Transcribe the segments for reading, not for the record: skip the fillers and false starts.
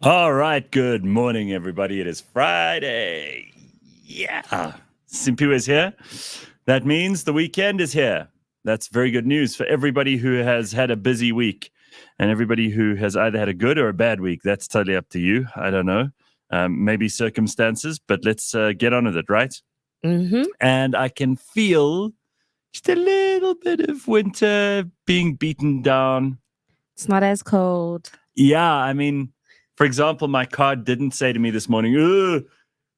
All right, good morning, everybody. It is Friday. Yeah. Simpu is here. That means the weekend is here. That's very good news for everybody who has had a busy week and everybody who has either had a good or a bad week. That's totally up to you. I don't know. Maybe circumstances, but let's get on with it, right? Mm-hmm. And I can feel just a little bit of winter being beaten down. It's not as cold. Yeah, I mean, for example, my car didn't say to me this morning, a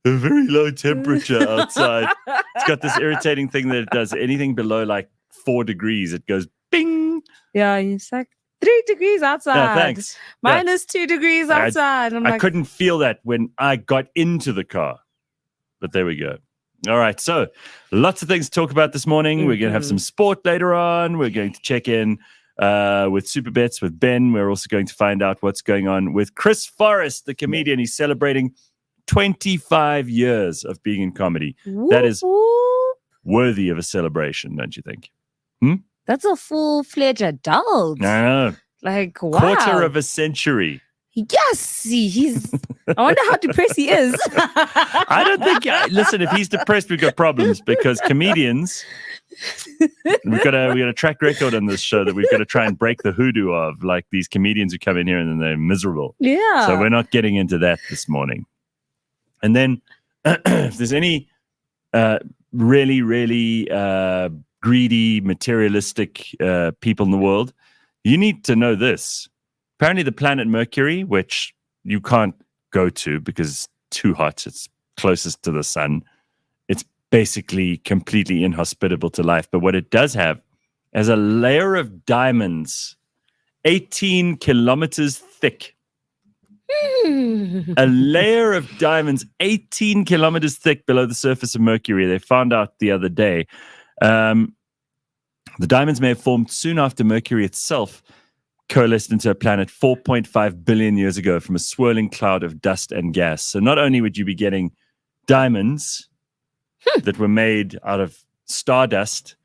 very low temperature outside. It's got this irritating thing that it does anything below like 4 degrees. It goes bing. Yeah, it's like 3 degrees outside. Yeah, thanks. Minus 2 degrees outside. I couldn't feel that when I got into the car. But there we go. All right, so lots of things to talk about this morning. Mm-hmm. We're going to have some sport later on. We're going to check in with Super Bets with Ben. We're also going to find out what's going on with Chris Forrest, the comedian. He's celebrating 25 years of being in comedy. Whoop, that is whoop. Worthy of a celebration, don't you think? That's a full-fledged adult. I know. Like, wow. Quarter of a century. Yes, he's. I wonder how depressed he is. I don't think. Listen, if he's depressed, we've got problems because comedians. We've got a track record on this show that we've got to try and break the hoodoo of, like these comedians who come in here and then they're miserable. Yeah. So we're not getting into that this morning. And then, if there's any really, really greedy, materialistic people in the world, you need to know this. Apparently the planet Mercury, which you can't go to because it's too hot, it's closest to the sun, it's basically completely inhospitable to life. But what it does have is a layer of diamonds 18 kilometers thick. A layer of diamonds 18 kilometers thick below the surface of Mercury. They found out the other day. The diamonds may have formed soon after Mercury itself coalesced into a planet 4.5 billion years ago from a swirling cloud of dust and gas. So not only would you be getting diamonds that were made out of stardust,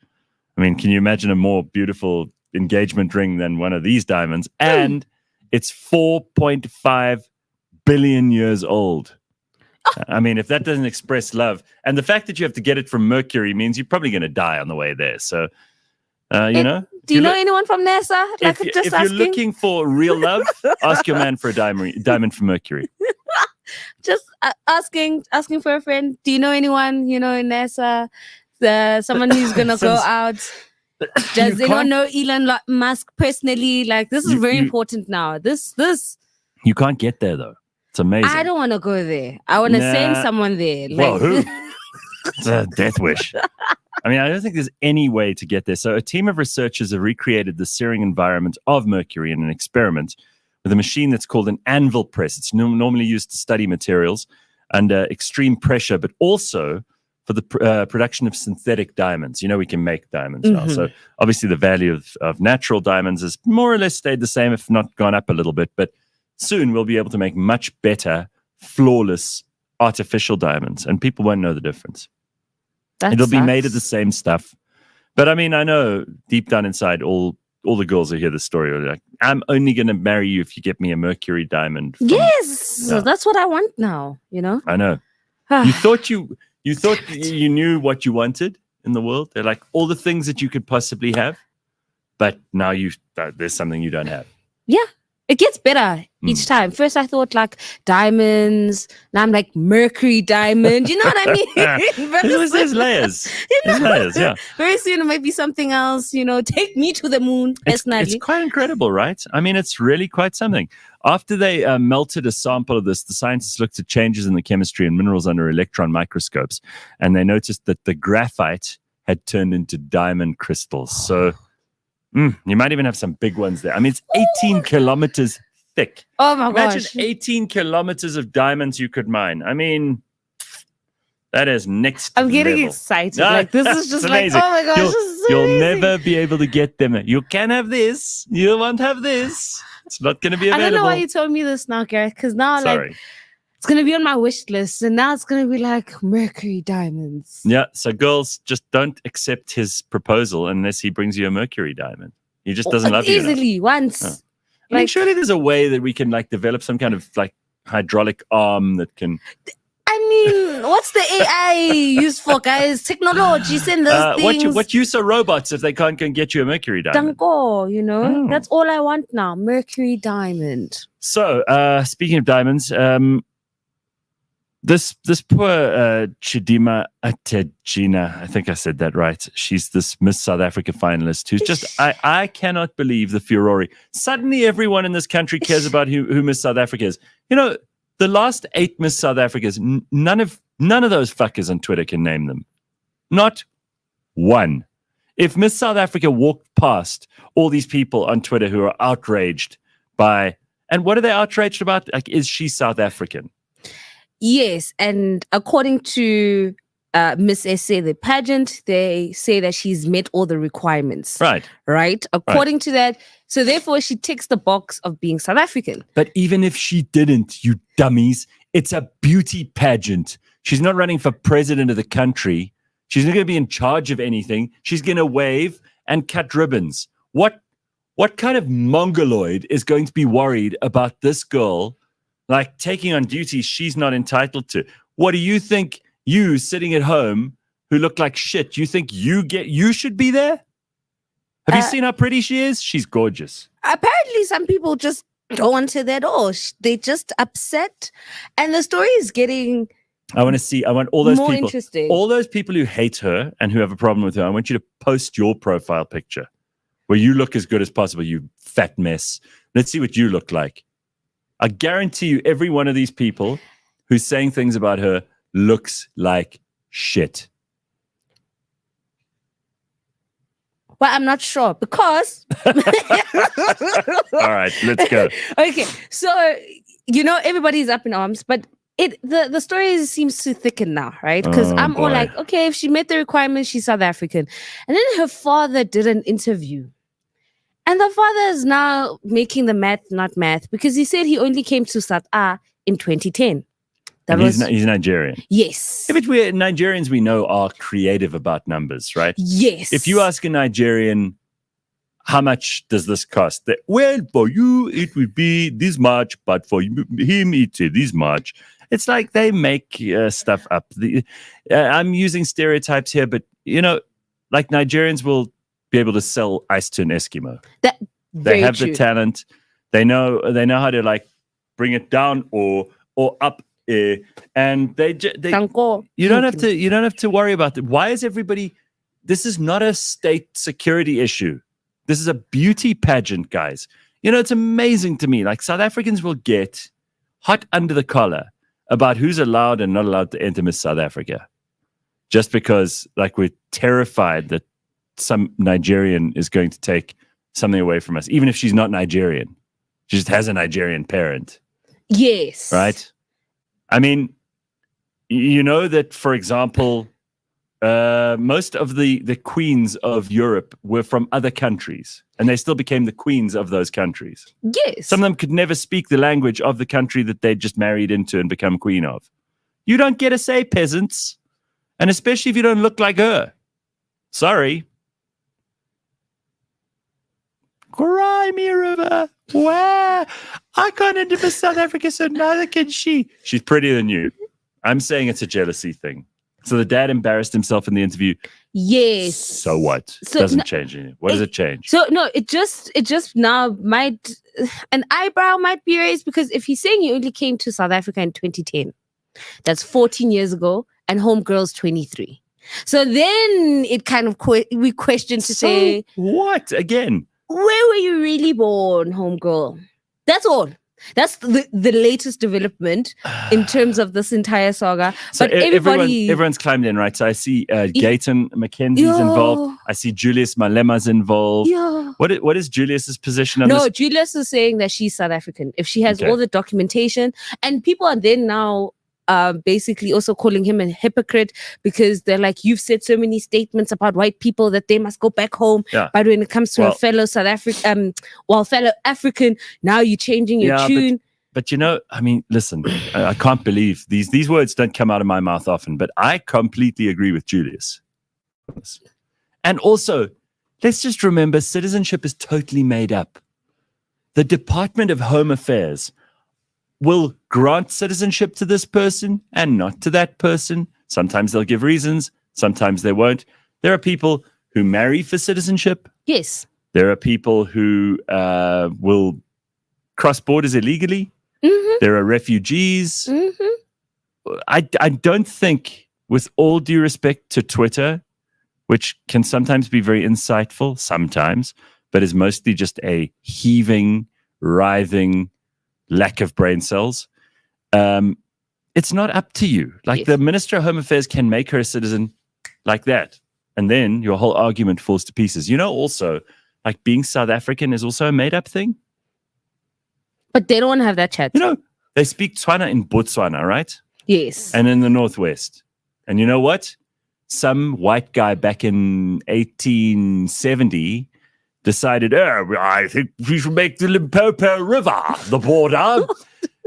I mean, can you imagine a more beautiful engagement ring than one of these diamonds? And it's 4.5 billion years old. I mean, if that doesn't express love, and the fact that you have to get it from Mercury means you're probably going to die on the way there. So, you know? Do you know anyone from NASA? Like, if you're looking for real love, ask your man for a diamond from Mercury. Just asking for a friend. Do you know anyone, in NASA? Someone who's going to go out? Does anyone know Elon Musk personally? Like, this is very important now. This. You can't get there, though. It's amazing. I don't want to go there. I want to send someone there. Like, well, who? It's a death wish. I mean, I don't think there's any way to get there. So a team of researchers have recreated the searing environment of Mercury in an experiment with a machine that's called an anvil press. It's normally used to study materials under extreme pressure, but also for the production of synthetic diamonds. You know, we can make diamonds now. So obviously the value of natural diamonds has more or less stayed the same, if not gone up a little bit. But soon we'll be able to make much better, flawless, artificial diamonds, and people won't know the difference. It'll be made of the same stuff. But I mean, I know deep down inside, all the girls who hear the story are like, I'm only going to marry you if you get me a Mercury diamond. Yes, that's what I want now, I know. You thought you knew what you wanted in the world. They're like all the things that you could possibly have. But now there's something you don't have. Yeah. It gets better each time. First, I thought like diamonds. Now I'm like Mercury diamond. You know what I mean? There's layers. There's layers, yeah. Very soon it might be something else. Take me to the moon. Personally, it's quite incredible, right? I mean, it's really quite something. After they melted a sample of this, the scientists looked at changes in the chemistry and minerals under electron microscopes, and they noticed that the graphite had turned into diamond crystals. So. You might even have some big ones there. I mean, it's 18 kilometers thick. Oh, my gosh. Imagine 18 kilometers of diamonds you could mine. I mean, that is next I'm getting level. excited. Like, this is just like, oh, my gosh. You'll never be able to get them. You can have this. You won't have this. It's not going to be available. I don't know why you told me this now, Gareth, because now, it's going to be on my wish list, and now it's going to be like Mercury diamonds. Yeah, so girls, just don't accept his proposal unless he brings you a Mercury diamond. He just doesn't love you easily enough. once. I mean, surely there's a way that we can develop some kind of hydraulic arm that can. I mean, what's the AI used for, guys? Technology, send those things. What use are robots if they can't go and get you a Mercury diamond? Danko, that's all I want now. Mercury diamond. So, speaking of diamonds, this poor Chidima Atejina, I think I said that right. She's this Miss South Africa finalist who's just, I cannot believe the furore. Suddenly everyone in this country cares about who Miss South Africa is. The last 8 Miss South Africas, none of those fuckers on Twitter can name them. Not one. If Miss South Africa walked past all these people on Twitter who are outraged by, and what are they outraged about? Like, is she South African? Yes, and according to Miss SA, the pageant, they say that she's met all the requirements. Right? According to that, so therefore she ticks the box of being South African. But even if she didn't, you dummies, it's a beauty pageant. She's not running for president of the country. She's not going to be in charge of anything. She's going to wave and cut ribbons. What kind of mongoloid is going to be worried about this girl like taking on duties she's not entitled to? What do you think, you sitting at home who look like shit, you think you should be there? Have you seen how pretty she is? She's gorgeous. Apparently some people just don't want her there at all. They're just upset. And the story is getting I want all those more people, interesting. all those people who hate her and who have a problem with her, I want you to post your profile picture where you look as good as possible, you fat mess. Let's see what you look like. I guarantee you every one of these people who's saying things about her looks like shit. Well, I'm not sure because... All right, let's go. Okay, so, everybody's up in arms, but the story seems to thicken now, right? Because I'm all like, okay, if she met the requirements, she's South African. And then her father did an interview. And the father is now making the math not math because he said he only came to South A in 2010. He's Nigerian. Yes. Yeah, but Nigerians we know are creative about numbers, right? Yes. If you ask a Nigerian, how much does this cost? Well, for you, it would be this much, but for him, it's this much. It's like they make stuff up. I'm using stereotypes here, but, like Nigerians will be able to sell ice to an Eskimo. They have the talent. They know how to like bring it down or up. And you don't have to worry about it. Why is everybody? This is not a state security issue. This is a beauty pageant, guys. It's amazing to me. Like South Africans will get hot under the collar about who's allowed and not allowed to enter Miss South Africa, just because like we're terrified that some Nigerian is going to take something away from us, even if she's not Nigerian. She just has a Nigerian parent. Yes. Right? I mean, that, for example, most of the queens of Europe were from other countries, and they still became the queens of those countries. Yes. Some of them could never speak the language of the country that they just married into and become queen of. You don't get a say, peasants. And especially if you don't look like her. Sorry. Grimy river. Wow. I can't enter Miss South Africa, so neither can she. She's prettier than you. I'm saying it's a jealousy thing. So the dad embarrassed himself in the interview. Yes. So what? It doesn't change anything. What does it change? So no, it just now might, an eyebrow might be raised because if he's saying he only came to South Africa in 2010, that's 14 years ago, and homegirl's 23. So then it kind of we question to say, what again? Where were you really born, homegirl? That's all. That's the latest development in terms of this entire saga. So but everyone's climbed in, right? So I see Gayton McKenzie's involved. I see Julius Malema's involved. Yeah. What is Julius's position on this? No, Julius is saying that she's South African. If she has all the documentation, and people are then now basically also calling him a hypocrite because they're like, you've said so many statements about white people that they must go back home. Yeah. But when it comes to a fellow fellow African, now you're changing your tune. But I mean, listen, I can't believe these words don't come out of my mouth often, but I completely agree with Julius. And also, let's just remember, citizenship is totally made up. The Department of Home Affairs will grant citizenship to this person and not to that person. Sometimes they'll give reasons. Sometimes they won't. There are people who marry for citizenship. Yes. There are people who will cross borders illegally. Mm-hmm. There are refugees. Mm-hmm. I don't think, with all due respect to Twitter, which can sometimes be very insightful, sometimes, but is mostly just a heaving, writhing lack of brain cells. It's not up to you. Like, Yes. the Minister of Home Affairs can make her a citizen like that. And then your whole argument falls to pieces. You know, also, like, being South African is also a made-up thing. But they don't have that chat. You know, they speak Tswana in Botswana, right? Yes. And in the Northwest. And you know what? Some white guy back in 1870 decided, I think we should make the Limpopo River the border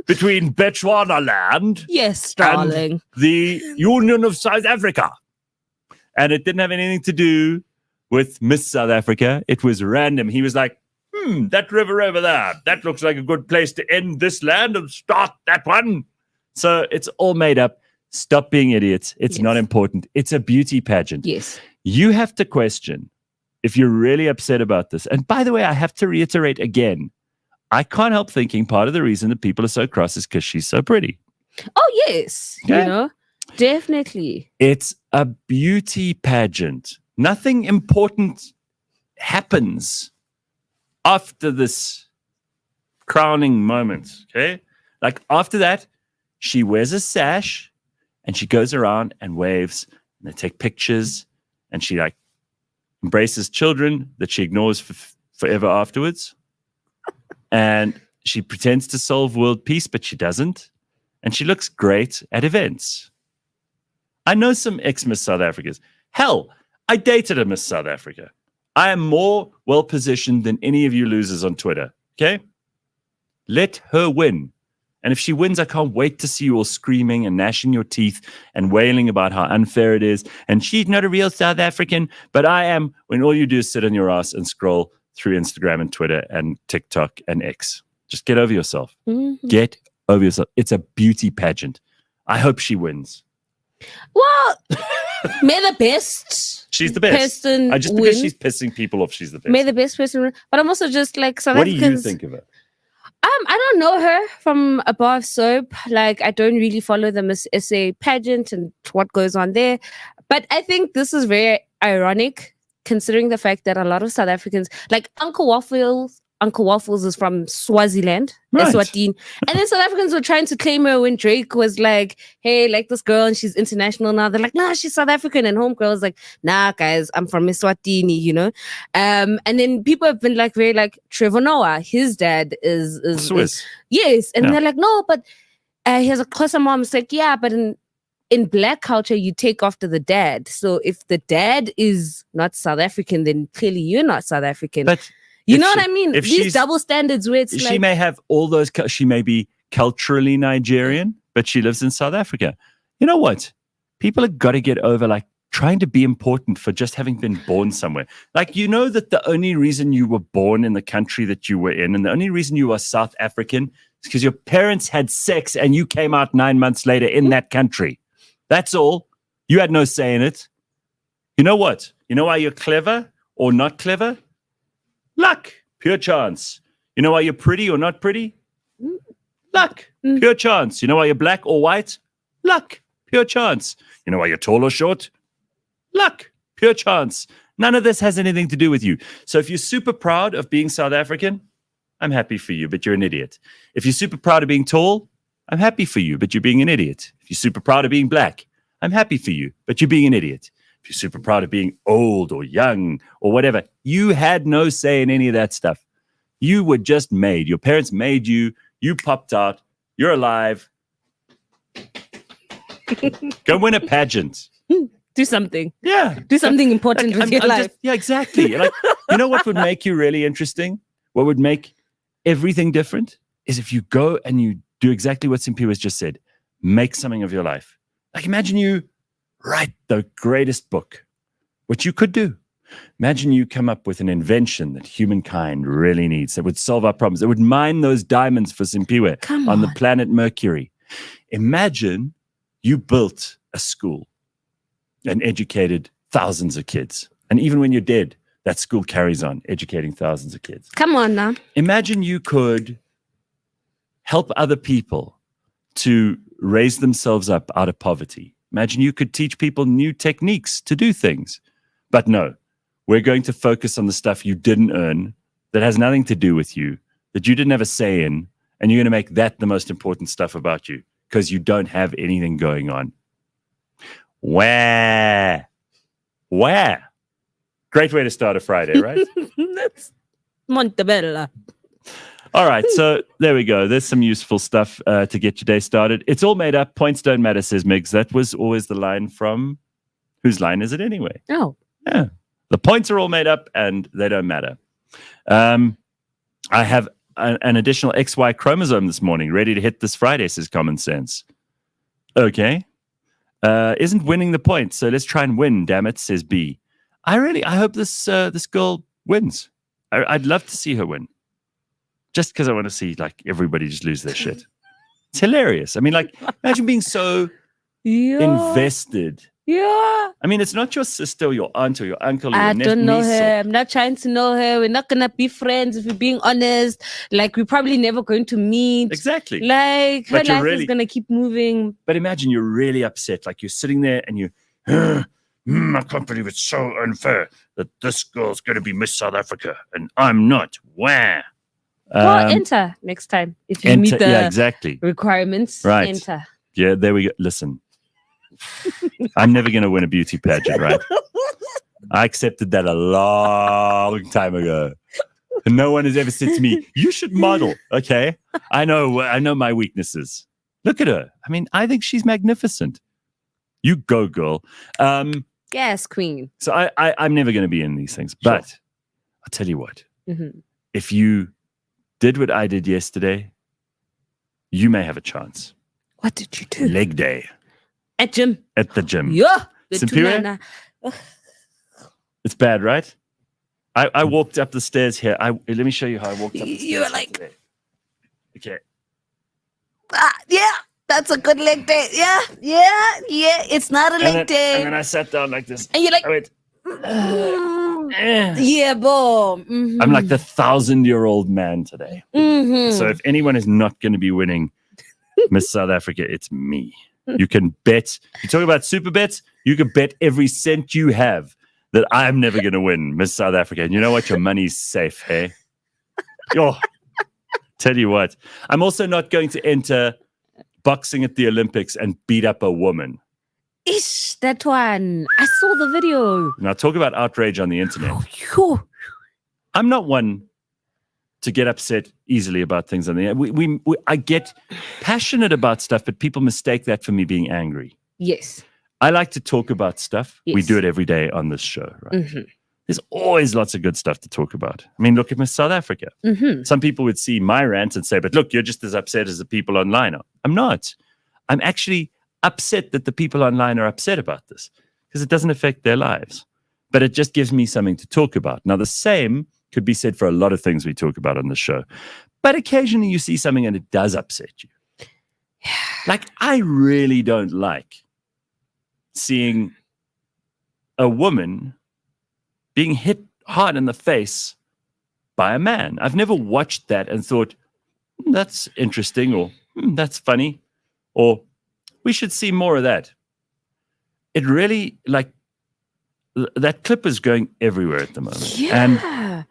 between Botswana land Yes, darling. and the Union of South Africa. And it didn't have anything to do with Miss South Africa. It was random. He was like, that river over there, that looks like a good place to end this land and start that one. So it's all made up. Stop being idiots. It's Yes. not important. It's a beauty pageant. Yes. You have to question if you're really upset about this. And by the way, I have to reiterate again, I can't help thinking part of the reason that people are so cross is because she's so pretty. Oh, yes. Okay. You know, definitely. It's a beauty pageant. Nothing important happens after this crowning moment, okay? Like, after that, she wears a sash and she goes around and waves and they take pictures and she, like, embraces children that she ignores forever afterwards. And she pretends to solve world peace, but she doesn't. And she looks great at events. I know some ex-Miss South Africans. Hell, I dated a Miss South Africa. I am more well-positioned than any of you losers on Twitter, okay? Let her win. And if she wins, I can't wait to see you all screaming and gnashing your teeth and wailing about how unfair it is. And she's not a real South African, but I am, when all you do is sit on your ass and scroll through Instagram and Twitter and TikTok and X. Just get over yourself. Mm-hmm. Get over yourself. It's a beauty pageant. I hope she wins. Well, may the best. She's the best. Person Just because win. she's pissing people off, she's the best. May the best person win. But I'm also just like South What do Africans. you think of her? I don't know her from above soap. Like, I don't really follow the Miss SA pageant and what goes on there. But I think this is very ironic, considering the fact that a lot of South Africans, like Uncle Waffles is from Swaziland, Right. Eswatini. And then South Africans were trying to claim her when Drake was like, hey, like this girl and she's international now. They're like, nah, she's South African. And Homegirl was like, nah, guys, I'm from Eswatini, you know? And then people have been like, very like, Trevor Noah, his dad is Swiss. yes. And Yeah. they're like, no, but he has a Xhosa mom. It's like, yeah, but in Black culture, you take after the dad. So if the dad is not South African, then clearly you're not South African. But you if know she- what I mean? if These she's- double standards where it's she like, may have all those, she may be culturally Nigerian, but she lives in South Africa. You know what? People have got to get over, like, trying to be important for just having been born somewhere. Like, you know that the only reason you were born in the country that you were in and the only reason you are South African is because your parents had sex and you came out 9 months later in that country. That's all. You had no say in it. You know what? You know why you're clever or not clever? Luck. Pure chance. You know why you're pretty or not pretty? Luck. Mm. Pure chance. You know why you're black or white? Luck. Pure chance. You know why you're tall or short? Luck. Pure chance. None of this has anything to do with you. So if you're super proud of being South African, I'm happy for you, but you're an idiot. If you're super proud of being tall, I'm happy for you, but you're being an idiot. If you're super proud of being black, I'm happy for you, but you're being an idiot. If you're super proud of being old or young or whatever, you had no say in any of that stuff. You were just made. Your parents made you. You popped out. You're alive. Go win a pageant. do something. Yeah. Do something important with your life. Yeah, exactly. Like, you know what would make you really interesting? What would make everything different is if you go and you do exactly what Simpi was just said. Make something of your life. Like, imagine you write the greatest book, which you could do. Imagine you come up with an invention that humankind really needs that would solve our problems. That would mine those diamonds for Simpiwe on the planet Mercury. Imagine you built a school and educated thousands of kids. And even when you're dead, that school carries on educating thousands of kids. Come on now. Imagine you could help other people to raise themselves up out of poverty. Imagine you could teach people new techniques to do things. But no, we're going to focus on the stuff you didn't earn, that has nothing to do with you, that you didn't have a say in, and you're going to make that the most important stuff about you because you don't have anything going on. Where? Great way to start a Friday, right? That's Montebella. All right, so there we go. There's some useful stuff to get your day started. It's all made up. Points don't matter, says Migs. That was always the line from... Whose line is it anyway? Oh. Yeah. The points are all made up and they don't matter. I have an additional XY chromosome this morning, ready to hit this Friday, says Common Sense. Okay. Isn't winning the point, so let's try and win, damn it, says B. I hope this girl wins. I'd love to see her win. Just because I want to see like everybody just lose their shit. It's hilarious. I mean, like, imagine being so invested. Yeah. I mean, it's not your sister or your aunt or your uncle. Or I your don't know niece her. I'm not trying to know her. We're not going to be friends if we're being honest. Like, we're probably never going to meet. Exactly. Like, her life is going to keep moving. But imagine you're really upset. Like, you're sitting there and you, I can't believe it's so unfair that this girl's going to be Miss South Africa and I'm not. Wah. Well, enter next time. If you meet the requirements, right. Enter. Yeah, there we go. Listen, I'm never going to win a beauty pageant, right? I accepted that a long time ago. And no one has ever said to me, you should model. Okay. I know my weaknesses. Look at her. I mean, I think she's magnificent. You go, girl. Yes, queen. So I'm never going to be in these things. But I'll tell you what. Mm-hmm. If you did what I did yesterday, you may have a chance. What did you do? Leg day. At the gym. Yeah. Simpiwe? It's bad, right? I walked up the stairs here. Let me show you how I walked up the stairs. You were like... Today. Okay. Yeah. That's a good leg day. Yeah. It's not a leg day. And then I sat down like this. And you're like... I went... yeah, boom. Mm-hmm. I'm like the 1,000-year-old man today. Mm-hmm. So if anyone is not going to be winning Miss South Africa, it's me. You can bet. You talk about super bets. You can bet every cent you have that I'm never going to win Miss South Africa. And you know what? Your money's safe, hey? Oh, tell you what. I'm also not going to enter boxing at the Olympics and beat up a woman. Ish, that one. I saw the video. Now, talk about outrage on the internet. I'm not one to get upset easily about things on the internet. I get passionate about stuff, but people mistake that for me being angry. Yes. I like to talk about stuff. Yes. We do it every day on this show, right? Mm-hmm. There's always lots of good stuff to talk about. I mean, look at Miss South Africa. Mm-hmm. Some people would see my rant and say, but look, you're just as upset as the people online are. I'm not. I'm actually upset that the people online are upset about this because it doesn't affect their lives. But it just gives me something to talk about. Now, the same could be said for a lot of things we talk about on the show. But occasionally you see something and it does upset you. Like, I really don't like seeing a woman being hit hard in the face by a man. I've never watched that and thought, that's interesting, or that's funny, or we should see more of that. It really, like, that clip is going everywhere at the moment. Yeah.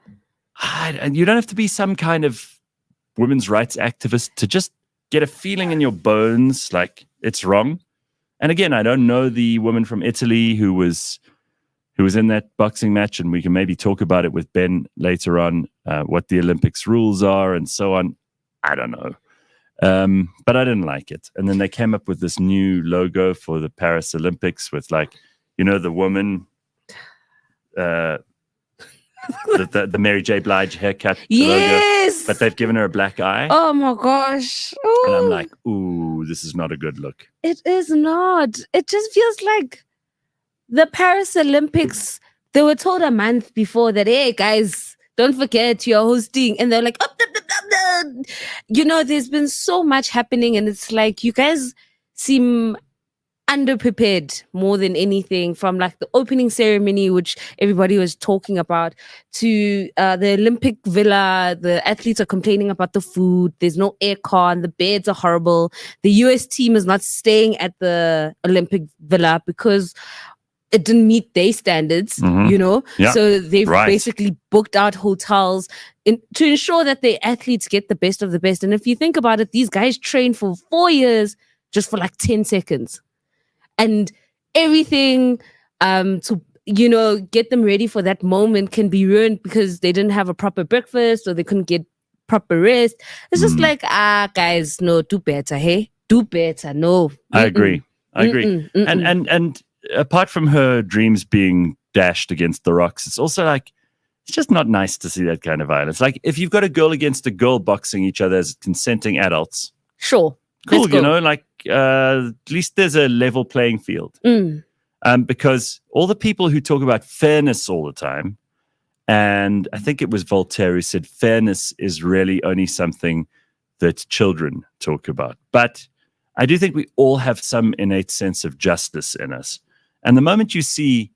And you don't have to be some kind of women's rights activist to just get a feeling in your bones like it's wrong. And again, I don't know the woman from Italy who was in that boxing match, and we can maybe talk about it with Ben later on, what the Olympics rules are and so on. I don't know. But I didn't like it. And then they came up with this new logo for the Paris Olympics with, like, you know, the woman, the Mary J. Blige haircut Yes. logo, but they've given her a black eye. Oh my gosh. Ooh. And I'm like, ooh, this is not a good look. It is not. It just feels like the Paris Olympics, They were told a month before that, hey guys, don't forget you're hosting. And they're like, there's been so much happening. And it's like, you guys seem underprepared more than anything, from like the opening ceremony, which everybody was talking about, to the Olympic villa. The athletes are complaining about the food. There's no aircon. The beds are horrible. The US team is not staying at the Olympic villa because it didn't meet their standards, Yeah. So they've basically booked out hotels to ensure that their athletes get the best of the best. And if you think about it, these guys train for 4 years just for like 10 seconds. And everything to get them ready for that moment can be ruined because they didn't have a proper breakfast or they couldn't get proper rest. It's just like, guys, no, do better, hey? Do better, no. I agree. And apart from her dreams being dashed against the rocks, it's also like, it's just not nice to see that kind of violence. Like, if you've got a girl against a girl boxing each other as consenting adults. Sure. Cool, at least there's a level playing field. Because all the people who talk about fairness all the time, and I think it was Voltaire who said fairness is really only something that children talk about. But I do think we all have some innate sense of justice in us. And the moment you see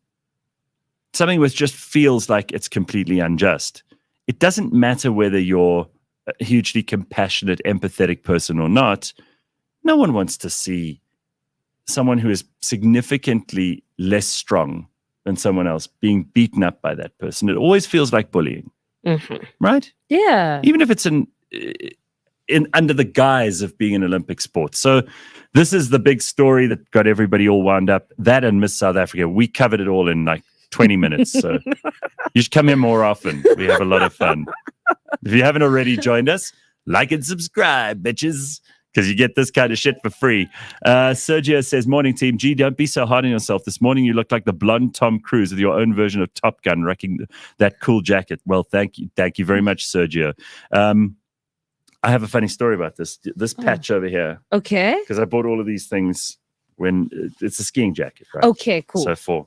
something which just feels like it's completely unjust, it doesn't matter whether you're a hugely compassionate, empathetic person or not. No one wants to see someone who is significantly less strong than someone else being beaten up by that person. It always feels like bullying, right? Yeah. Even if it's under the guise of being an Olympic sport. So this is the big story that got everybody all wound up. That and Miss South Africa, we covered it all in like 20 minutes. So you should come here more often. We have a lot of fun. If you haven't already joined us, like and subscribe, bitches, because you get this kind of shit for free. Sergio says, morning team. Gee, don't be so hard on yourself. This morning you look like the blonde Tom Cruise with your own version of Top Gun, wrecking that cool jacket. Well, thank you. Thank you very much, Sergio. I have a funny story about this patch over here. Okay. Because I bought all of these things when it's a skiing jacket, right? Okay, cool. So for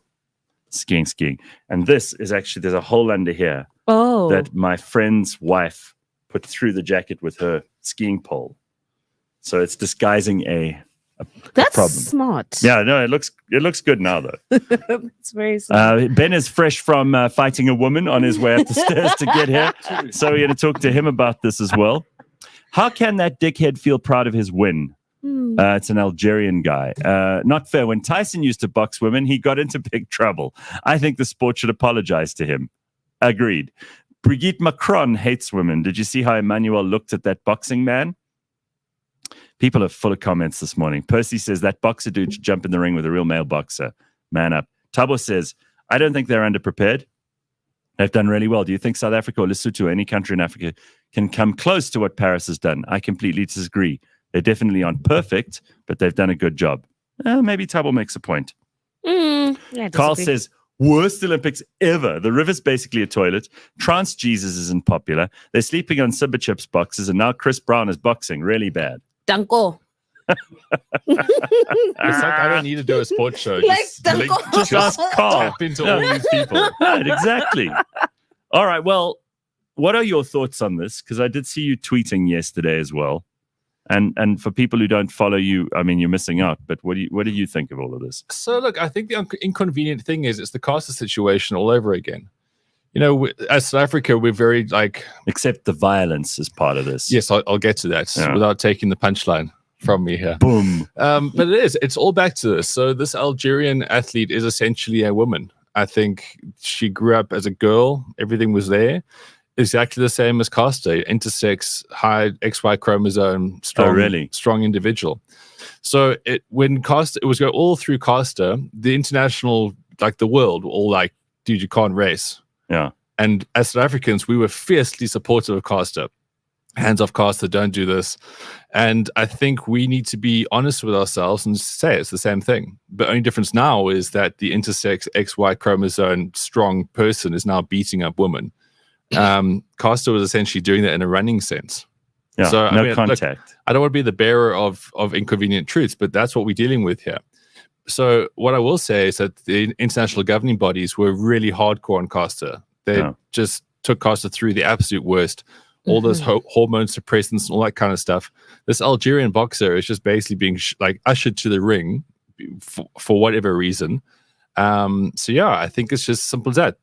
skiing. And this is actually, there's a hole under here that my friend's wife put through the jacket with her skiing pole. So it's disguising a That's problem. Smart. Yeah, no, it looks good now though. It's very smart. Ben is fresh from fighting a woman on his way up the stairs to get here. So we're going to talk to him about this as well. How can that dickhead feel proud of his win? It's an Algerian guy. Not fair. When Tyson used to box women, he got into big trouble. I think the sport should apologize to him. Agreed. Brigitte Macron hates women. Did you see how Emmanuel looked at that boxing man? People are full of comments this morning. Percy says that boxer dude should jump in the ring with a real male boxer. Man up. Tabo says, I don't think they're underprepared. They've done really well. Do you think South Africa or Lesotho or any country in Africa can come close to what Paris has done? I completely disagree. They're definitely aren't perfect, but they've done a good job. Maybe Tabo makes a point. Carl says, worst Olympics ever. The river's basically a toilet. Trans Jesus isn't popular. They're sleeping on Simba Chips boxes, and now Chris Brown is boxing. Really bad. Danko. It's like I don't need to do a sports show. Just ask Carl. Tap into all these people. Right, exactly. All right. Well, what are your thoughts on this? Because I did see you tweeting yesterday as well. And for people who don't follow you, I mean, you're missing out. But what do you think of all of this? So look, I think the inconvenient thing is it's the Costa situation all over again. You know, as South Africa, we're very except the violence is part of this. Yes, I'll get to that without taking the punchline from me here. Boom. But it's all back to this. So this Algerian athlete is essentially a woman. I think she grew up as a girl. Everything was there. Exactly the same as Costa, intersex, high XY chromosome, strong individual. So when Costa, it was all through Costa, the international, the world, were all like, dude, you can't race. Yeah. And as South Africans, we were fiercely supportive of Costa. Hands off Costa, don't do this. And I think we need to be honest with ourselves and say it's the same thing. The only difference now is that the intersex XY chromosome strong person is now beating up women. Costa was essentially doing that in a running sense. Yeah, so no contact. Look, I don't want to be the bearer of inconvenient truths, but that's what we're dealing with here. So what I will say is that the international governing bodies were really hardcore on Costa. They just took Costa through the absolute worst. All those hormone suppressants and all that kind of stuff. This Algerian boxer is just basically being ushered to the ring for whatever reason. So yeah, I think it's just simple as that.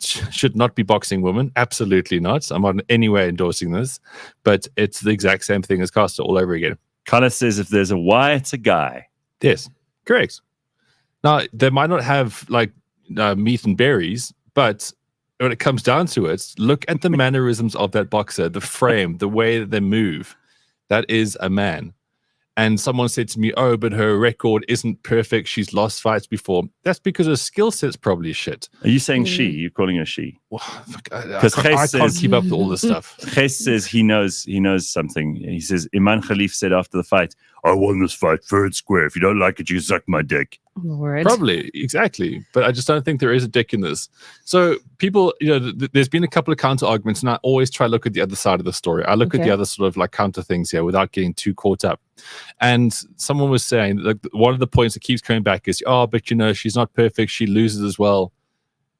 Should not be boxing women. Absolutely not. I'm not in any way endorsing this, but it's the exact same thing as Costa all over again. Connor says if there's a Y, it's a guy. Yes, correct. Now, they might not have meat and berries, but when it comes down to it, look at the mannerisms of that boxer, the frame, the way that they move. That is a man. And someone said to me, oh, but her record isn't perfect. She's lost fights before. That's because her skill set's probably shit. Are you saying she? You're calling her she? Because I can't keep up with all this stuff. Chris says he knows something. He says, Iman Khalif said after the fight, I won this fight fair and square. If you don't like it, you suck my dick. Lord. Probably, exactly. But I just don't think there is a dick in this. So people, there's been a couple of counter arguments, and I always try to look at the other side of the story. I look at the other sort of counter things here without getting too caught up. And someone was saying, one of the points that keeps coming back is, oh, but she's not perfect. She loses as well.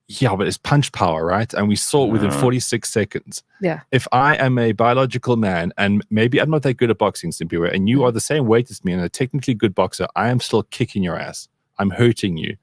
Yeah, but it's punch power, right? And we saw it within 46 seconds. Yeah. If I am a biological man, and maybe I'm not that good at boxing, simply, and you are the same weight as me and a technically good boxer, I am still kicking your ass. I'm hurting you.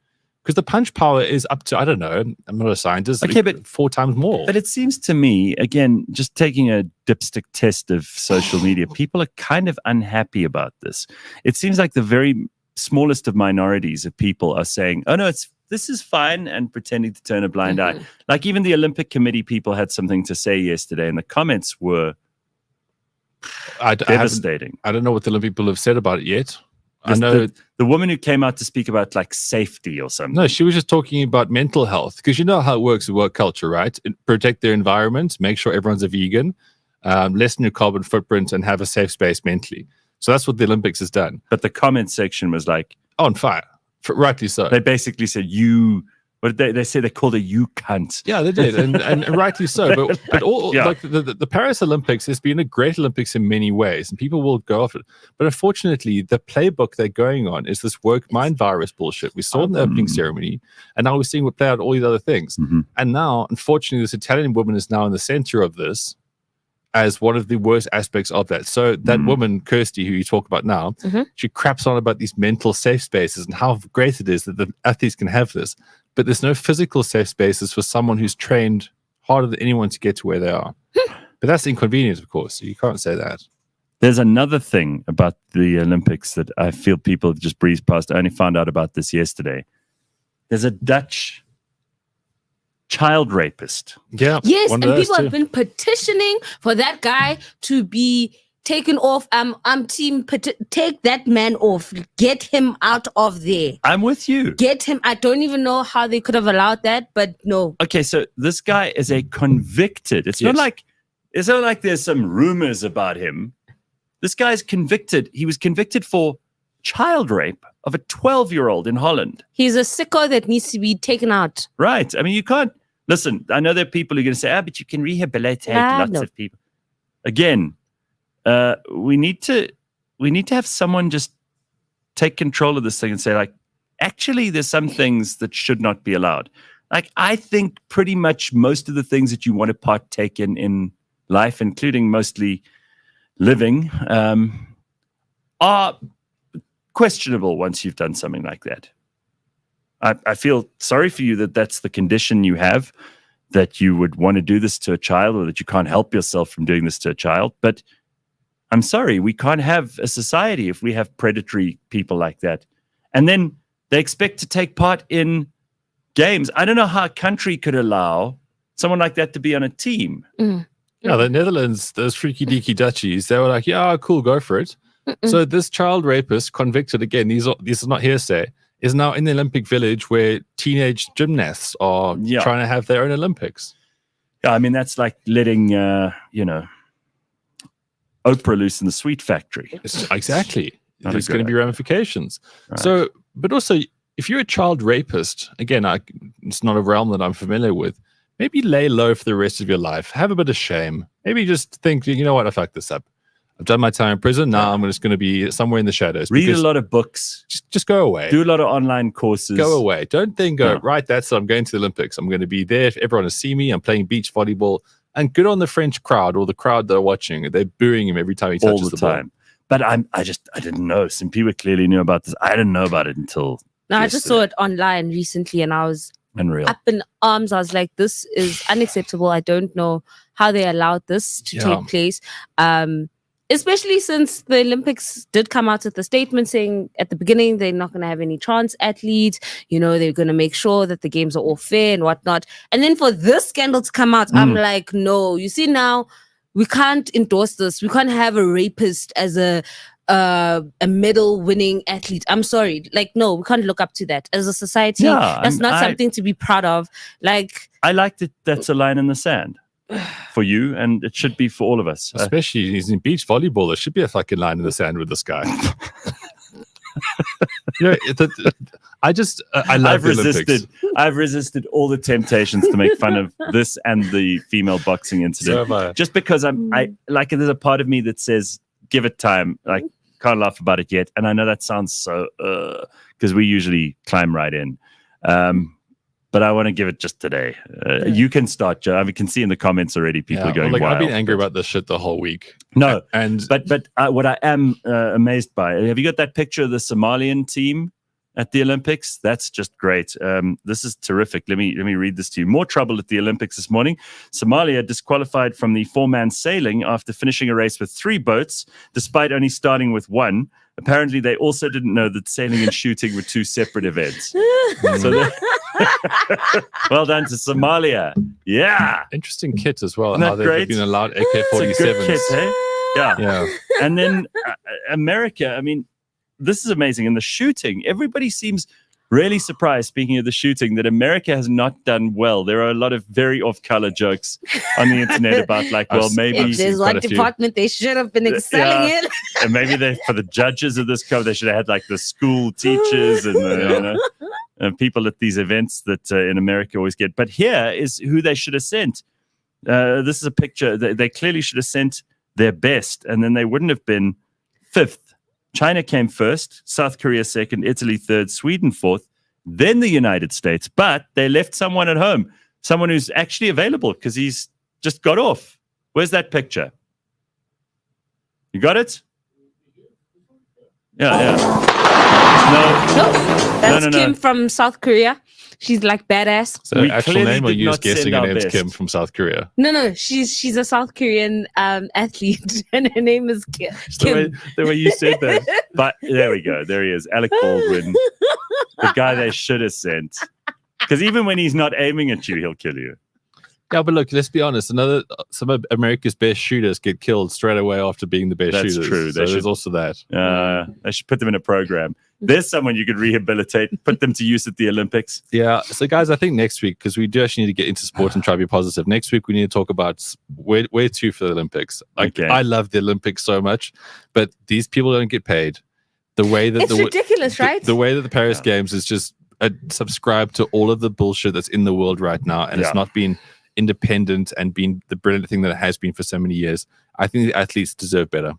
Because the punch power is up to, I don't know, I'm not a scientist, but 4 times more. But it seems to me, again, just taking a dipstick test of social media, people are kind of unhappy about this. It seems like the very smallest of minorities of people are saying, oh, no, this is fine, and pretending to turn a blind eye. Like even the Olympic Committee people had something to say yesterday, and the comments were devastating. I don't know what the Olympic people have said about it yet. I know the woman who came out to speak about safety or something. No, she was just talking about mental health, because you know how it works with work culture, right? Protect their environment, make sure everyone's a vegan, lessen your carbon footprint, and have a safe space mentally. So that's what the Olympics has done. But the comment section was on fire, rightly so. They basically said they said they called her you cunt. Yeah, they did, and rightly so. But all the Paris Olympics has been a great Olympics in many ways, and people will go off it. But unfortunately, the playbook they're going on is this woke mind virus bullshit. We saw in the opening ceremony, and now we're seeing it play out all these other things. And now, unfortunately, this Italian woman is now in the center of this as one of the worst aspects of that. So that woman, Kirsty, who you talk about now, she craps on about these mental safe spaces and how great it is that the athletes can have this. But there's no physical safe spaces for someone who's trained harder than anyone to get to where they are. But that's inconvenient, of course. So you can't say that. There's another thing about the Olympics that I feel people have just breezed past. I only found out about this yesterday. There's a Dutch child rapist. Yeah. Yes, and people have been petitioning for that guy to be taken off. Take that man off. Get him out of there. I'm with you. Get him. I don't even know how they could have allowed that, but no. Okay, so this guy is a convicted. It's not like there's some rumors about him. This guy's convicted. He was convicted for child rape of a 12-year-old in Holland. He's a sicko that needs to be taken out. Right. I mean, you can't listen. I know there are people who are going to say, but you can rehabilitate lots of people. Again, we need to have someone just take control of this thing and say, actually, there's some things that should not be allowed. I think pretty much most of the things that you want to partake in life, including mostly living, are questionable once you've done something like that. I feel sorry for you that that's the condition you have, that you would want to do this to a child, or that you can't help yourself from doing this to a child. But I'm sorry, we can't have a society if we have predatory people like that. And then they expect to take part in games. I don't know how a country could allow someone like that to be on a team. Yeah, the Netherlands, those freaky deaky Dutchies, they were like, yeah, cool, go for it. So this child rapist, convicted, again, these are not hearsay, is now in the Olympic Village where teenage gymnasts are trying to have their own Olympics. Yeah, I mean, that's like letting, Oprah loose in the sweet factory. Exactly. There's going to be ramifications. Right. So, but also, if you're a child rapist, again, it's not a realm that I'm familiar with, maybe lay low for the rest of your life. Have a bit of shame. Maybe just think, you know what, I fucked this up. I've done my time in prison. Now I'm just going to be somewhere in the shadows. Read a lot of books. Just go away. Do a lot of online courses. Go away. Don't then go, right, that's I'm going to the Olympics. I'm going to be there. Everyone will see me. I'm playing beach volleyball. And good on the French crowd or the crowd that are watching. They're booing him every time he touches the time. Ball. But I didn't know. Some people clearly knew about this. I didn't know about it until yesterday. I just saw it online recently and I was unreal. Up in arms. I was like, this is unacceptable. I don't know how they allowed this to take place. Especially since the Olympics did come out with the statement saying at the beginning they're not going to have any trans athletes. You know, they're going to make sure that the games are all fair and whatnot. And then for this scandal to come out, I'm like, no. You see now, we can't endorse this. We can't have a rapist as a medal-winning athlete. I'm sorry. Like, no, we can't look up to that. As a society, that's not something to be proud of. Like, I like that that's a line in the sand. For you, and it should be for all of us. Especially he's in beach volleyball. There should be a fucking line in the sand with this guy. I love the Olympics. I've resisted all the temptations to make fun of this and the female boxing incident. Just because I like there's a part of me that says, give it time. Like, can't laugh about it yet. And I know that sounds so because we usually climb right in. But I want to give it just today. You can start, Joe. I can see in the comments already people are going wild. I've been angry about this shit the whole week. No, but what I am amazed by, have you got that picture of the Somalian team at the Olympics? That's just great. This is terrific. Let me read this to you. More trouble at the Olympics this morning. Somalia disqualified from the 4-man sailing after finishing a race with 3 boats, despite only starting with 1. Apparently, they also didn't know that sailing and shooting were 2 separate events. So well done to Somalia. Yeah. Interesting kit as well. Isn't that how great? They've been allowed AK-47s. It's a good kit, eh? Yeah. And then America, I mean, this is amazing. And the shooting, everybody seems really surprised, speaking of the shooting, that America has not done well. There are a lot of very off-color jokes on the internet about maybe... If there's one department they should have been excelling in. And maybe for the judges of this cover, they should have had like the school teachers and people at these events that in America always get. But here is who they should have sent. This is a picture. They clearly should have sent their best, and then they wouldn't have been 5th. China came first, South Korea second, Italy third, Sweden fourth, then the United States. But they left someone at home, someone who's actually available because he's just got off. Where's that picture? You got it? Yeah. No, that's Kim from South Korea. She's like badass. So actual name, or you just guessing her name's Kim from South Korea? No, she's a South Korean athlete, and her name is Kim. The way you said that. But there we go. There he is, Alec Baldwin, the guy they should have sent. Because even when he's not aiming at you, he'll kill you. Yeah, but look, let's be honest. Some of America's best shooters get killed straight away after being the best shooters. That's true. So there's also that. They should put them in a program. There's someone you could rehabilitate, put them to use at the Olympics. Yeah. So, guys, I think next week, because we do actually need to get into sport and try to be positive. Next week, we need to talk about where to for the Olympics. I love the Olympics so much, but these people don't get paid. The way that it's ridiculous, right? The way that the Paris Games is just subscribe to all of the bullshit that's in the world right now, and it's not been independent and been the brilliant thing that it has been for so many years. I think the athletes deserve better.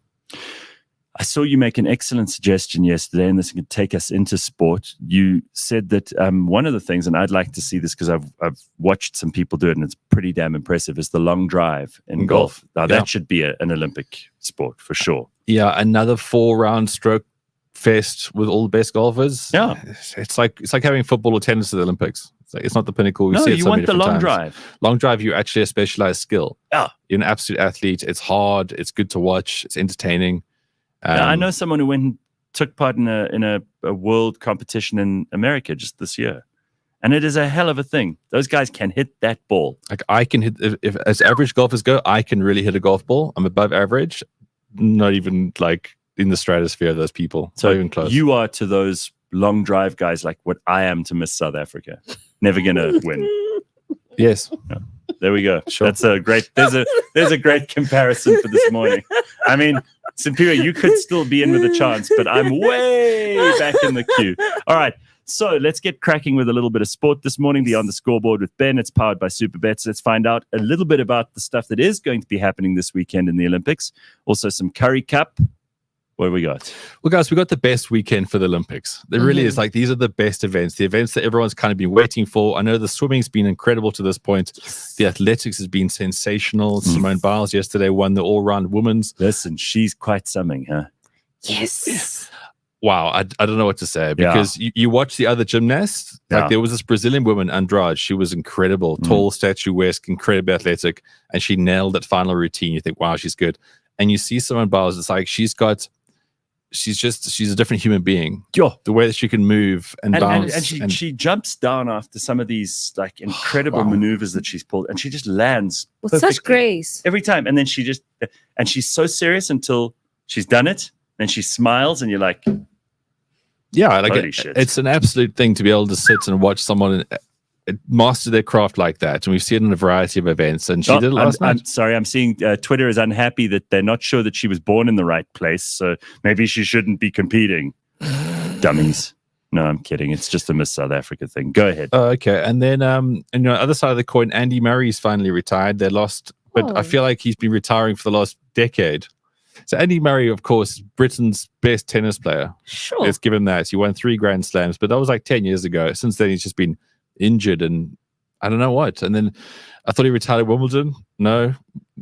I saw you make an excellent suggestion yesterday, and this can take us into sport. You said that one of the things, and I'd like to see this because I've watched some people do it, and it's pretty damn impressive, is the long drive in golf. Now, that should be an Olympic sport for sure. Yeah, another 4-round stroke fest with all the best golfers. Yeah. It's like having football or tennis at the Olympics. It's not the pinnacle. No, you want the long drive. Long drive, you're actually a specialized skill. Yeah. You're an absolute athlete. It's hard. It's good to watch. It's entertaining. I know someone who went and took part in a world competition in America just this year. And it is a hell of a thing. Those guys can hit that ball. Like I can hit, if as average golfers go, I can really hit a golf ball. I'm above average. Not even like in the stratosphere of those people. So not even close. You are to those long drive guys like what I am to Miss South Africa. Never gonna win. Yes. Yeah. There we go. Sure. That's a great. There's a great comparison for this morning. I mean, St. Peter, you could still be in with a chance, but I'm way back in the queue. All right. So let's get cracking with a little bit of sport this morning. Beyond the Scoreboard with Ben. It's powered by Superbets. Let's find out a little bit about the stuff that is going to be happening this weekend in the Olympics. Also some Curry Cup. What have we got? Well, guys, we got the best weekend for the Olympics. There really is. Like, these are the best events, the events that everyone's kind of been waiting for. I know the swimming's been incredible to this point. Yes. The athletics has been sensational. Simone Biles yesterday won the all-round women's. Listen, she's quite something, huh? Yes. Wow, I don't know what to say, because you watch the other gymnasts. Like, there was this Brazilian woman, Andrade. She was incredible, tall, statuesque, incredibly athletic, and she nailed that final routine. You think, wow, she's good. And you see Simone Biles, it's like she's a different human being. The way that she can move and bounce. And she jumps down after some of these like incredible maneuvers that she's pulled, and she just lands with such grace every time. And then she's so serious until she's done it, and she smiles, and you're like, holy shit. It's an absolute thing to be able to sit and watch someone master their craft like that. And we've seen it in a variety of events, and she did it last night. I'm sorry, I'm seeing Twitter is unhappy that they're not sure that she was born in the right place, so maybe she shouldn't be competing. Dummies. No, I'm kidding. It's just a Miss South Africa thing. Go ahead. Okay. And then other side of the coin, Andy Murray's finally retired. They lost, but I feel like he's been retiring for the last decade. So Andy Murray, of course, Britain's best tennis player. Sure. Let's give him that. He won 3 Grand Slams, but that was like 10 years ago. Since then, he's just been injured and I don't know what. And then I thought he retired at Wimbledon. No.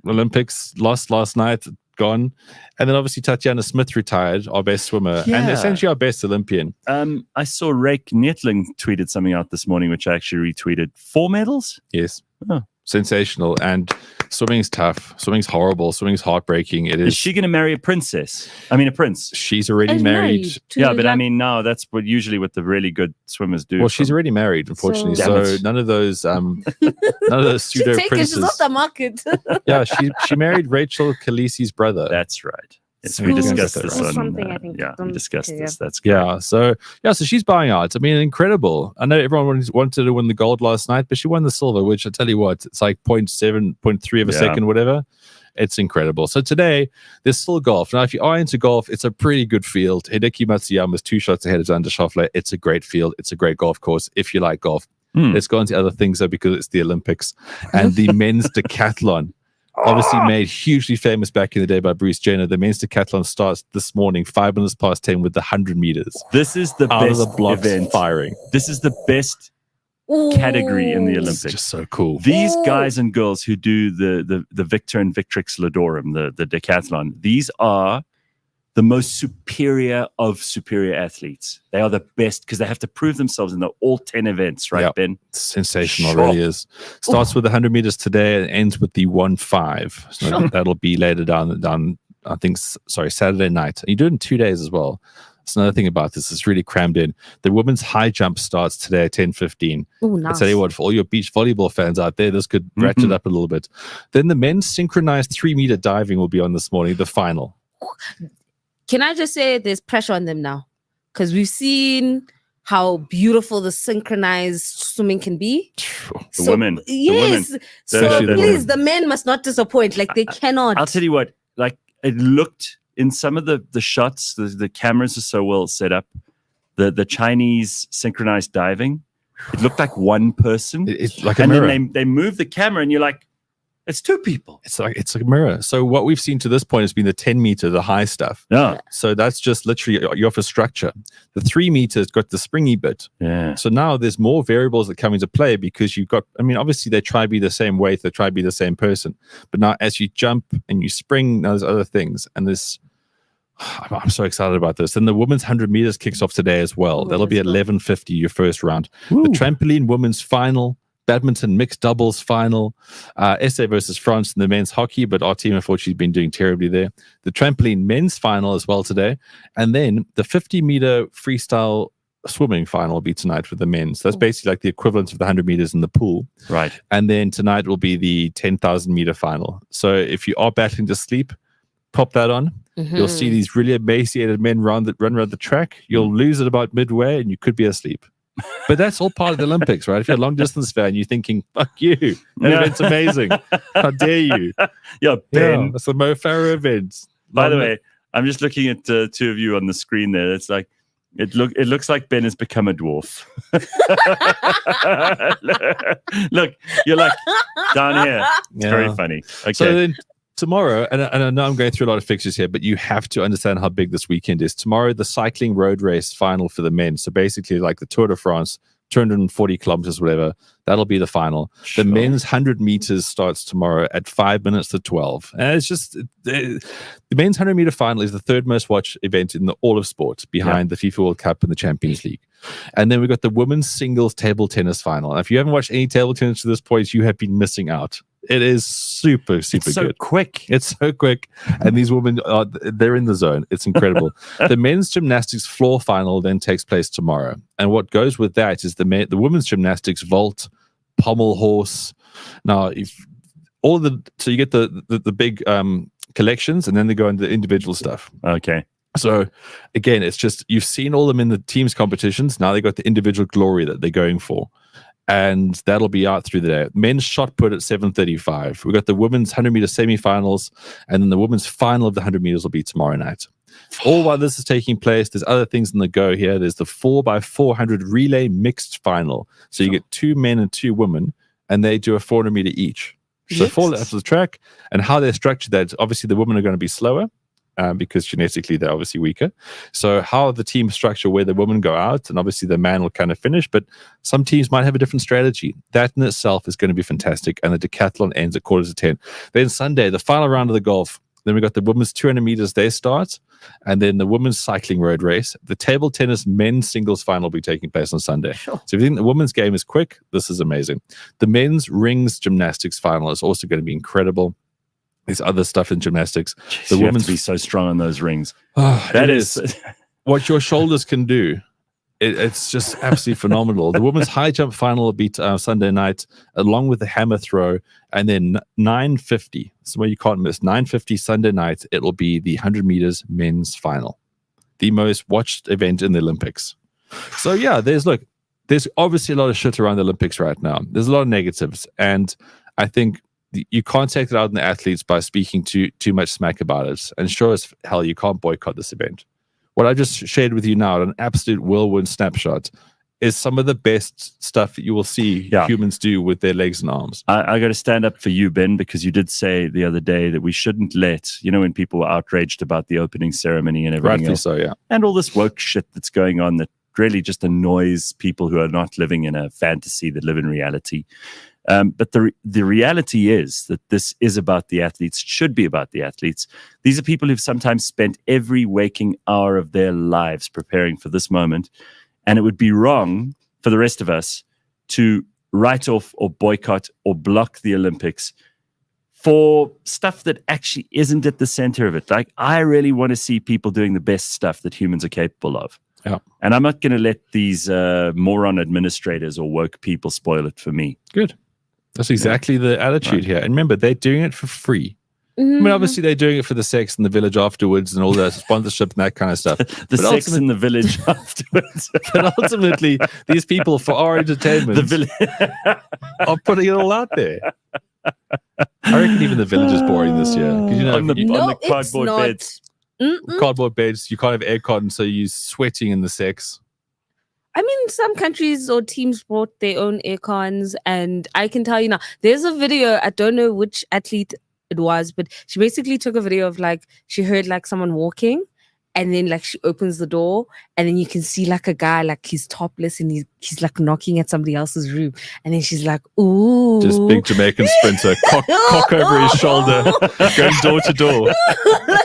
Olympics, lost last night, gone. And then obviously Tatiana Smith retired, our best swimmer, and essentially our best Olympian. I saw Rake Nettling tweeted something out this morning, which I actually retweeted. 4 medals? Yes. Oh. Sensational. And swimming's tough. Swimming's horrible. Swimming's heartbreaking. It is. Is she going to marry a princess? I mean, a prince. She's already married. Yeah, but I mean, no, that's what the really good swimmers do. Well, she's already married, unfortunately. So none of those pseudo princes. She's off the market. Yeah, she married Rachel Khaleesi's brother. That's right. Yes, we discussed this on. We discussed this. That's great. So she's buying out. I mean, incredible. I know everyone wanted to win the gold last night, but she won the silver, which I tell you what, it's like 0.7, 0.3 of a second, whatever. It's incredible. So today, there's still golf. Now, if you are into golf, it's a pretty good field. Hideki Matsuyama's 2 shots ahead of Xander Schauffele. It's a great field. It's a great golf course if you like golf. Let's go on to other things, though, because it's the Olympics. And the men's decathlon. Obviously made hugely famous back in the day by Bruce Jenner. The men's decathlon starts this morning, 5 minutes past 10, with the 100 meters. This is the out best of the blocks event. Firing. This is the best category in the Olympics. It's just so cool. These guys and girls who do the Victor and Victrix Ladorum, the decathlon, these are the most superior of superior athletes. They are the best because they have to prove themselves in all 10 events, right, Ben? It's sensational, it really is. Starts with the 100 meters today and ends with the 1.5. So that'll be later down, I think, Saturday night. And you do it in 2 days as well. That's another thing about this. It's really crammed in. The women's high jump starts today at 10:15. Nice. I tell you what, for all your beach volleyball fans out there, this could ratchet up a little bit. Then the men's synchronized 3-meter diving will be on this morning, the final. Can I just say there's pressure on them now? Because we've seen how beautiful the synchronized swimming can be. The women. Yes. Please, the men must not disappoint. Like, they cannot. I'll tell you what, like, it looked in some of the shots, the cameras are so well set up. The Chinese synchronized diving, it looked like one person. It's like a mirror. Then they move the camera and you're like, it's 2 people. It's like a mirror. So what we've seen to this point has been the 10 meter, the high stuff. Yeah. So that's just literally you offer structure. The 3 meters got the springy bit. Yeah. So now there's more variables that come into play because you've got, I mean, obviously they try to be the same weight, they try to be the same person. But now as you jump and you spring, now there's other things. And this, I'm so excited about this. And the women's 100 meters kicks off today as well. That'll be at 11:50, your first round. Ooh. The trampoline women's final. Badminton mixed doubles final, SA versus France in the men's hockey, but our team, unfortunately, has been doing terribly there. The trampoline men's final as well today. And then the 50-meter freestyle swimming final will be tonight for the men's. That's basically like the equivalent of the 100 meters in the pool. Right. And then tonight will be the 10,000-meter final. So if you are battling to sleep, pop that on. You'll see these really emaciated men run around the track. You'll lose it about midway and you could be asleep. But that's all part of the Olympics, right? If you're a long distance fan, you're thinking, fuck you. That event's amazing. How dare you? Yeah, Ben. Yeah, that's the Mo Farah event. By the way, I'm just looking at 2 of you on the screen there. It's like It looks like Ben has become a dwarf. Look, you're like down here. It's very funny. Okay. So then tomorrow, and I know I'm going through a lot of fixtures here, but you have to understand how big this weekend is. Tomorrow, the cycling road race final for the men. So basically like the Tour de France, 240 kilometers, whatever. That'll be the final. Sure. The men's 100 meters starts tomorrow at 5 minutes to 12. And it's just the men's 100 meter final is the third most watched event in all of sports, behind the FIFA World Cup and the Champions League. And then we've got the women's singles table tennis final. And if you haven't watched any table tennis to this point, you have been missing out. It is super it's so good. quick. It's so quick. And these women, they're in the zone. It's incredible. The men's gymnastics floor final then takes place tomorrow. And what goes with that is the women's gymnastics vault, pommel horse. Now, so you get the big collections, and then they go into the individual stuff. Okay. So again, it's just, you've seen all of them in the teams competitions. Now they got the individual glory that they're going for. And that'll be out through the day. Men's shot put at 7:35. We've got the women's 100 meter semifinals, and then the women's final of the 100 meters will be tomorrow night. All while this is taking place, there's other things in the go here. There's the 4x400 relay mixed final. So you get 2 men and 2 women, and they do a 400 meter each. So 4 laps of the track, and how they're structured, that obviously the women are going to be slower. Because genetically they're obviously weaker. So how the team structure where the women go out, and obviously the man will kind of finish, but some teams might have a different strategy. That in itself is going to be fantastic. And the decathlon ends at 9:45. Then Sunday, the final round of the golf. Then we got the women's 200 meters, they start. And then the women's cycling road race. The table tennis men's singles final will be taking place on Sunday. Sure. So if you think the women's game is quick, this is amazing. The men's rings gymnastics final is also going to be incredible. There's other stuff in gymnastics. Jeez, the you women's have to be so strong on those rings. That is what your shoulders can do. It's just absolutely phenomenal. The women's high jump final will be Sunday night, along with the hammer throw, and then 9:50. Somewhere you can't miss. 9:50 Sunday night. It will be the 100 meters men's final, the most watched event in the Olympics. So yeah, there's obviously a lot of shit around the Olympics right now. There's a lot of negatives, and I think you can't take it out on the athletes by speaking too much smack about it. And sure as hell, you can't boycott this event. What I just shared with you now, an absolute whirlwind snapshot, is some of the best stuff that you will see humans do with their legs and arms. I got to stand up for you, Ben, because you did say the other day that we shouldn't let, when people were outraged about the opening ceremony and everything else. Rightfully so, yeah. And all this woke shit that's going on that really just annoys people who are not living in a fantasy, that live in reality. But the reality is that this is about the athletes, should be about the athletes. These are people who've sometimes spent every waking hour of their lives preparing for this moment. And it would be wrong for the rest of us to write off or boycott or block the Olympics for stuff that actually isn't at the center of it. Like, I really want to see people doing the best stuff that humans are capable of. Yeah. And I'm not going to let these moron administrators or woke people spoil it for me. Good. That's exactly the attitude here. And remember, they're doing it for free. Mm-hmm. I mean, obviously, they're doing it for the sex in the village afterwards and all the sponsorship and that kind of stuff. The sex in the village afterwards. But ultimately, these people, for our entertainment, are putting it all out there. I reckon even the village is boring this year. On the it's cardboard not. beds. Cardboard beds, you can't have aircon, so you're sweating in the sex. I mean, some countries or teams brought their own aircons, and I can tell you now, there's a video, I don't know which athlete it was, but she basically took a video of she heard someone walking, and then she opens the door, and then you can see a guy, he's topless, and he's knocking at somebody else's room, and then she's like, ooh. Just big Jamaican sprinter, cock over his shoulder, going door to door.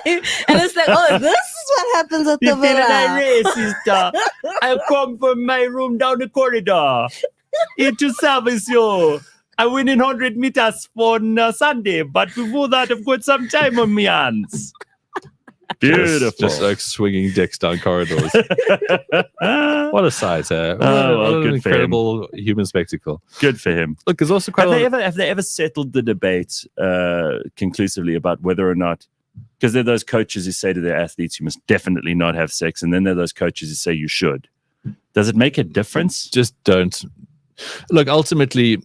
And it's oh, this is what happens at the villa. Sister. I come from my room down the corridor. Here to service you. I win in 100 meters on Sunday, but before that, I've got some time on my hands. Beautiful. Just swinging dicks down corridors. What a sight, what an incredible human spectacle. Good for him. Look, there's also quite have they ever settled the debate conclusively about whether or not, because there are those coaches who say to their athletes, you must definitely not have sex, and then there are those coaches who say you should. Does it make a difference? Just don't. Look, ultimately,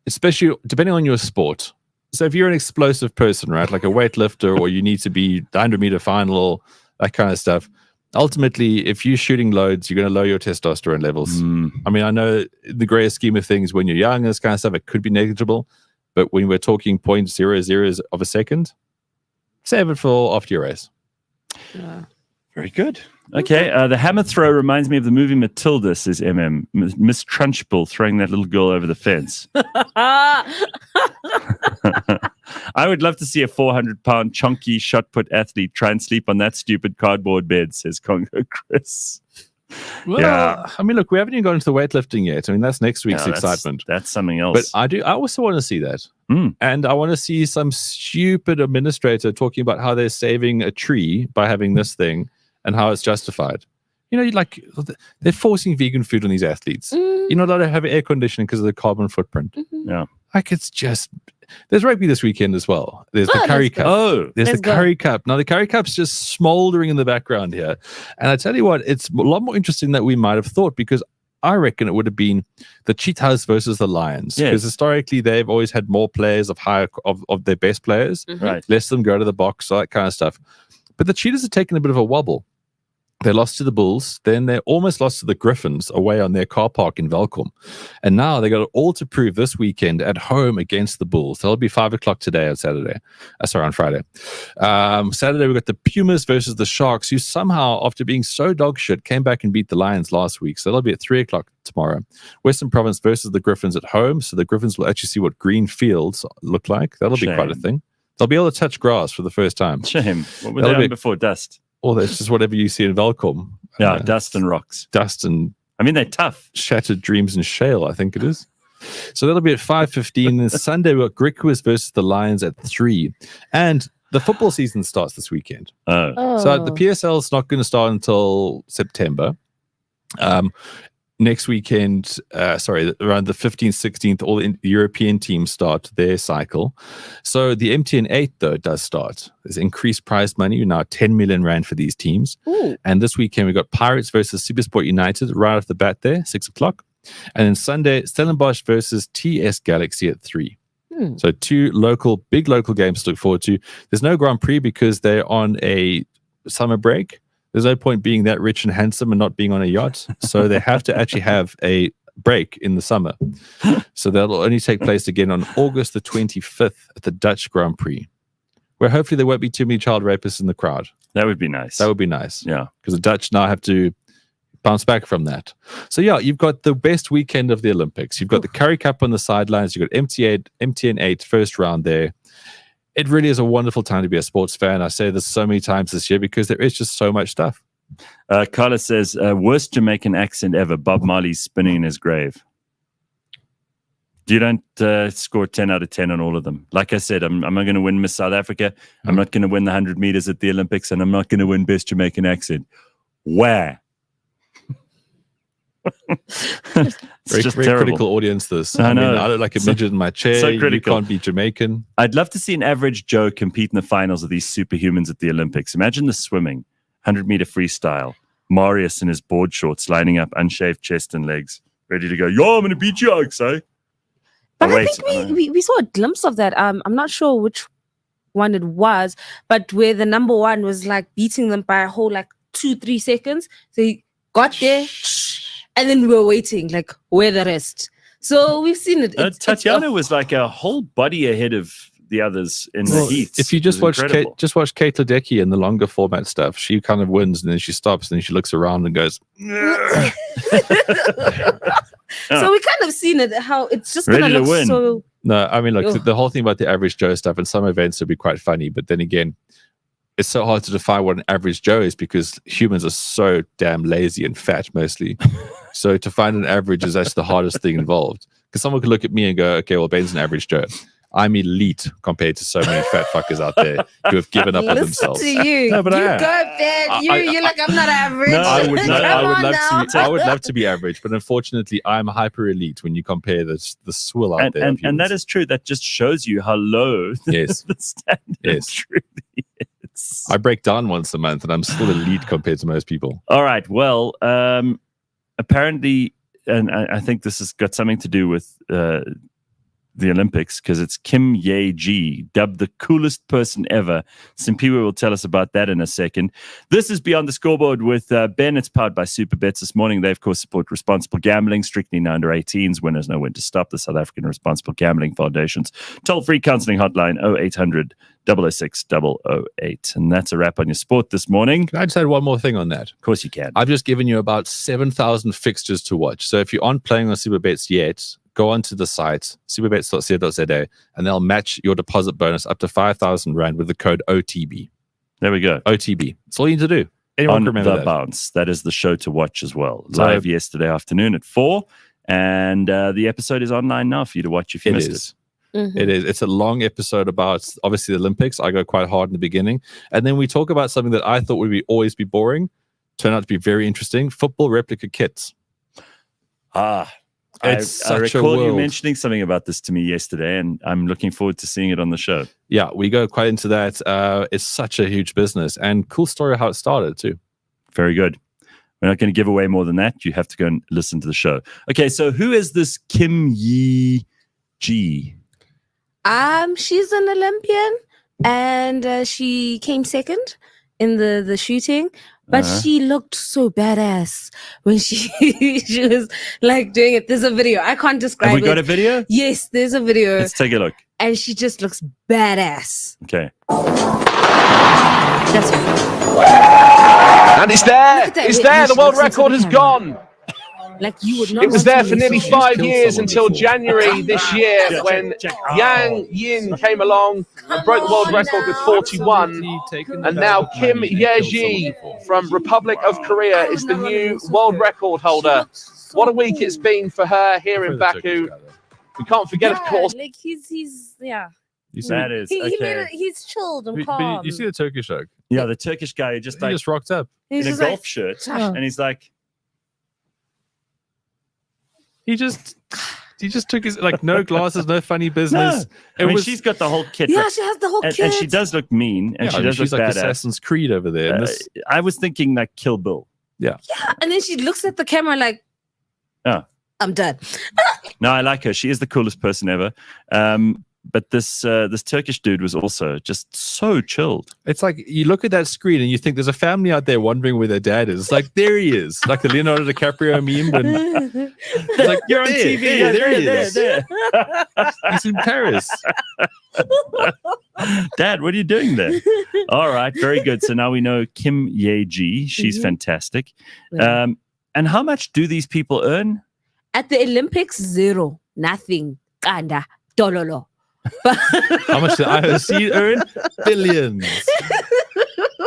especially depending on your sport. So if you're an explosive person, right, like a weightlifter, or you need to be the 100 meter final, that kind of stuff, Ultimately, if you're shooting loads, you're going to lower your testosterone levels. I mean, I know in the greater scheme of things, when you're young, this kind of stuff, it could be negligible. But when we're talking 0.00 of a second, save it for after your race. Yeah. Very good. Okay, the hammer throw reminds me of the movie Matilda, says MM. Miss Trunchbull throwing that little girl over the fence. I would love to see a 400-pound chunky shot put athlete try and sleep on that stupid cardboard bed, says Congo Chris. Well, Yeah. I mean, look, we haven't even got into the weightlifting yet. I mean, that's next week's excitement. That's something else. But I also want to see that. And I want to see some stupid administrator talking about how they're saving a tree by having this thing and how it's justified. You know, like they're forcing vegan food on these athletes. You're not allowed to have air conditioning because of the carbon footprint. Yeah. Like it's just... There's rugby this weekend as well. There's the Curry Cup. There's the Curry Cup. Now, the Curry Cup's just smoldering in the background here. And I tell you what, it's a lot more interesting than we might have thought, because I reckon it would have been the Cheetahs versus the Lions. Because historically, they've always had more players of their best players. Right. Less of them go to the box, all that kind of stuff. But the Cheetahs are taking a bit of a wobble. They lost to the Bulls. Then they almost lost to the Griffins away on their car park in Velkom. And now they got it all to prove this weekend at home against the Bulls. That'll be 5 o'clock today on Saturday. On Friday. Saturday, we've got the Pumas versus the Sharks, who somehow, after being so dog shit, came back and beat the Lions last week. So that'll be at 3 o'clock tomorrow. Western Province versus the Griffins at home. So the Griffins will actually see what green fields look like. That'll be quite a thing. They'll be able to touch grass for the first time. Shame. What were they on before? Dust? Or that's just whatever you see in Velkom. Yeah, dust and rocks. Dust and... I mean, they're tough. Shattered dreams and shale, I think it is. So that'll be at 5:15. And Sunday, we've got Griquas versus the Lions at 3. And the football season starts this weekend. So the PSL is not going to start until September. Next weekend, around the 15th, 16th, all the European teams start their cycle. So the MTN 8, though, does start. There's increased prize money, now 10 million rand for these teams. Ooh. And this weekend, we've got Pirates versus Supersport United right off the bat there, 6 o'clock. And then Sunday, Stellenbosch versus TS Galaxy at 3. So 2 big local games to look forward to. There's no Grand Prix because they're on a summer break. There's no point being that rich and handsome and not being on a yacht. So they have to actually have a break in the summer. So that'll only take place again on August the 25th at the Dutch Grand Prix, where hopefully there won't be too many child rapists in the crowd. That would be nice. That would be nice. Yeah. Because the Dutch now have to bounce back from that. So yeah, you've got the best weekend of the Olympics. You've got the Curry Cup on the sidelines. You've got MTN 8 first round there. It really is a wonderful time to be a sports fan. I say this so many times this year because there is just so much stuff. Carla says, worst Jamaican accent ever, Bob Marley's spinning in his grave. You don't score 10 out of 10 on all of them. Like I said, I'm not going to win Miss South Africa. I'm not going to win the 100 meters at the Olympics, and I'm not going to win best Jamaican accent. Where? Very critical audience this. I know. I look like a midget in my chair. So critical. You can't be Jamaican. I'd love to see an average Joe compete in the finals of these superhumans at the Olympics. Imagine the swimming, 100-meter freestyle. Marius in his board shorts lining up, unshaved chest and legs, ready to go. Yo, I'm going to beat you, Alex, But I think we saw a glimpse of that. I'm not sure which one it was, but where the number one was like beating them by a whole 2-3 seconds. So he got there, and then we were waiting, like, where the rest? So we've seen it. Tatiana was like a whole body ahead of the others in the heats. If you just watch Kate Ledecky in the longer format stuff, she kind of wins, and then she stops, and then she looks around and goes. So we kind of seen it, how it's just going to look win. so... No, I mean, look, the whole thing about the average Joe stuff, and some events would be quite funny, but then again, it's so hard to define what an average Joe is because humans are so damn lazy and fat mostly. So to find an average is actually the hardest thing involved. Because someone could look at me and go, okay, well, Ben's an average Joe. I'm elite compared to so many fat fuckers out there who have given up on themselves. Listen to you. No, but you go, Ben. You're like, I'm not average. No, I would love to be average, but unfortunately, I'm hyper elite when you compare the swill out there. And that is true. That just shows you how low the standard truly is. I break down once a month, and I'm still elite compared to most people. All right. Well, apparently, and I think this has got something to do with the Olympics because it's Kim Ye-ji, dubbed the coolest person ever. Simpiwe will tell us about that in a second. This is Beyond the Scoreboard with Ben. It's powered by Superbets this morning. They, of course, support responsible gambling, strictly no under 18s. Winners know when to stop. The South African Responsible Gambling Foundation's toll-free counseling hotline, 0800 006 008. And that's a wrap on your sport this morning. Can I just add one more thing on that? Of course you can. I've just given you about 7,000 fixtures to watch. So if you aren't playing on Superbets yet, go onto the site, superbets.co.za, and they'll match your deposit bonus up to 5,000 Rand with the code OTB. There we go. OTB. That's all you need to do. Anyone On can remember The that. Bounce. That is the show to watch as well. Live yesterday afternoon at 4. And the episode is online now for you to watch if you missed it. Mm-hmm. It is. It's a long episode about, obviously, the Olympics. I go quite hard in the beginning. And then we talk about something that I thought would always be boring. Turned out to be very interesting. Football replica kits. I such a recall you world. mentioning something about this to me yesterday, and I'm looking forward to seeing it on the show. Yeah, we go quite into that. It's such a huge business. And cool story how it started, too. Very good. We're not going to give away more than that. You have to go and listen to the show. Okay, so who is this Kim Ye-ji? She's an Olympian, and she came second in the shooting. But she looked so badass when she was like doing it. There's a video. I can't describe it. Have we got a video? Yes, there's a video. Let's take a look. And she just looks badass. Okay. That's And it's there. Look at that. It's Wait, there. you The should world listen to record the has camera. gone. like you would not. It was want there to for miss nearly it. She's 5 killed years someone until before. January this year when Yang Yin came along and broke the world record with 41. And now Kim Ye-ji from Republic of Korea is the new world record holder. What a week it's been for her here in Baku. We can't forget, of course. Like he's yeah. You see, That is He made okay. it, he's chilled and but calm. you see the Turkish joke? Yeah, the Turkish guy who just He like just rocked up. He's in a just golf like, shirt, Oh. and he's like, He just took his, like, no glasses, no funny no. business. I mean, she's got the whole kit. yeah, right? she has the whole kit. And she does look mean, and Yeah, she I mean, does she's look like badass. Assassin's Creed over there. And this, I was thinking like Kill Bill. And then she looks at the camera like, Oh. I'm done. No, I like her. She is the coolest person ever. But this Turkish dude was also just so chilled. it's like you look at that screen and you think there's a family out there wondering where their dad is. It's like, there he is. Like the Leonardo DiCaprio meme. And it's like, You're on there, TV. There, there he is. there. He's in Paris. Dad, what are you doing there? All right, very good. So now we know Kim Ye-ji. She's Mhm. fantastic. Yeah. And how much do these people earn? At the Olympics, zero, nothing. Kanda, dololo. How much did IOC earn? Billions.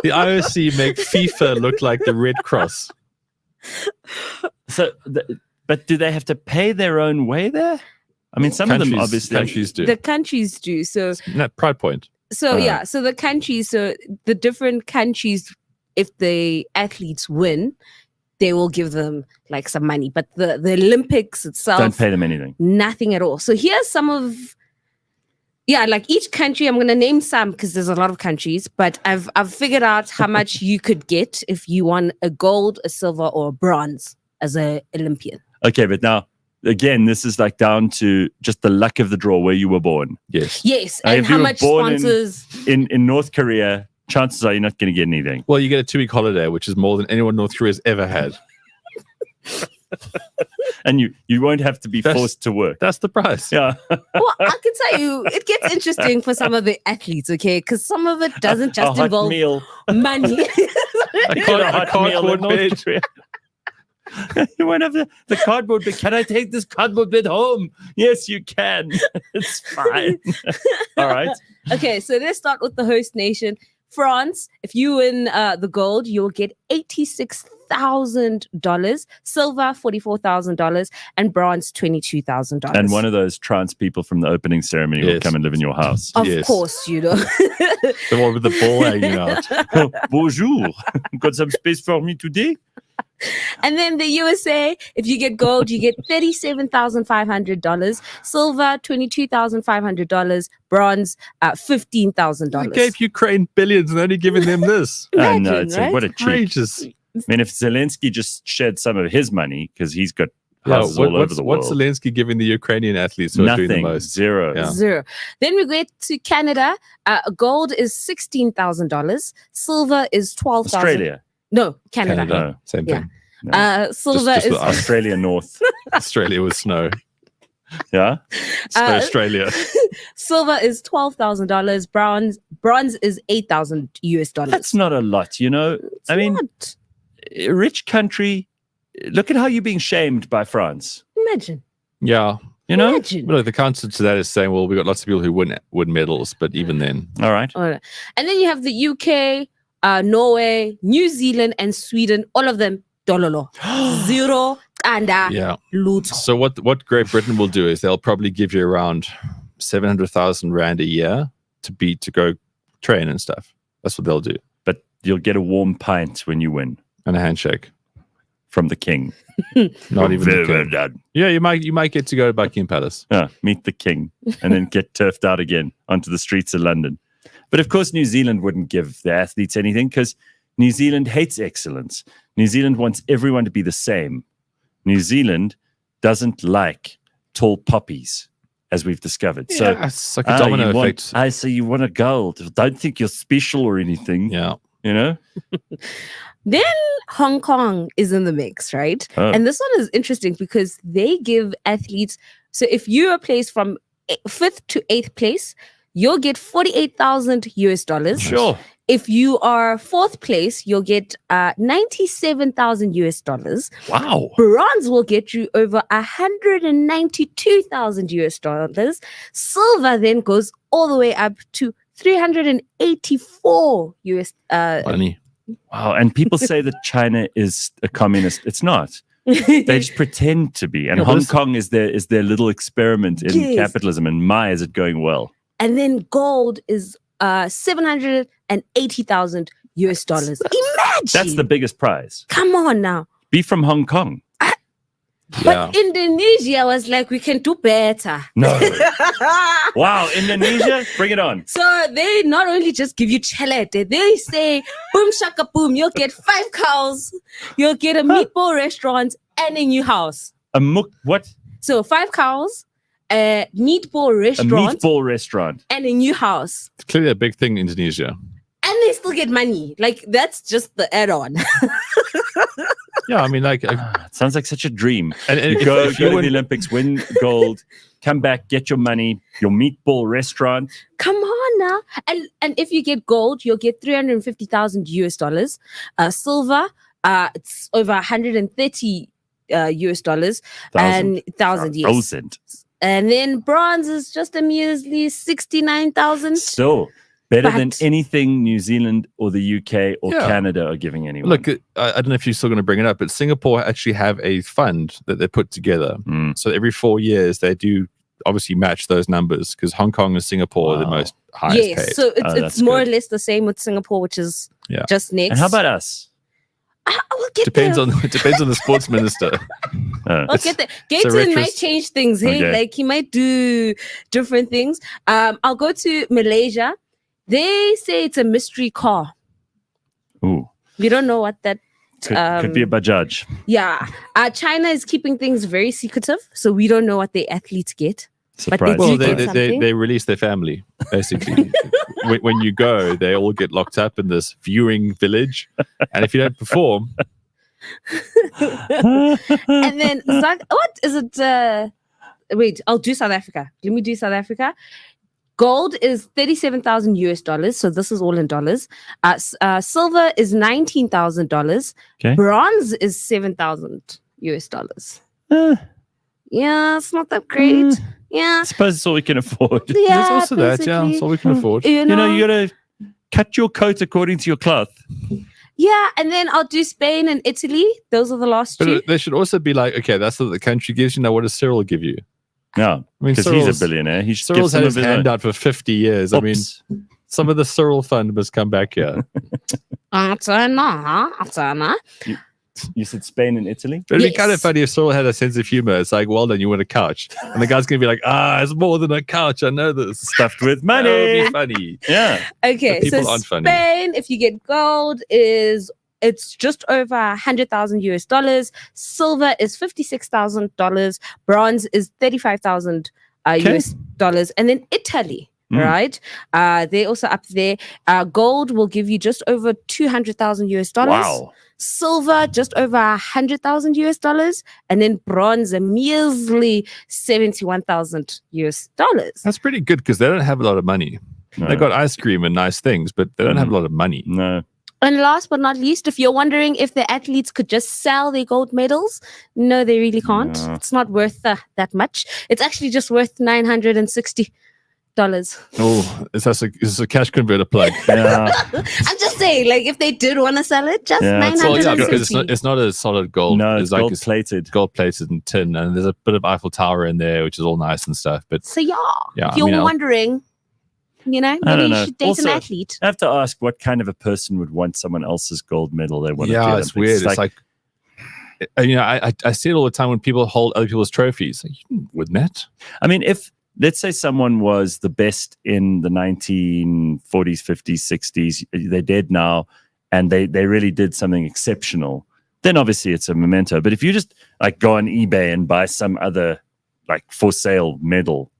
The IOC make FIFA look like the Red Cross. So, but do they have to pay their own way there? I mean, some of them obviously. countries do. The countries do. So No, Pride Point. yeah, so the countries, so the different countries, if the athletes win, they will give them like some money. But the Olympics itself, Don't pay them anything. nothing at all. So here's some of, like each country, I'm going to name some because there's a lot of countries, but I've figured out how much you could get if you won a gold, a silver, or a bronze as an Olympian. Okay, but now again, this is like down to just the luck of the draw where you were born. Yes. Yes, If and you how were much born sponsors. In North Korea, chances are you're not going to get anything. Well, you get a 2-week holiday, which is more than anyone in North Korea's ever had. And you won't have to be That's- forced to work. That's the price. Yeah. Well, I can tell you, it gets interesting for some of the athletes, okay? Because some of it doesn't just a hot involve meal. money. A You get a hot meal cardboard in North bed. Korea. You won't have the cardboard bed. Can I take this cardboard bed home? Yes, you can. It's fine. All right. Okay, so let's start with the host nation. France, if you win the gold, you'll get $86,000, silver $44,000, and bronze $22,000. And one of those trans people from the opening ceremony will Yes. come and live in your house. of Yes. course, you know. The one with the ball hanging out. Bonjour. Got some space for me today? And then the USA, if you get gold, you get $37,500, silver $22,500, bronze $15,000. They gave Ukraine billions and only giving them this. I know. Imagine, It's right? like, what a cheat. Outrageous. I mean, if Zelensky just shared some of his money, because he's got houses all over the what's world. Zelensky giving the Ukrainian athletes who are doing the Nothing. most? Zero. Yeah. Zero. Then we get to Canada. Gold is $16,000. Silver is $12,000. Australia. No, Canada. No. Same Yeah. thing. Silver Just is with us. Australia North. Australia with snow. Yeah. Australia. silver is $12,000. Bronze is $8,000. That's not a lot, you know. I mean, Not. a rich country. Look at how you're being shamed by France. Imagine. Yeah. You know. Imagine. Well, the counter to that is saying, well, we've got lots of people who win medals, but even then. All right. All right. And then you have the UK, Norway, New Zealand, and Sweden. All of them, dollar. Zero and Yeah. loot. So what Great Britain will do is they'll probably give you around 700,000 Rand a year to go train and stuff. That's what they'll do. But you'll get a warm pint when you win And a handshake. from the king. Not even the Very king. done. Yeah, you might get to go to Buckingham Palace. Yeah, meet the king and then get turfed out again onto the streets of London. But of course, New Zealand wouldn't give the athletes anything because New Zealand hates excellence. New Zealand wants everyone to be the same. New Zealand doesn't like tall poppies, as we've discovered. So it's like a domino effect. So you want a gold. Don't think you're special or anything. Yeah. You know? Then Hong Kong is in the mix, right? Oh. And this one is interesting because they give athletes. So if you are placed from 5th to 8th place, you'll get $48,000. Sure. If you are 4th place, you'll get $97,000. Wow. Bronze will get you over $192,000. Silver then goes all the way up to 384 US. Money. Wow. And people say that China is a communist. It's not. They just pretend to be. And Yeah, but Hong it's- Kong is their little experiment in Yes. capitalism. And my, is it going well? And then gold is $780,000. Imagine. That's the biggest prize. Come on now. Be from Hong Kong. Yeah. But Indonesia was like, we can do better. No. Wow. Indonesia, bring it on. So they not only just give you chalete, they say, boom shaka boom, you'll get 5 cows, you'll get a meatball restaurant and a new house. What? So 5 cows, a meatball A restaurant, meatball restaurant. and a new house. It's clearly a big thing in Indonesia. And they still get money. Like, that's just the add-on. Yeah, I mean, like, It sounds like such a dream. and You go if to you the win, Olympics, win gold, come back, get your money, your meatball restaurant. Come on now. And if you get gold, you'll get $350,000. Silver, it's over 130 US dollars and thousand, yes. Thousand. And then bronze is just a measly 69,000. Still better than But- anything New Zealand or the UK or Yeah. Canada are giving anyone. look, I don't know if you're still going to bring it up, but Singapore actually have a fund that they put together. Mm. So every 4 years, they do obviously match those numbers because Hong Kong and Singapore are the Wow. most highest Yes, paid. so Oh, it's that's more good. or less the same with Singapore, which is Yeah. just next. And how about us? I will get Depends there. on it depends on the sports minister. I'll get there. Gaten might change things. Hey, Okay. like he might do different things. I'll go to Malaysia. They say it's a mystery car. Ooh, We don't know what that. could be a Bajaj. Yeah, China is keeping things very secretive, so we don't know what the athletes get. Surprise. do Well, get they something. they release their family basically. when you go, they all get locked up in this viewing village, and if you don't perform, And then what is it? Wait, I'll do South Africa. Let me do South Africa. Gold is $37,000 US dollars, so this is all in dollars. Silver is $19,000. Okay. Bronze is $7,000 US dollars. Uh, Yeah, it's not that great. Yeah, I suppose it's all we can afford. yeah. there's also that. Yeah, basically. that's all we can afford. You know, You got to cut your coat according to your cloth. yeah, and then I'll do Spain and Italy. Those are the last two. But they should also be like, okay, that's what the country gives you. Now, what does Cyril give you? No, I mean, because he's a billionaire. He should give Cyril's some had of his his hand own. out for 50 years. I mean, Oops. some of the Cyril fund must come back here. Atana. You said Spain and Italy? But it'd be kind of Yes. funny if Cyril had a sense of humor. It's like, well done, you win a couch. And the guy's going to be like, it's more than a couch. I know this. Stuffed with That would money. be funny. Yeah. Okay, But people so aren't funny. Spain, if you get gold, is it's just over $100,000 US. Silver is $56,000. Bronze is $35,000 US dollars. And then Italy, right? They're also up there. Gold will give you just over $200,000 US. Wow. Silver just over $100,000 US, and then bronze a measly $71,000 US. That's pretty good because they don't have a lot of money. No. They got ice cream and nice things, but they don't have a lot of money. No. And last but not least, if you're wondering if the athletes could just sell their gold medals, no, they really can't. No. It's not worth that much. It's actually just worth $960. Oh, is a cash converter plug. Yeah. I'm just saying, like, if they did want to sell it, just $960. Well, yeah, because it's not a solid gold. No, it's like gold plated. Gold plated and tin, and there's a bit of Eiffel Tower in there, which is all nice and stuff. But So yeah, Yeah, if you're wondering, you know, I maybe don't you know. should date Also, an athlete. I have to ask, what kind of a person would want someone else's gold medal they want to yeah, get? it's weird. It's like I see it all the time when people hold other people's trophies. Like, wouldn't that? I mean, if let's say someone was the best in the 1940s, 50s, 60s, they're dead now, and they really did something exceptional, then obviously it's a memento. But if you just like go on eBay and buy some other like for sale medal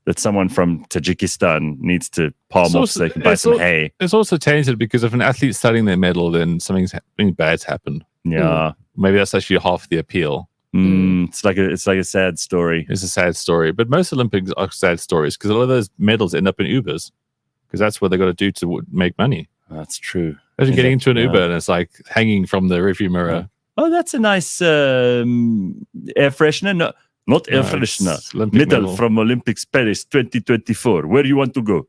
that someone from Tajikistan needs to palm off so they can buy some hay. It's also tainted because if an athlete's selling their medal, then something bad's happened. Yeah. Maybe that's actually half the appeal. It's like a sad story. It's a sad story, but most Olympics are sad stories because a lot of those medals end up in Ubers because that's what they got to do to make money. That's true. Imagine getting into an Uber and it's like hanging from the rearview mirror. Oh, that's a nice air freshener. No, not air freshener. Medal from Olympics Paris 2024. Where do you want to go?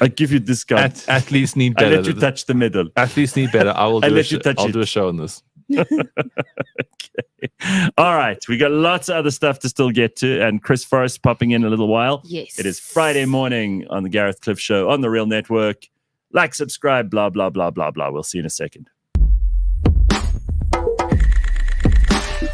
I give you discount. Athletes need better. I let you touch the medal. Athletes need better. I'll do a show on this. Okay. All right. We got lots of other stuff to still get to. And Chris Forrest popping in a little while. Yes. It is Friday morning on the Gareth Cliff Show on the Real Network. Like, subscribe, blah, blah, blah, blah, blah. We'll see you in a second.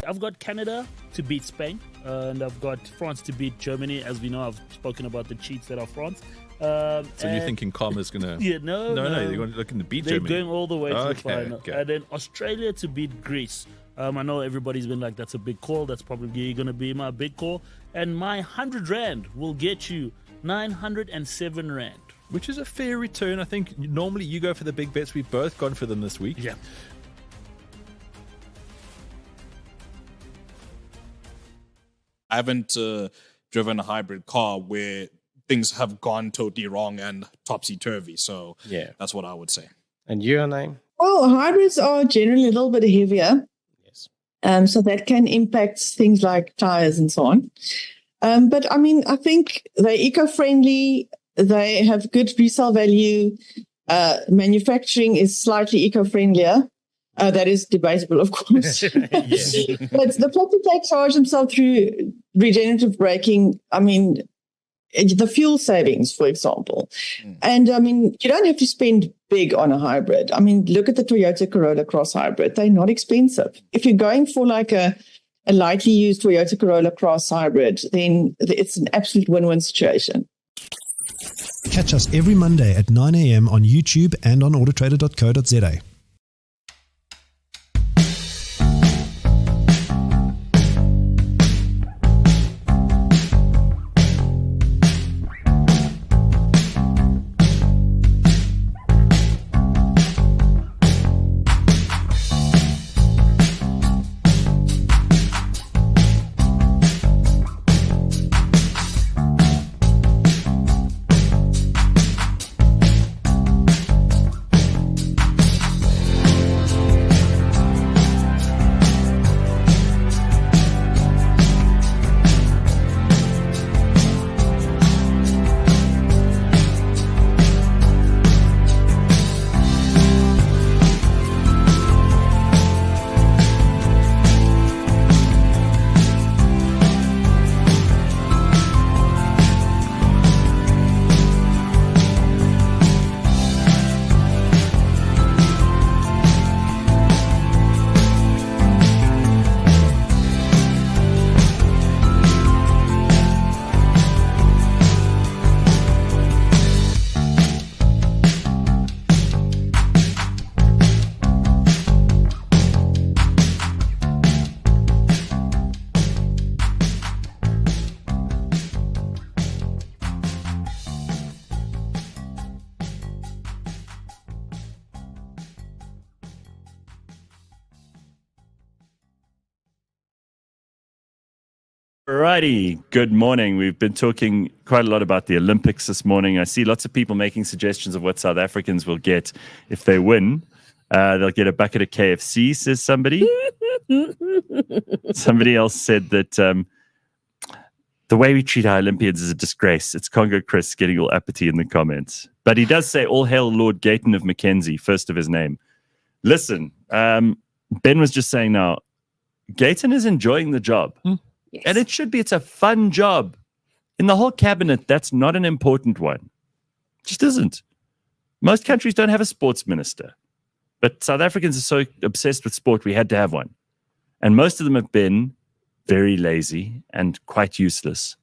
I've got Canada to beat Spain, and I've got France to beat Germany. As we know, I've spoken about the cheats that are France. So you're thinking Karma's going to... Yeah, no. They're looking to beat Germany. They're going all the way to the final. Okay. And then Australia to beat Greece. I know everybody's been like, that's a big call. That's probably going to be my big call. And my 100 Rand will get you 907 Rand. Which is a fair return. I think normally you go for the big bets. We've both gone for them this week. Yeah. I haven't driven a hybrid car where things have gone totally wrong and topsy-turvy. So yeah, that's what I would say. And your name? Well, hybrids are generally a little bit heavier. Yes. So that can impact things like tires and so on. But I mean, I think they're eco-friendly. They have good resale value. Manufacturing is slightly eco-friendlier. That is debatable, of course. But the fact that they charge themselves through regenerative braking, I mean, the fuel savings, for example. And I mean, you don't have to spend big on a hybrid. I mean, look at the Toyota Corolla Cross hybrid. They're not expensive. If you're going for like a lightly used Toyota Corolla Cross hybrid, then it's an absolute win-win situation. Catch us every Monday at 9 a.m. on YouTube and on autotrader.co.za. Alrighty, good morning. We've been talking quite a lot about the Olympics this morning. I see lots of people making suggestions of what South Africans will get if they win. They'll get a bucket of KFC, says somebody. Somebody else said that the way we treat our Olympians is a disgrace. It's Congo Chris getting all uppity in the comments. But he does say, all hail Lord Gayton of Mackenzie, first of his name. Listen, Ben was just saying now, Gayton is enjoying the job. Yes. And it should be. It's a fun job. In the whole cabinet, that's not an important one. It just isn't. Most countries don't have a sports minister. But South Africans are so obsessed with sport, we had to have one. And most of them have been very lazy and quite useless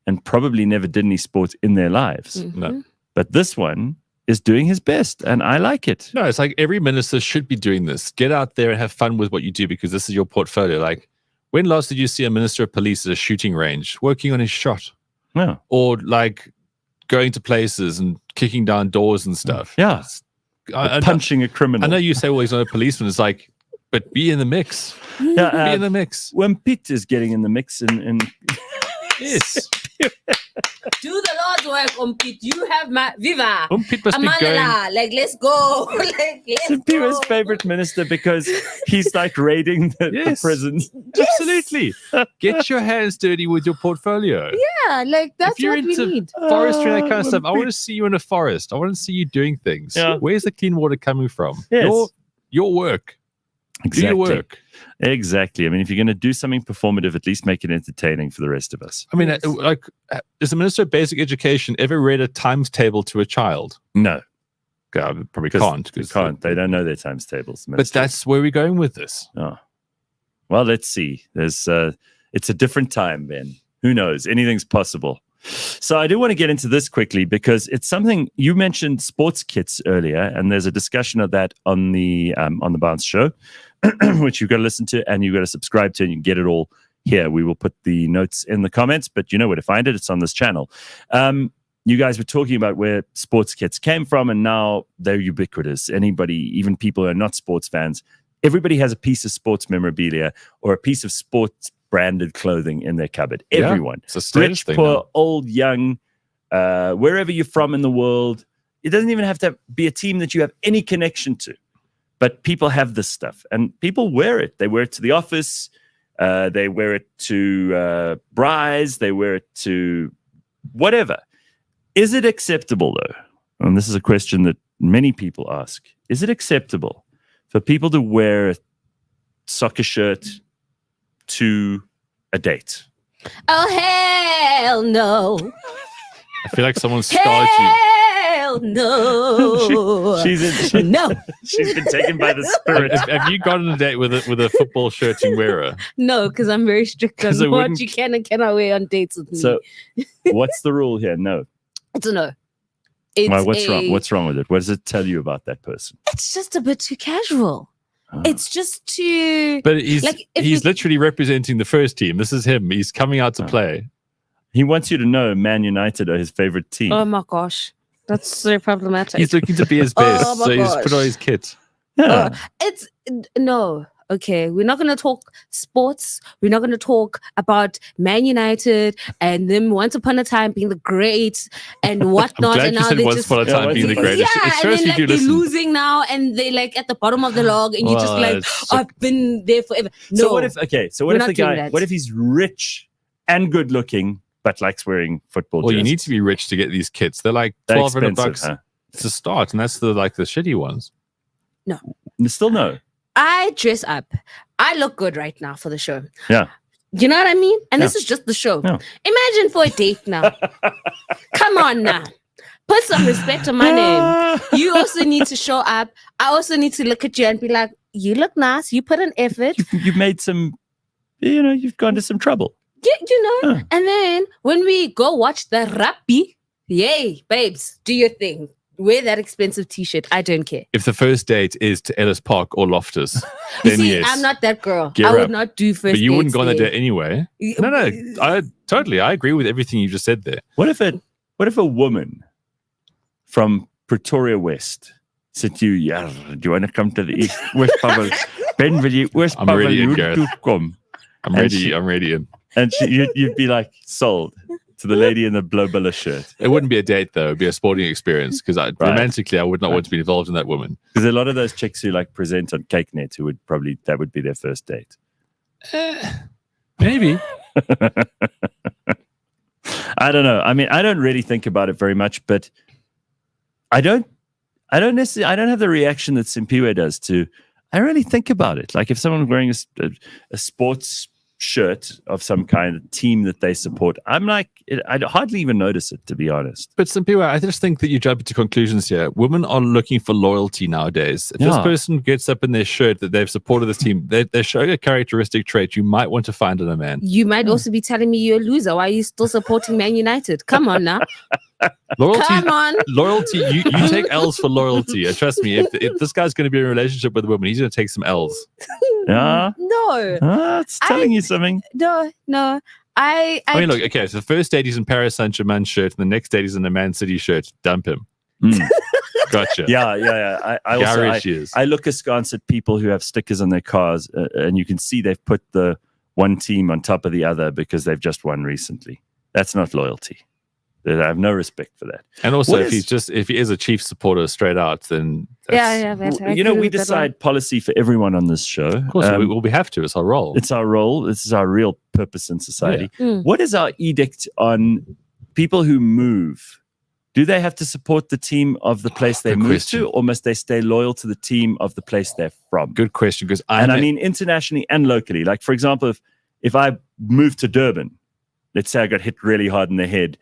and probably never did any sport in their lives. No. But this one is doing his best, and I like it. No, it's like every minister should be doing this. Get out there and have fun with what you do because this is your portfolio. Like, when last did you see a minister of police at a shooting range working on his shot? No. Or like going to places and kicking down doors and stuff? Yeah. Punching a criminal. I know you say, well, he's not a policeman. It's like, but be in the mix. Yeah, be in the mix. When Pitt is getting in the mix in Yes. Do the Lord's work, Umpit. You have my Viva. Pitt must be going. Amanala. Like, let's go. Like, let's to be his go. favorite minister because he's like raiding the Yes. prisons. Absolutely. Get your hands dirty with your portfolio. Yeah, like that's If you're what we into need. forestry and that kind of stuff, I Pitt. want to see you in a forest. I want to see you doing things. Yeah. Where's the clean water coming from? Yes. Your work. Do your work. Exactly. I mean, if you're going to do something performative, at least make it entertaining for the rest of us. I mean, like, is the Minister of Basic Education ever read a times table to a child? No, God, probably because can't. they can't. They don't know their times tables. But that's where we're going with this. Oh. Well, let's see. There's it's a different time, Ben. Who knows? Anything's possible. So I do want to get into this quickly because it's something you mentioned sports kits earlier, and there's a discussion of that on the Bounce Show, which you've got to listen to and you've got to subscribe to, and you can get it all here. We will put the notes in the comments, but you know where to find it. It's on this channel. You guys were talking about where sports kits came from, and now they're ubiquitous. Anybody, even people who are not sports fans, everybody has a piece of sports memorabilia or a piece of sports branded clothing in their cupboard. Everyone. It's a status Rich, thing poor, now. old, young, wherever you're from in the world. It doesn't even have to be a team that you have any connection to. But people have this stuff, and people wear it. They wear it to the office. They wear it to braais. They wear it to whatever. Is it acceptable, though? And this is a question that many people ask. Is it acceptable for people to wear a soccer shirt to a date? Oh, hell no. I feel like someone scarred you. Hell no. She's no. She's been taken by the spirit. Have you gone on a date with a football shirting wearer? No, because I'm very strict on 'Cause it what wouldn't- you can and cannot wear on dates with me. So, what's the rule here? No. It's a no. It's Why, what's a- wrong? What's wrong with it? What does it tell you about that person? It's just a bit too casual. Oh. It's just too. But he's Like, if he's you- literally representing the first team. This is him. He's coming out to Oh. play. He wants you to know Man United are his favorite team. Oh my gosh, that's so problematic. He's looking to be his best, Oh my so he's put gosh. on his kit. Yeah. It's no. Okay, we're not going to talk sports. We're not going to talk about Man United and them once upon a time being the great and I'm whatnot. glad and you now said they're once just upon a time Yeah, being the once upon a- greatest. yeah, It and shows then you like do they're listen. losing now, and they're like at the bottom of the log, and you're just Well, like, it's- I've been there forever. No, So what if? Okay. So what We're if not the doing guy? that. What if he's rich and good looking but likes wearing football? Well, you jerseys? need to be rich to get these kits. They're like They're $1,200 expensive, huh? to start, and that's the shitty ones. Still no. I dress up? I look good right now for the show. Yeah. You know what I mean? And Yeah. this is just the show. Yeah. Imagine for a date now. Come on now. Put some respect on my name. You also need to show up. I also need to look at you and be like, you look nice. You put an effort. You've made some. You know, you've gone to some trouble. You know? Huh. And then when we go watch the rugby, yay, babes, do your thing. Wear that expensive t-shirt. I don't care. If the first date is to Ellis Park or Loftus, You then see, yes. I'm not that girl. Gear I would up. not do first But you wouldn't dates go on that there. date anyway. No, I agree with everything you just said there. What if a woman from Pretoria West said to you, "Yeah, do you want to come to the East West Pavel? Ben, will you West I'm Pavel ready in, you Gareth. to come?" I'm And ready. she- I'm ready. And you'd be like sold to the lady in the Blobilla shirt. It wouldn't be a date though; it'd be a sporting experience because romantically, I would not want to be involved in that woman. Because a lot of those chicks who like present on CakeNet, who would probably that would be their first date. Maybe. I don't know. I mean, I don't really think about it very much, but I don't necessarily. I don't have the reaction that Simpiwe does to. I really think about it. Like if someone's wearing a sports shirt of some kind of team that they support, I'm like, I hardly even notice it, to be honest. But Simpiwe, I just think that you jump into conclusions here. Women are looking for loyalty nowadays. If this person gets up in their shirt that they've supported this team, they're showing a characteristic trait you might want to find in a man. You might also be telling me you're a loser. Why are you still supporting Man United? Come on now. Loyalty, Come on. Loyalty, you take L's for loyalty. And trust me, if this guy's going to be in a relationship with a woman, he's going to take some L's. Yeah. No. It's telling you something. No. I mean, look, okay, so the first date he's in Paris Saint-Germain shirt, and the next date he's in a Man City shirt. Dump him. Gotcha. Yeah. I look askance at people who have stickers on their cars, and you can see they've put the one team on top of the other because they've just won recently. That's not loyalty. I have no respect for that. And also, if he is a Chiefs supporter straight out, then we decide policy for everyone on this show. Of course, we have to. It's our role. It's our role. This is our real purpose in society. Yeah. What is our edict on people who move? Do they have to support the team of the place they move to, or must they stay loyal to the team of the place they're from? Good question. Because I mean internationally and locally. Like for example, if I moved to Durban, let's say I got hit really hard in the head.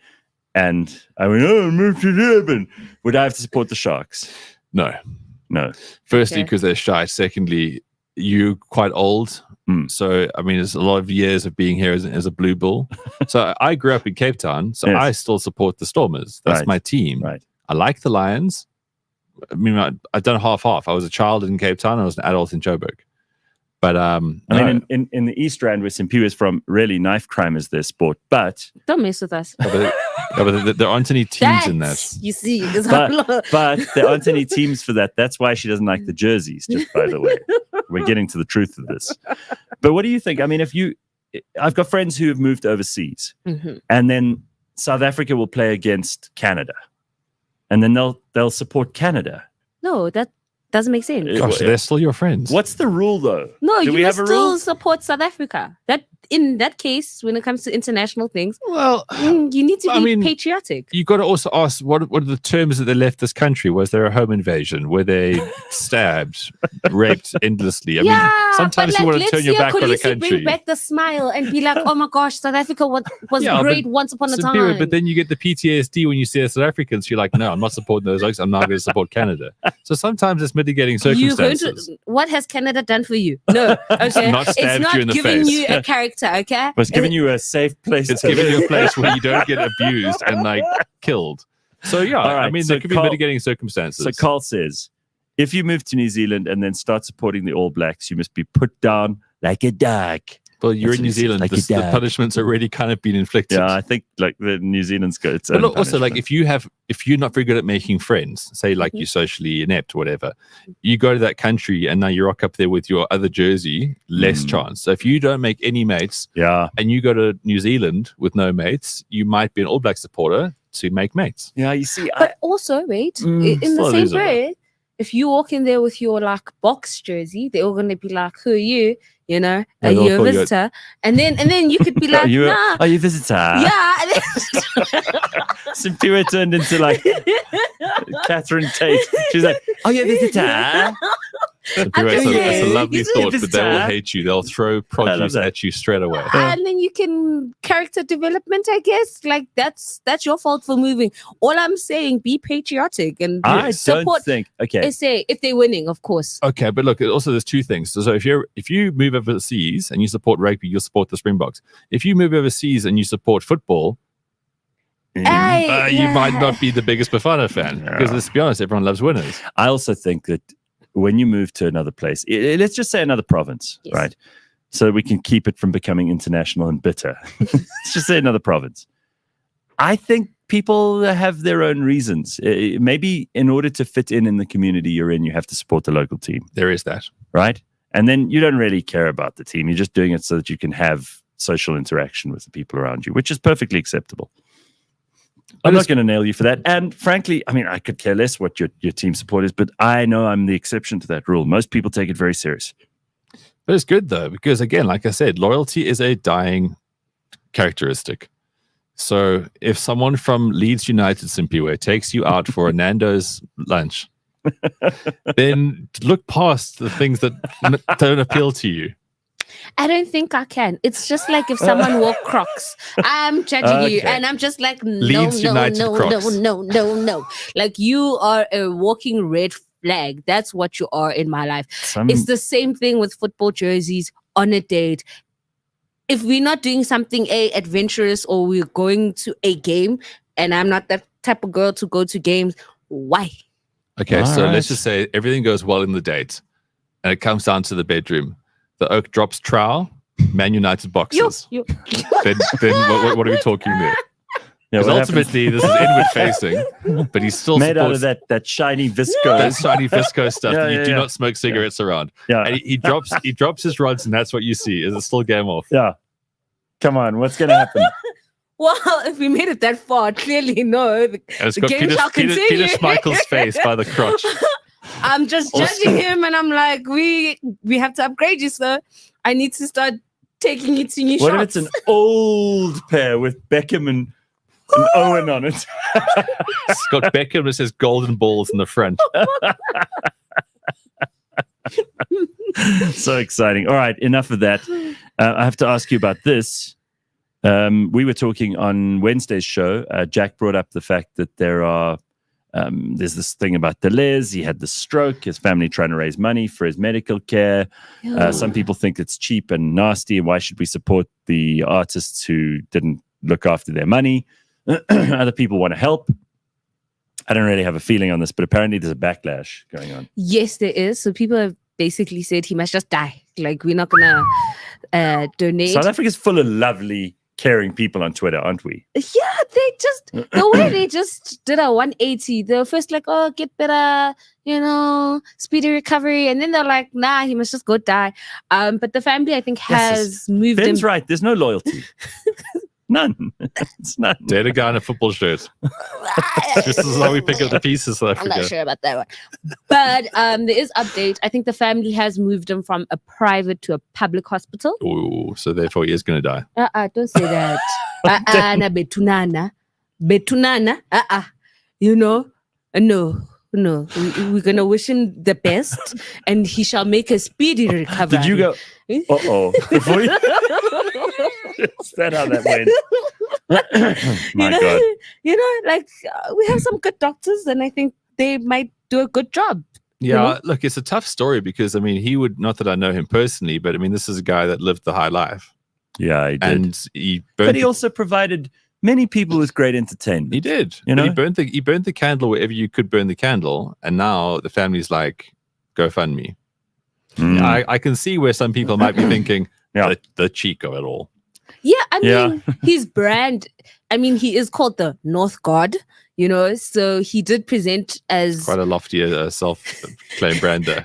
And I went, move to Durban. Would I have to support the Sharks? No. Firstly, because they're shy. Secondly, you're quite old. So, I mean, there's a lot of years of being here as a Blue Bull. So I grew up in Cape Town, so I still support the Stormers. That's my team. Right. I like the Lions. I mean, I've done half-half. I was a child in Cape Town. I was an adult in Joburg. But I mean, in the East Rand, where Simpiwe is from, really knife crime is their sport. But don't mess with us. But there aren't any teams in that. You see, but there aren't any teams for that. That's why she doesn't like the jerseys. Just by the way, we're getting to the truth of this. But what do you think? I mean, I've got friends who have moved overseas, and then South Africa will play against Canada, and then they'll support Canada. No, that doesn't make sense. Gosh, they're still your friends. What's the rule, though? No, you must still support South Africa. That in that case, when it comes to international things, well, you need to be patriotic. You got to also ask what are the terms that they left this country? Was there a home invasion? Were they stabbed, raped endlessly? I mean, sometimes you want to turn your back on a country. Bring back the smile and be like, "Oh my gosh, South Africa was great once upon a time." But then you get the PTSD when you see South Africans. You're like, "No, I'm not supporting those oaks. I'm now going to support Canada." So sometimes it's mitigating circumstances. What has Canada done for you? No, okay, not stabbed you in the giving face. You a character. Okay, but it's giving you a safe place. It's giving you a place where you don't get abused and like killed. So yeah, I mean, there could be mitigating circumstances. So Carl says, if you move to New Zealand and then start supporting the All Blacks, you must be put down like a dog. Well, you're in New Zealand. The punishment's already kind of been inflicted. Yeah, I think like the New Zealand's got its own But also, like if you're not very good at making friends, say like you're socially inept or whatever, you go to that country and now you rock up there with your other jersey, less chance. So if you don't make any mates, and you go to New Zealand with no mates, you might be an All Black supporter to make mates. Yeah, you see. But also, wait, in the same breath, if you walk in there with your like box jersey, they're all going to be like, "Who are you? You know, are you a visitor?" And then you could be like, "Nah, are you a visitor?" Yeah. Simpiwe turned into like Catherine Tate. She's like, "Are you a visitor?" It's a lovely thought, but they will hate you. They'll throw produce at you straight away. And then you can character development, I guess. Like that's your fault for moving. All I'm saying, be patriotic and support. SA if they're winning, of course. Okay, but look, also there's two things. So if you move overseas and you support rugby, you'll support the Springboks. If you move overseas and you support football, you might not be the biggest Bafana fan because let's be honest, everyone loves winners. I also think that when you move to another place, let's just say another province, right? So we can keep it from becoming international and bitter. Let's just say another province. I think people have their own reasons. Maybe in order to fit in the community you're in, you have to support the local team. There is that. Right? And then you don't really care about the team. You're just doing it so that you can have social interaction with the people around you, which is perfectly acceptable. I'm not going to nail you for that. And frankly, I mean, I could care less what your team support is, but I know I'm the exception to that rule. Most people take it very serious. But it's good, though, because, again, like I said, loyalty is a dying characteristic. So if someone from Leeds United Simpiwe takes you out for a Nando's lunch, then look past the things that don't appeal to you. I don't think I can. It's just like if someone wore Crocs. I'm judging you, and I'm just like, no. Like, you are a walking red flag. That's what you are in my life. It's the same thing with football jerseys on a date. If we're not doing something adventurous or we're going to a game, and I'm not that type of girl to go to games, why? Okay, let's just say everything goes well in the date, and it comes down to the bedroom. The Oak drops trowel, Man United boxes. then what are we talking there? Yeah, because ultimately this is inward facing, but he's still made out of that shiny visco. That shiny visco stuff that you do not smoke cigarettes around. Yeah. And he drops his rods, and that's what you see. Is it still game off? Yeah. Come on, what's gonna happen? Well, if we made it that far, clearly no. The game shall continue. Peter Schmeichel's face by the crotch. I'm just judging him, and I'm like, we have to upgrade you, sir. I need to start taking you to new shops. What if it's an old pair with Beckham and Owen on it? It's got Beckham that says golden balls in the front. So exciting. All right, enough of that. I have to ask you about this. We were talking on Wednesday's show. Jack brought up the fact that there's this thing about Deleuze. He had the stroke. His family trying to raise money for his medical care. Some people think it's cheap and nasty, and why should we support the artists who didn't look after their money? Other people want to help. I don't really have a feeling on this, but apparently there's a backlash going on. Yes, there is. So people have basically said he must just die. Like, we're not going to donate. South Africa's full of lovely, caring people on Twitter, aren't we? Yeah, the way they just did a 180. They were first like, oh, get better, speedy recovery. And then they're like, nah, he must just go die. But the family, I think, has moved him. Ben's right. There's no loyalty. None. It's none. Date a guy in a football shirt. This is how we pick up the pieces. I'm not sure about that one. But there is update. I think the family has moved him from a private to a public hospital. Oh, so therefore he is going to die. Don't say that. Betunana. No. We're going to wish him the best, and he shall make a speedy recovery. Did you go, uh-oh, before you... Is that how that went? My God. We have some good doctors, and I think they might do a good job. Yeah, look, it's a tough story because, he would, not that I know him personally, but this is a guy that lived the high life. Yeah, he did. And but he also provided many people with great entertainment. He did. He burned the candle wherever you could burn the candle, and now the family's like, go fund me. I can see where some people might be thinking, the cheek of it all. Yeah, his brand, he is called the North God, so he did present as quite a lofty self-claimed brand there.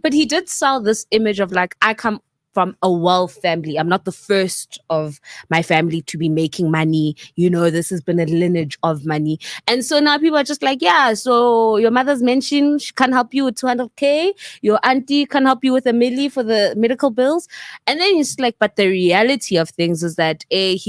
But he did sell this image of like, I come from a wealth family. I'm not the first of my family to be making money. This has been a lineage of money. And so now people are just like, yeah, so your mother's mentioned she can help you with 200K. Your auntie can help you with $1 million for the medical bills. And then it's like, but the reality of things is that he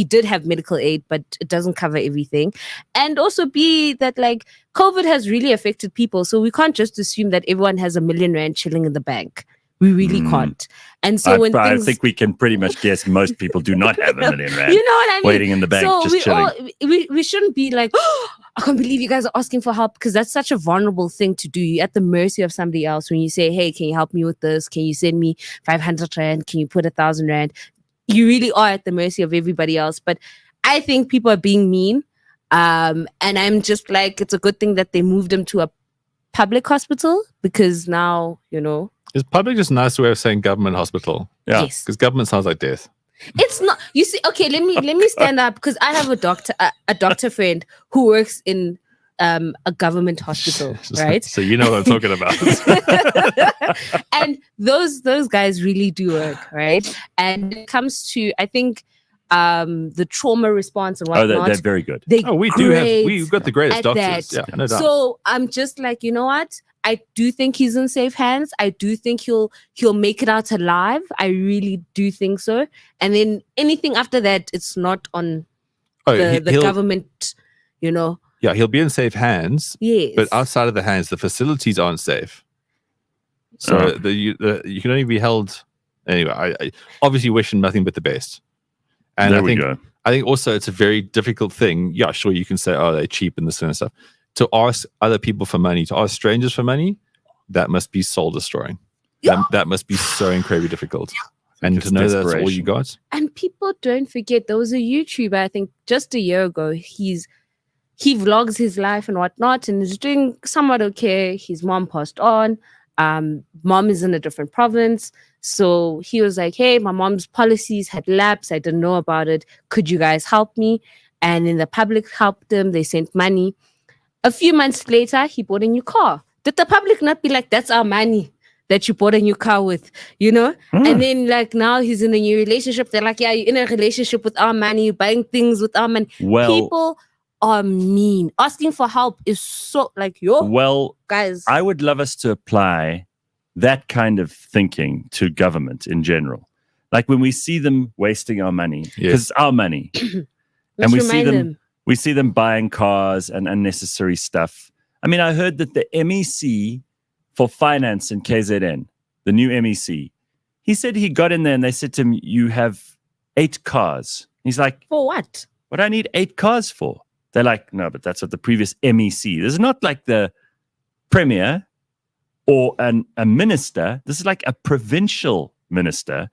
did have medical aid, but it doesn't cover everything. And also B, that like COVID has really affected people. So we can't just assume that everyone has R1 million chilling in the bank. We really can't. And so I think we can pretty much guess most people do not have R1 million. You know what I mean? Waiting in the bank, so just chilling. We shouldn't be like, oh, I can't believe you guys are asking for help, because that's such a vulnerable thing to do. You're at the mercy of somebody else when you say, hey, can you help me with this? Can you send me 500 Rand? Can you put 1,000 Rand? You really are at the mercy of everybody else. But I think people are being mean. And I'm just like, it's a good thing that they moved him to a public hospital, because now, Is public just a nice way of saying government hospital? Yeah. Yes. Because government sounds like death. It's not. You see, okay, let me stand up, because I have a doctor friend who works in a government hospital, right? So you know what I'm talking about. And those guys really do work, right? And when it comes to, I think, the trauma response and whatnot, they're very good. We've got the greatest at doctors. that. Yeah, no doubt. So I'm just like, you know what? I do think he's in safe hands. I do think he'll make it out alive. I really do think so. And then anything after that, it's not on the government, you know. Yeah, he'll be in safe hands. Yes. But outside of the hands, the facilities aren't safe. So you can only be held. Anyway, I obviously wish him nothing but the best. And There we go. I think also it's a very difficult thing. Yeah, sure, you can say, oh, they're cheap and this kind of stuff. To ask other people for money, to ask strangers for money, that must be soul destroying. That must be so incredibly difficult. And to know that's all you got. And people don't forget, there was a YouTuber, I think just a year ago, he vlogs his life and whatnot, and is doing somewhat okay. His mom passed on. Mom is in a different province. So he was like, hey, my mom's policies had lapsed. I didn't know about it. Could you guys help me? And then the public helped him. They sent money. A few months later, he bought a new car. Did the public not be like, that's our money that you bought a new car with, you know? And then like now he's in a new relationship. They're like, yeah, you're in a relationship with our money. You're buying things with our money. Well, people are mean. Asking for help is so like, guys. I would love us to apply that kind of thinking to government in general. Like when we see them wasting our money, because it's our money. And we see them buying cars and unnecessary stuff. I mean, I heard that the MEC for finance in KZN, the new MEC, he said he got in there and they said to him, you have 8 cars. He's like, for what? What do I need 8 cars for? They're like, no, but that's what the previous MEC. This is not like the premier or a minister. This is like a provincial minister.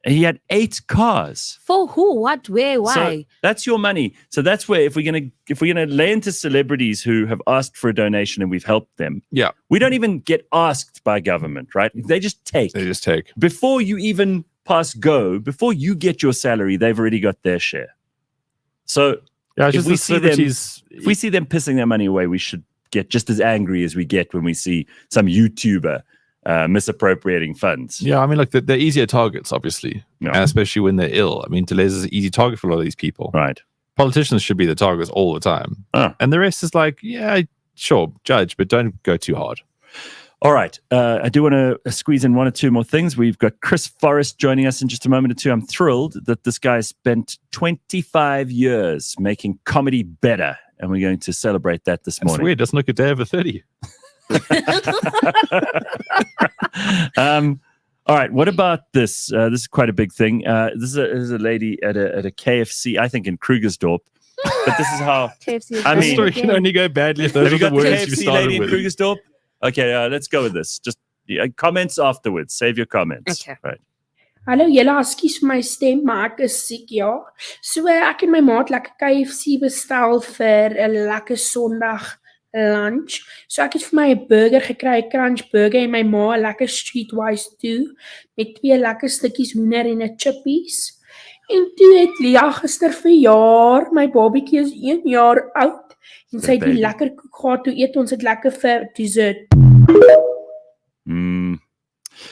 And he had 8 cars. For who? What? Where? Why? So that's your money. So that's where if we're gonna lay into celebrities who have asked for a donation and we've helped them. Yeah. We don't even get asked by government, right? They just take. Before you even pass go, before you get your salary, they've already got their share. So if we see them pissing their money away, we should get just as angry as we get when we see some YouTuber misappropriating funds. Yeah, I mean, like they're easier targets, obviously, and especially when they're ill. I mean, Deleuze is an easy target for a lot of these people. Right. Politicians should be the targets all the time. And the rest is like, yeah, sure, judge, but don't go too hard. All right. I do want to squeeze in 1 or 2 more things. We've got Chris Forrest joining us in just a moment or two. I'm thrilled that this guy spent 25 years making comedy better, and we're going to celebrate that this morning. It's weird. Doesn't look a day over 30. All right. What about this? This is quite a big thing. This is a lady at a KFC, I think in Krugersdorp. But this is how KFC. I mean, story can only go badly if those are the words you KFC started lady with. in Krugersdorp? Okay, let's go with this. Just comments afterwards. Save your comments. Okay. Right. Hallo julle, ekskuus vir my stem, maar ek is siek, ja. So ek en my maat lekker KFC bestel vir 'n lekker Sondag lunch. So ek het vir my 'n burger gekry, 'n crunch burger, en my ma 'n lekker streetwise toe met 2 lekker stukkies hoender en 'n chippies. En toe het Lia gister verjaar. My babatjie is 1 jaar oud en sy het die lekker koek gehad. Toe eet ons dit lekker vir dessert.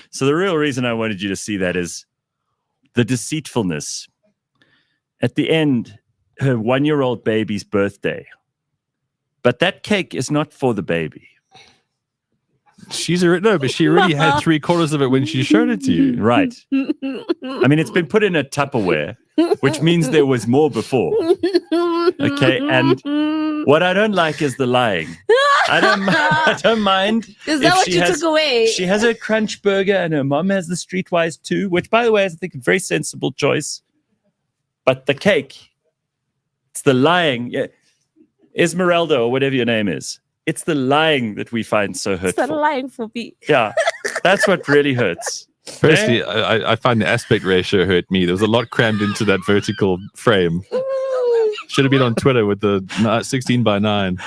So the real reason I wanted you to see that is the deceitfulness. At the end, her 1-year-old baby's birthday. But that cake is not for the baby. But she already had 3/4 of it when she showed it to you. Right. I mean, it's been put in a Tupperware, which means there was more before. Okay, and what I don't like is the lying. I don't mind. Is that what you took away? She has her crunch burger and her mom has the Streetwise too, which, by the way, is, I think, a very sensible choice. But the cake, it's the lying. Yeah. Esmeralda, or whatever your name is. It's the lying that we find so hurtful. It's the lying for me. Yeah, that's what really hurts. Personally, I find the aspect ratio hurt me. There was a lot crammed into that vertical frame. Should have been on Twitter with the 16:9.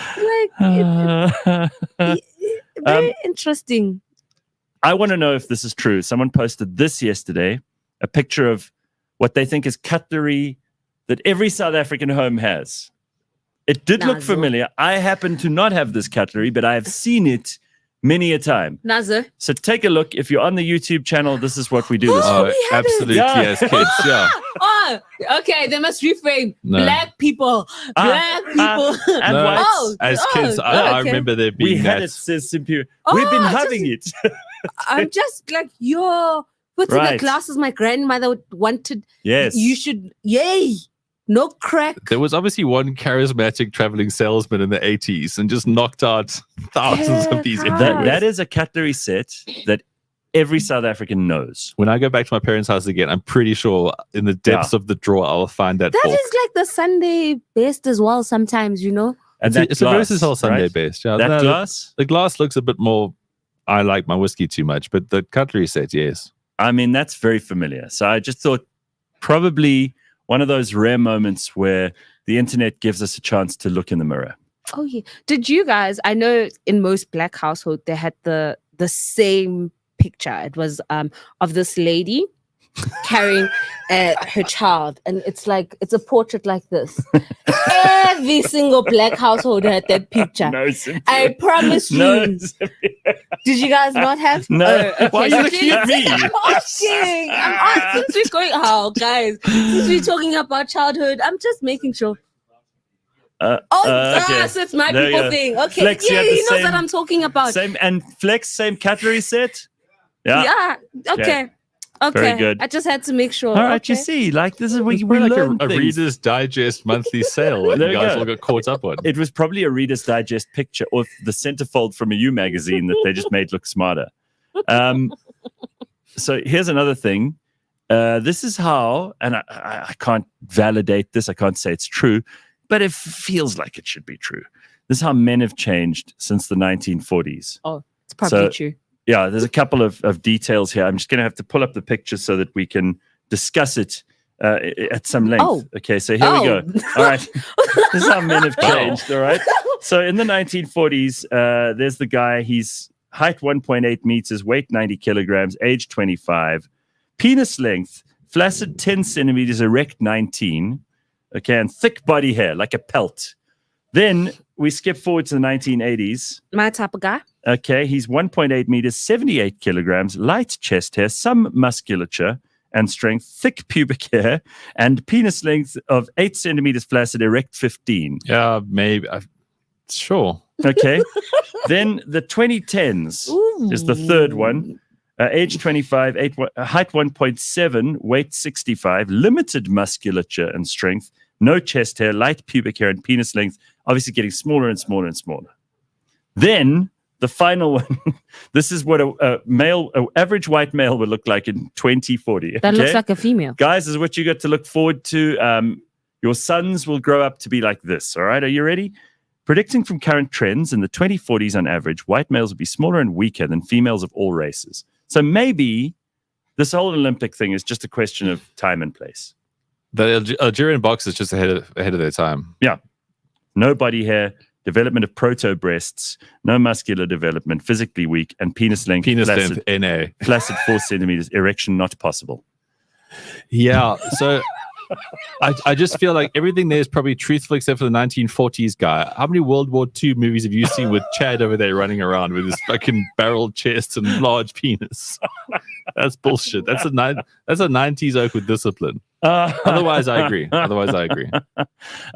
Very interesting. I want to know if this is true. Someone posted this yesterday, a picture of what they think is cutlery that every South African home has. It did look Nazo. familiar. I happen to not have this cutlery, but I have seen it many a time. Nazo. So take a look. If you're on the YouTube channel, this is what we do. This Oh, we had it. absolutely, Yeah. yes, kids. Yeah. Oh, okay. They must reframe. No. Black people. Black people. and No. whites. Oh, As oh, kids, I okay. remember there We being had that. it, says Simpu. Oh, We've been having it. I'm just like, yo, what's in the Right. glasses my grandmother wanted? Yes. You should, yay. No crack. There was obviously one charismatic traveling salesman in the 80s and just knocked out thousands Yeah, of these guys. everywhere. That is a cutlery set that every South African knows. When I go back to my parents' house again, I'm pretty sure in the depths of the drawer I'll find that That fork. is like the Sunday best as well sometimes, you know? And It's a glass, versatile Sunday right? based. Yeah, That no, glass? The glass looks a bit more. I like my whiskey too much, but the cutlery set, yes. I mean, that's very familiar. So I just thought probably one of those rare moments where the internet gives us a chance to look in the mirror. Oh yeah. Did you guys? I know in most black households they had the same picture. It was of this lady carrying her child, and it's a portrait like this. Every single black household had that picture. No, Simpu. I promise you. No, Simpu. Did you guys not have? No. Okay. Why are you looking at me? I'm asking. Since we're going, guys, since we're talking about childhood, I'm just making sure. Okay. So it's my There you people go. thing. Okay, Flex, you yeah, had the he knows same- what I'm talking about. Same and Flex, same cutlery set. Yeah. Yeah. Okay. Okay. Very good. I just had to make sure. All right, you Okay. see, like this is we It's probably learn like a things. Reader's Digest monthly sale that There you you guys go. all got caught up on. It was probably a Reader's Digest picture or the centerfold from a U magazine that they just made look smarter. So here's another thing. This is how, and I can't validate this. I can't say it's true, but it feels like it should be true. This is how men have changed since the 1940s. Oh, it's probably So- true. Yeah, there's a couple of details here. I'm just going to have to pull up the picture so that we can discuss it at some length. Oh. Okay, so here we go. All right. This is how men have Wow. changed. All right. So in the 1940s, there's the guy. He's height 1.8 meters, weight 90 kilograms, age 25, penis length, flaccid 10 centimeters, erect 19. Okay, and thick body hair like a pelt. Then we skip forward to the 1980s. My type of guy. Okay, he's 1.8 meters, 78 kilograms, light chest hair, some musculature and strength, thick pubic hair, and penis length of 8 centimeters, flaccid, erect 15. Yeah, maybe. Sure. Okay, then the 2010s is the third one. Age 25, height 1.7, weight 65, limited musculature and strength, no chest hair, light pubic hair, and penis length, obviously getting smaller and smaller and smaller. Then the final one, this is what a average white male would look like in 2040. That looks okay? like a female. Guys, this is what you got to look forward to. Your sons will grow up to be like this. All right, are you ready? Predicting from current trends, in the 2040s on average, white males will be smaller and weaker than females of all races. So maybe this whole Olympic thing is just a question of time and place. The Algerian box is just ahead of their time. Yeah. No body hair, development of proto breasts, no muscular development, physically weak, and penis length, Penis length, NA. flaccid 4 centimeters, erection not possible. Yeah. So I just feel like everything there is probably truthful except for the 1940s guy. How many World War II movies have you seen with Chad over there running around with his fucking barrel chest and large penis? That's bullshit. That's a 90s oak with discipline. Otherwise, I agree.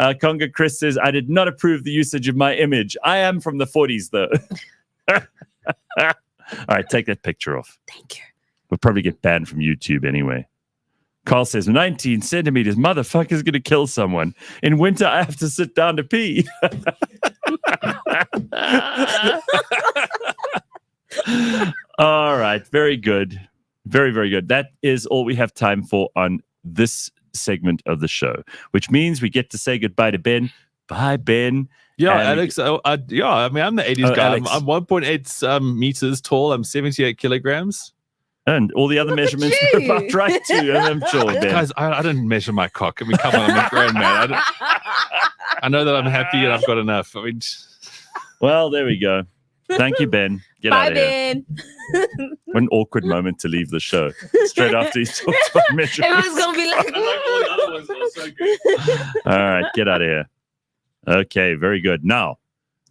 Conga Chris says, I did not approve the usage of my image. I am from the 40s, though. All right, take that picture off. Thank you. We'll probably get banned from YouTube anyway. Carl says, 19 centimeters, motherfucker's going to kill someone. In winter, I have to sit down to pee. All right, very good. Very, very good. That is all we have time for on this segment of the show, which means we get to say goodbye to Ben. Bye, Ben. Yeah, And Alex. I mean, I'm the 80s guy. Alex. I'm 1.8 meters tall. I'm 78 kilograms. And all the other measurements are about right too, I'm sure, Ben. Guys, I don't measure my cock. I mean, come on, I'm a grown man. I know that I'm happy and I've got enough. I mean, Well, there we go. Thank you, Ben. Get Bye, out of here. Ben. What an awkward moment to leave the show. Straight after he talks about measurements. Everyone's gonna be like, All right, get out of here. Okay, very good. Now,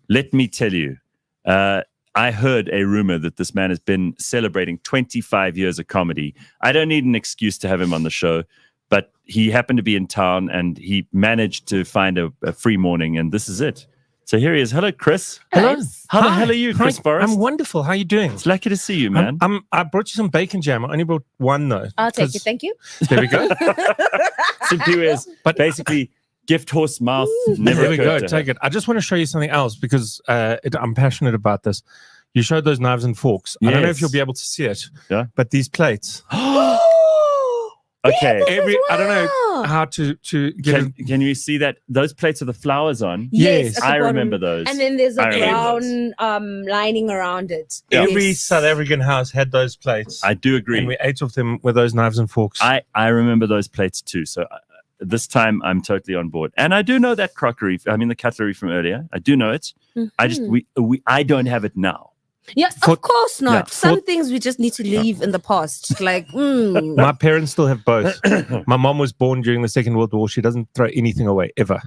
let me tell you, I heard a rumor that this man has been celebrating 25 years of comedy. I don't need an excuse to have him on the show, but he happened to be in town and he managed to find a free morning, and this is it. So here he is. Hello, Chris. Hello. How the hell are you, Chris Forrest? I'm wonderful. How are you doing? It's lucky to see you, man. I brought you some bacon jam. I only brought one, though. I'll take it. Thank you. There we go. Simply is, but basically, gift horse mouth. Never There we go. occurred to Take her. it. I just want to show you something else because I'm passionate about this. You showed those knives and forks. I don't know if Yes. you'll be able to see it. Yeah. But these plates. Okay. I don't know how to get it. Can you see that? Those plates with the flowers on? Yes. at the I bottom. remember those. And then there's a I remember brown lining around it. Every Yes. South African house had those plates. I do agree. And we ate off them with those knives and forks. I remember those plates too. So this time I'm totally on board. And I do know that crockery. I mean, the cutlery from earlier. I do know it. I just, I don't have it now. Yes, For- of course not. yeah, Some things we just need to leave in the past. Like, My parents still have both. My mom was born during the Second World War. She doesn't throw anything away ever.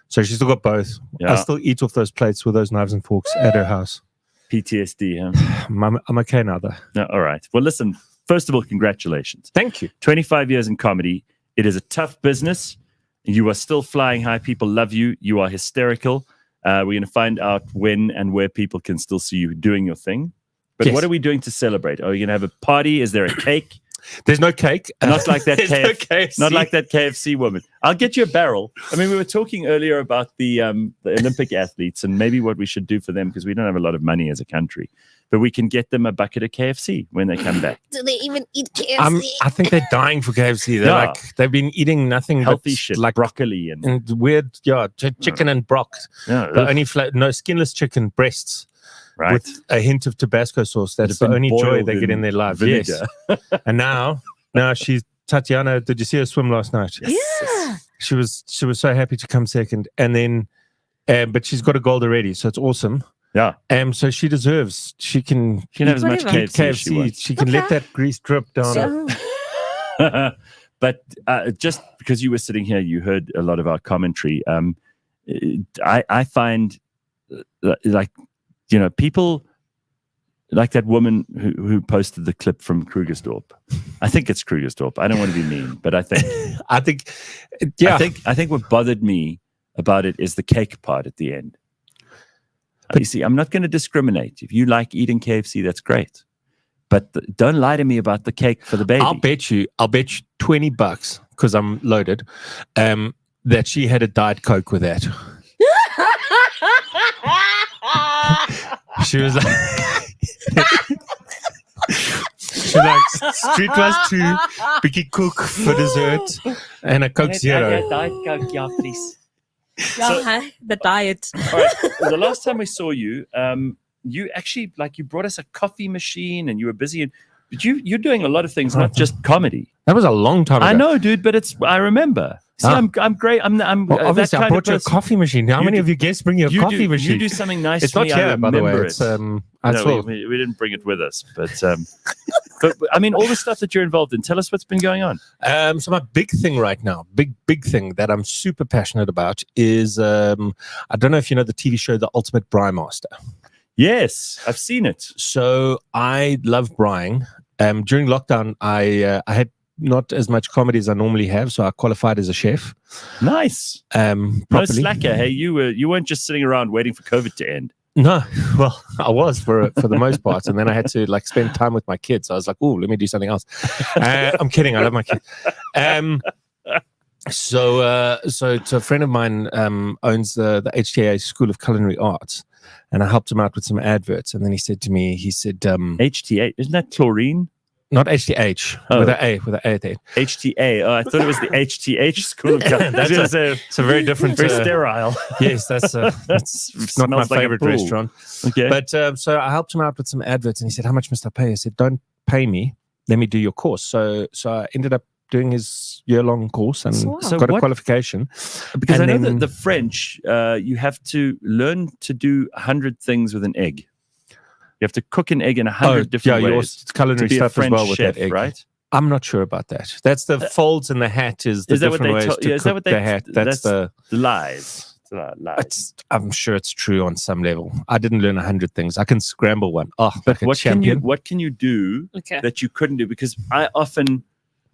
So she's still got both. Yeah. I still eat off those plates with those knives and forks at her house. PTSD, huh? I'm okay now, though. No, all right. Well, listen, first of all, congratulations. Thank you. 25 years in comedy. It is a tough business. You are still flying high. People love you. You are hysterical. We're going to find out when and where people can still see you doing your thing. But Yes. what are we doing to celebrate? Are you going to have a party? Is there a cake? There's no cake. Not like that There's no KFC. KFC. Not like that KFC woman. I'll get you a barrel. I mean, we were talking earlier about the Olympic athletes and maybe what we should do for them because we don't have a lot of money as a country. But we can get them a bucket of KFC when they come back. do they even eat KFC? I think they're dying for KFC. They're Yeah. like they've been eating nothing Healthy but shit, like broccoli and weird, chicken and brock. yeah, The only no skinless chicken breasts right. with a hint of Tabasco sauce. That's It's the been only joy boiled they get in their life. Yes. vinegar. And now she's Tatiana. Did you see her swim last night? Yeah. She was so happy to come second, and then, but she's got a gold already, so it's awesome. Yeah. So she deserves. She can She can have as much Whatever. KFC as she KFC. wants. She can let that grease drip down. So- But just because you were sitting here, you heard a lot of our commentary. I find like, you know, people like that woman who posted the clip from Krugersdorp. I think it's Krugersdorp. I don't want to be mean, but I think I think, yeah. I think what bothered me about it is the cake part at the end. You see, I'm not going to discriminate. If you like eating KFC, that's great. But don't lie to me about the cake for the baby. I'll bet you $20 because I'm loaded. That she had a Diet Coke with that. She was like, Streetwise 2, Biggie Cook for dessert, and a Coke Zero. Yeah, please. the diet. All right. The last time we saw you, you actually you brought us a coffee machine, and you were busy. But you're doing a lot of things, not just comedy. That was a long time ago. I know, dude, but I remember. See, I'm great. I'm Well, obviously, that I kind brought of you a person. coffee machine. How many of you guests bring you a coffee machine? You do something nice It's for not me. I here, by the way. remember It's it. I No, saw. we didn't bring it with us, but I mean, all the stuff that you're involved in. Tell us what's been going on. So my big thing right now, big thing that I'm super passionate about is I don't know if you know the TV show The Ultimate Braai Master. Yes, I've seen it. So I love braaiing. During lockdown, I had not as much comedy as I normally have, so I qualified as a chef. Nice. No Properly. slacker. Hey, you weren't just sitting around waiting for COVID to end. No, well, I was for the most part, and then I had to spend time with my kids. I was like, "Oh, let me do something else." I'm kidding. I love my kids. So a friend of mine owns the HTA School of Culinary Arts, and I helped him out with some adverts. And then he said to me, HTA, isn't that chlorine? not HTH, with an A at the end. HTA. Oh, I thought it was the HTH School of Culinary. It's a very different, very sterile. Yes, that's not my Smells like a favorite pool. restaurant. Okay. But so I helped him out with some adverts, and he said, "How much must I pay?" I said, "Don't pay me. Let me do your course." So I ended up doing his year-long course and So got a what- qualification. Because And I know then- that the French, you have to learn to do 100 things with an egg. You have to cook an egg in 100 different ways. It's culinary to be a stuff as French well with chef, that egg. right? I'm not sure about that. That's the folds in the hat is the Is that what different they ways told? to Is that cook what the they? hat. That's the lies. I'm sure it's true on some level. I didn't learn 100 things. I can scramble one. Oh, But like a champion. what can you do Okay. that you couldn't do? Because I'm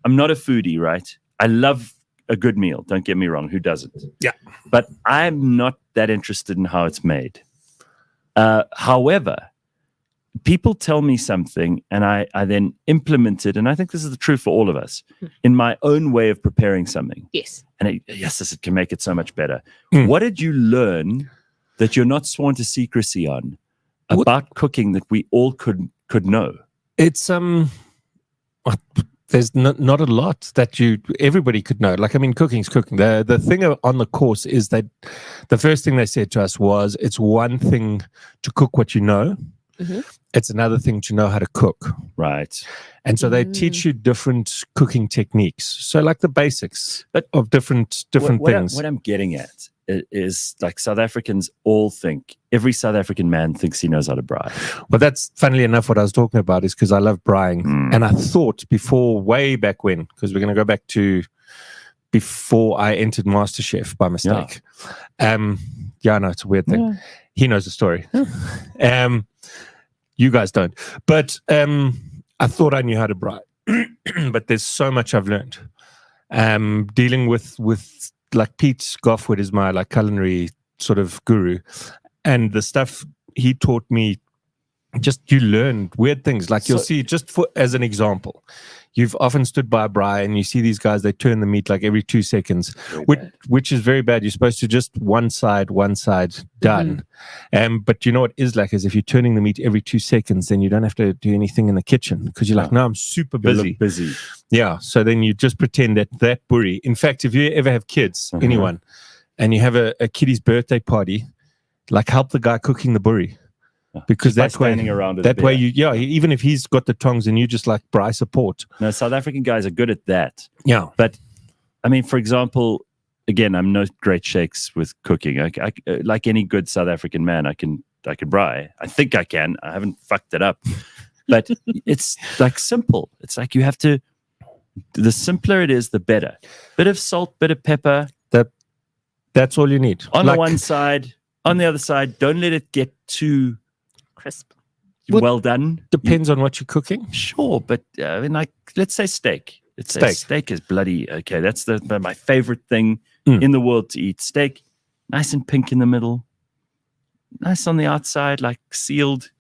not a foodie, right? I love a good meal. Don't get me wrong. Who doesn't? Yeah. But I'm not that interested in how it's made. However, people tell me something and I then implement it. And I think this is the truth for all of us in my own way of preparing something. Yes. And it can make it so much better. Mm. What did you learn that you're not sworn to secrecy on about cooking that we all could know? It's there's not a lot that everybody could know. Like, I mean, cooking's cooking. The thing on the course is that the first thing they said to us was, it's one thing to cook what you know. Mm-hmm. It's another thing to know how to cook. Right. And so they teach you different cooking techniques. So like the basics of different things. What I'm getting at is like South Africans all think, every South African man thinks he knows how to braai. Well, that's funnily enough what I was talking about, is because I love braaiing. And I thought before, way back when, because we're going to go back to before I entered MasterChef by mistake. Yeah, I know, it's a weird thing. Yeah. He knows the story. You guys don't. But I thought I knew how to braai. But there's so much I've learned. Dealing with like Pete Goffwood is my like culinary sort of guru. And the stuff he taught me, just you learn weird things. Like you'll see, just as an example, you've often stood by a braai and you see these guys, they turn the meat like every 2 seconds, which is very bad. You're supposed to just one side, done. But you know what is like is if you're turning the meat every 2 seconds, then you don't have to do anything in the kitchen because you're like, no, I'm super busy. Yeah. So then you just pretend that boerie. In fact, if you ever have kids, anyone, and you have a kiddie's birthday party, like help the guy cooking the boerie. Because that way, even if he's got the tongs and you just like braai support. No, South African guys are good at that. Yeah. But I mean, for example, again, I'm no great shakes with cooking. I like any good South African man, I can braai. I think I can. I haven't fucked it up. But it's like simple. It's like you have to, the simpler it is, the better. Bit of salt, bit of pepper. That's all you need. On the one side, on the other side, don't let it get too crisp. Well done. Depends on what you're cooking. Sure, but I mean, like, let's say steak. Steak is bloody okay. That's my favorite thing in the world to eat. Steak, nice and pink in the middle, nice on the outside, like sealed,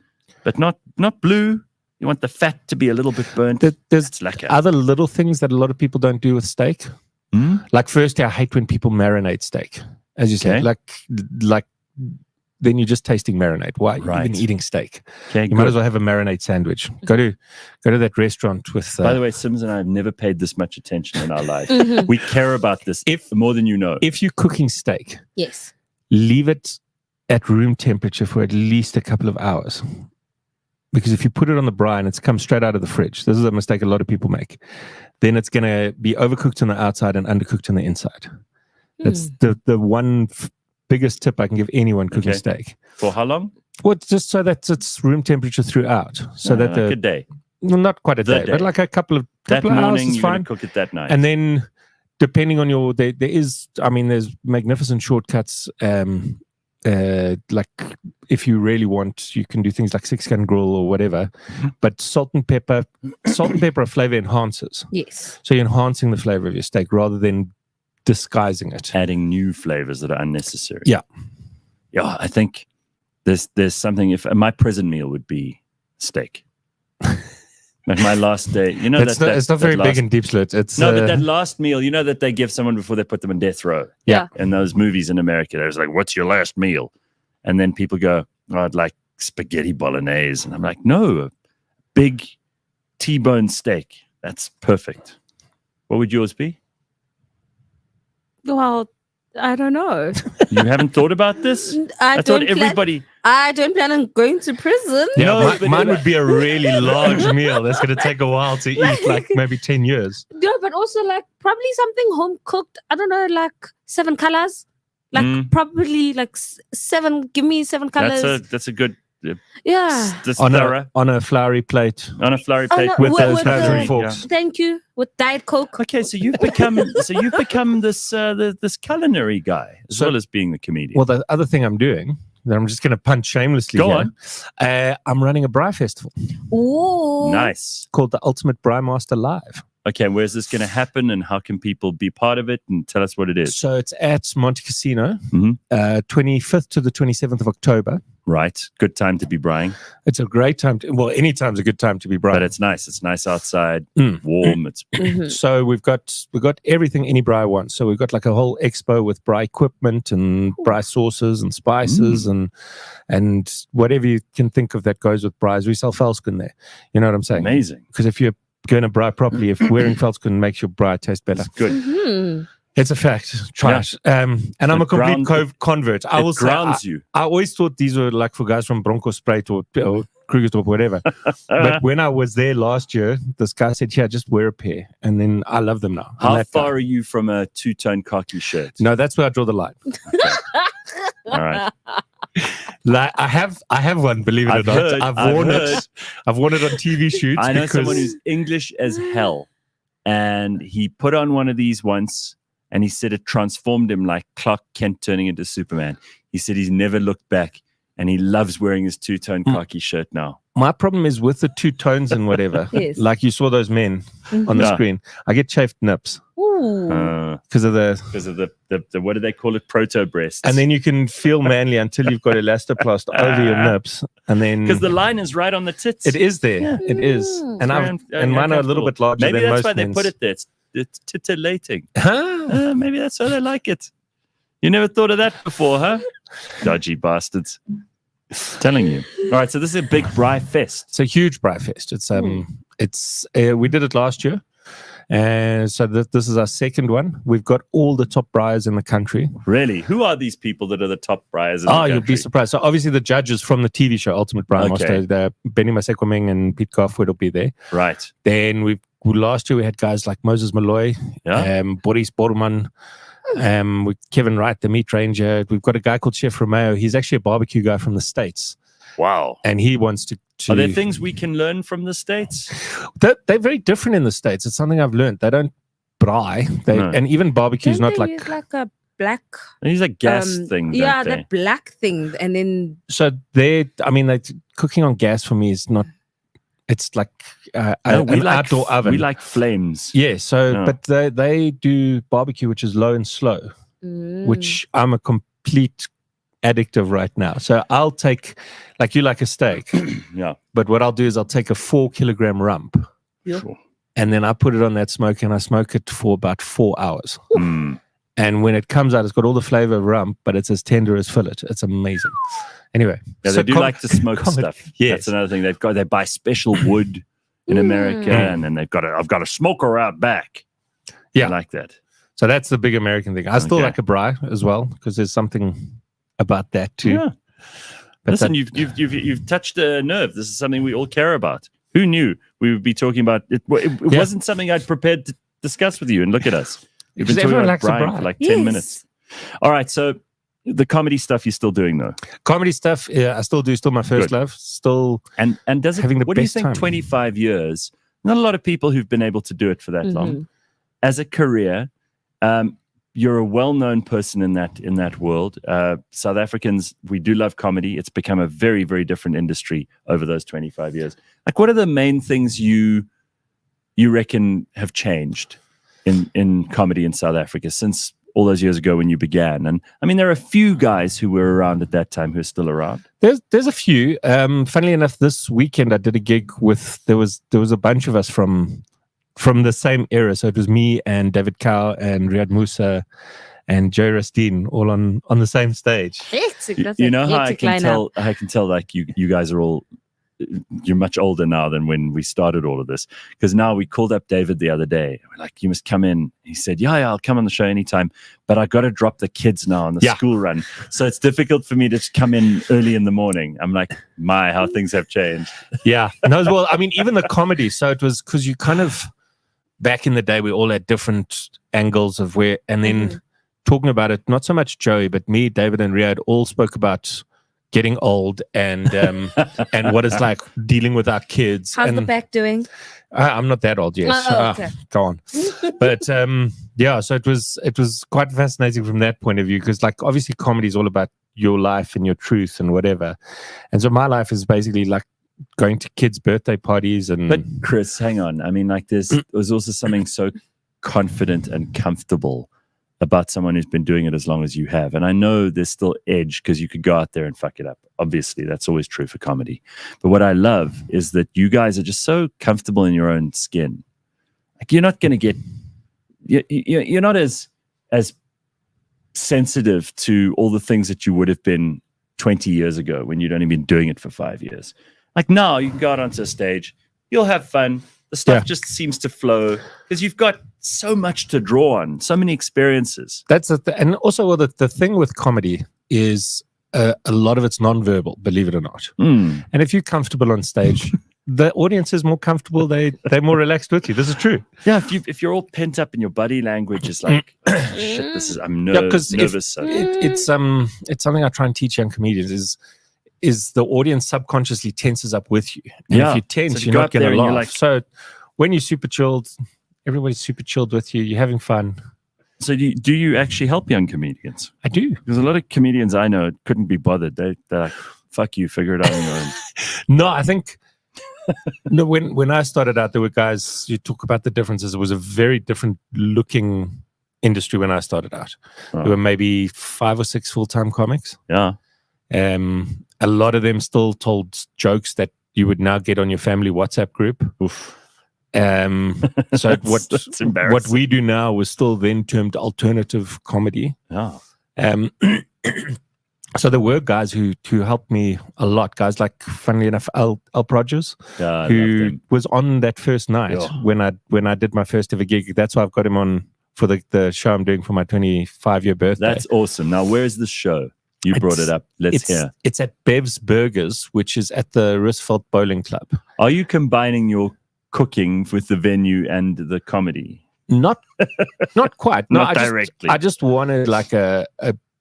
but not blue. You want the fat to be a little bit burnt. There's other little things that a lot of people don't do with steak. Like, firstly, I hate when people marinate steak, as you say. Like then you're just tasting marinade. Why are you even eating steak? Okay, you might as well have a marinade sandwich. Go to that restaurant with. By the way, Sims and I have never paid this much attention in our life. We care about this more than you know. If you're cooking steak, yes, leave it at room temperature for at least a couple of hours. Because if you put it on the braai and it's come straight out of the fridge, this is a mistake a lot of people make, then it's going to be overcooked on the outside and undercooked on the inside. That's the one biggest tip I can give anyone cooking steak. For how long? Well, just so that it's room temperature throughout. So that like a day. Well, not quite a day, but like a couple of hours is fine. Cook it that night. And then depending on your, there's magnificent shortcuts. Like if you really want, you can do things like 6-gun grill or whatever, but salt and pepper are flavor enhancers. Yes. So you're enhancing the flavor of your steak rather than disguising it, adding new flavors that are unnecessary. Yeah. I think there's something. If my prison meal would be steak. Like my last day, you know, it's not very big in Deep Slit. It's but that last meal, you know, that they give someone before they put them on death row. Yeah. In those movies in America, there's like, "What's your last meal?" And then people go, "Oh, I'd like spaghetti bolognese," and I'm like, "No, a big T-bone steak. That's perfect." What would yours be? Well, I don't know. You haven't thought about this? I thought everybody. I don't plan on going to prison. Yeah, mine would be a really large meal that's going to take a while to eat, like maybe 10 years. No, but also like probably something home cooked. I don't know, like 7 colors. Like probably like 7. Give me 7 colors. That's a good. Yeah. Just on thorough. a flowery plate. On a flowery Oh, plate no, with with- those with measuring the- forks. Thank you. With Diet Coke. Okay, so you've become this this culinary guy as So- well as being the comedian. Well, the other thing I'm doing, that I'm just going to punch shamelessly Go here, I'm running a braai festival Ooh. Nice. called the Ultimate Braai Master Live. Okay, where's this going to happen, and how can people be part of it? And tell us what it is. So it's at Monte Casino, Mhm. 25th to the 27th of October. Right, good time to be braaiing, It's a great time. Well, any time's a good time to be braai. but it's nice. It's nice outside, Mm. warm. It's So we've got everything any braai wants. So we've got like a whole expo with braai equipment and braai sauces and spices and whatever you can think of that goes with braais. We sell veldskin there. You know what I'm saying? amazing. Because if you're going to braai properly, if wearing veldskin makes your braai taste better, It's good. Mhm. it's a fact. Try Yeah. it. And I'm It a complete ground- convert. I It will say, grounds you. I always thought these were like for guys from Bronkhorstspruit or Krugersdorp, whatever. But when I was there last year, this guy said, "Yeah, just wear a pair," and then I love them now. I'm How that guy. far are you from a two-tone khaki shirt? No, that's where I draw the line. All right. Like I have one. Believe it I've or not, heard- I've I've worn heard. it. I've worn it on TV shoots. I know because someone who's English as hell, and he put on one of these once, and he said it transformed him like Clark Kent turning into Superman. He said he's never looked back, and he loves wearing his two-tone khaki shirt now. my problem is with the two tones and whatever. Yes. Like you saw those men on the Yeah. screen. I get chafed nips Ooh. because of the. Because of the what do they call it? Proto breasts. And then you can feel manly until you've got elastoplast over your nips, and then because the line is right on the tits. it is there. Yeah. It is, and Very I've un- and mine are a little uncomfortable. bit larger Maybe than that's most why they men's. put it there. It's titillating. Huh? Maybe that's why they like it. You never thought of that before, huh? Dodgy bastards. Telling you. All right, so this is a big braai fest. It's a huge braai fest. It's we did it last year, and so this is our second one. We've got all the top braaiers in the country. Really? Who are these people that are the top braaiers in Oh, the you'll country? be surprised. So obviously the judges from the TV show Ultimate Braai Okay. Master, Benny Masekwameng and Pete Goffwood will be there. Right. Then last year we had guys like Moses Malloy, Yeah. Boris Borman, with Kevin Wright, the meat ranger. We've got a guy called Chef Romeo. He's actually a barbecue guy from the States, Wow. and he wants to. Are there things we can learn from the States? They're very different in the States. It's something I've learned. They don't braai, No. and even barbecue is Don't not they like. use like a black These are gas thing, don't yeah, they? that black thing, and then So cooking on gas for me is not. It's like No, an outdoor oven. We like flames. Yeah, so Yeah. but they do barbecue, which is low and slow, which I'm a complete addict of right now. So I'll take, like you like a steak, Yeah. but what I'll do is I'll take a 4 kilogram rump, Sure. and then I put it on that smoke, and I smoke it for about 4 hours. Mm. And when it comes out, it's got all the flavor of rump, but it's as tender as fillet. It's amazing. Anyway, Yeah, so they do like to smoke comment- stuff. Yes. That's another thing. They buy special wood in America, and then I've got a smoker out back. Yeah. I like that. So that's the big American thing. I still Okay. like a braai as well because there's something about that too. Yeah. But Listen, that- you've touched a nerve. This is something we all care about. Who knew we would be talking about it? It Yeah. wasn't something I'd prepared to discuss with you. And look at us. We've been Because talking everyone about likes a Brian braai. for like 10 Yes. minutes. All right, so the comedy stuff you're still doing though, Comedy stuff, yeah, I still do. Still my first Good. love. Still, and does it? Having the What do you best think? time. 25 years. Not a lot of people who've been able to do it for that long. As a career, you're a well-known person in that world. South Africans, we do love comedy. It's become a very, very different industry over those 25 years. Like, what are the main things you reckon have changed in comedy in South Africa since all those years ago when you began? And I mean, there are a few guys who were around at that time who are still around. there's a few. Funnily enough, this weekend I did a gig with there was a bunch of us from the same era. So it was me and David Cow and Riyad Musa and Joe Rastine all on the same stage. You know how I can tell like you guys are all, you're much older now than when we started all of this, because now we called up David the other day. We're like, you must come in. He said, yeah, I'll come on the show anytime, but I got to drop the kids now on the school run, so it's difficult for me to just come in early in the morning. I'm like, how things have changed. Yeah. No, well, I mean, even the comedy. So it was because you kind of, back in the day, we all had different angles of where, and then talking about it, not so much Joey, but me, David, and Riyad all spoke about getting old and what it's like dealing with our kids. How's and the back doing? I'm not that old yet. Okay. Go on. But yeah, so it was quite fascinating from that point of view, because like obviously comedy is all about your life and your truth and whatever. And so my life is basically like going to kids' birthday parties. And But Chris, hang on. I mean, like there's also something so confident and comfortable about someone who's been doing it as long as you have. And I know there's still edge because you could go out there and fuck it up. Obviously, that's always true for comedy. But what I love is that you guys are just so comfortable in your own skin. Like you're not going to get, you're not as sensitive to all the things that you would have been 20 years ago when you'd only been doing it for 5 years. Like now you can go out onto a stage, you'll have fun. The stuff just seems to flow because you've got so much to draw on, so many experiences. That's and also the thing with comedy is a lot of it's nonverbal, believe it or not. And if you're comfortable on stage, the audience is more comfortable. They're more relaxed with you. This is true. Yeah, if you're all pent up and your body language is like, oh, shit, I'm nervous. It's something I try and teach young comedians is the audience subconsciously tenses up with you. And if you tense, you're not going to laugh. Like, so when you're super chilled, everybody's super chilled with you. You're having fun. So do you actually help young comedians? I do. Because a lot of comedians I know couldn't be bothered. They're like, fuck you, figure it out on your own. No, I think when I started out, there were guys, you talk about the differences. It was a very different looking industry when I started out. There were maybe 5 or 6 full-time comics. Yeah. A lot of them still told jokes that you would now get on your family WhatsApp group. Oof. So that's what we do now was still then termed alternative comedy. Yeah. So there were guys who helped me a lot. Guys like, funnily enough, Al Produce, who was on that first night when I did my first ever gig. That's why I've got him on for the show I'm doing for my 25-year birthday. That's awesome. Now, where's the show? You brought it up. Let's hear. It's at Bev's Burgers, which is at the Roosevelt Bowling Club. Are you combining your cooking with the venue and the comedy? Not quite. No, Not directly. I just wanted like a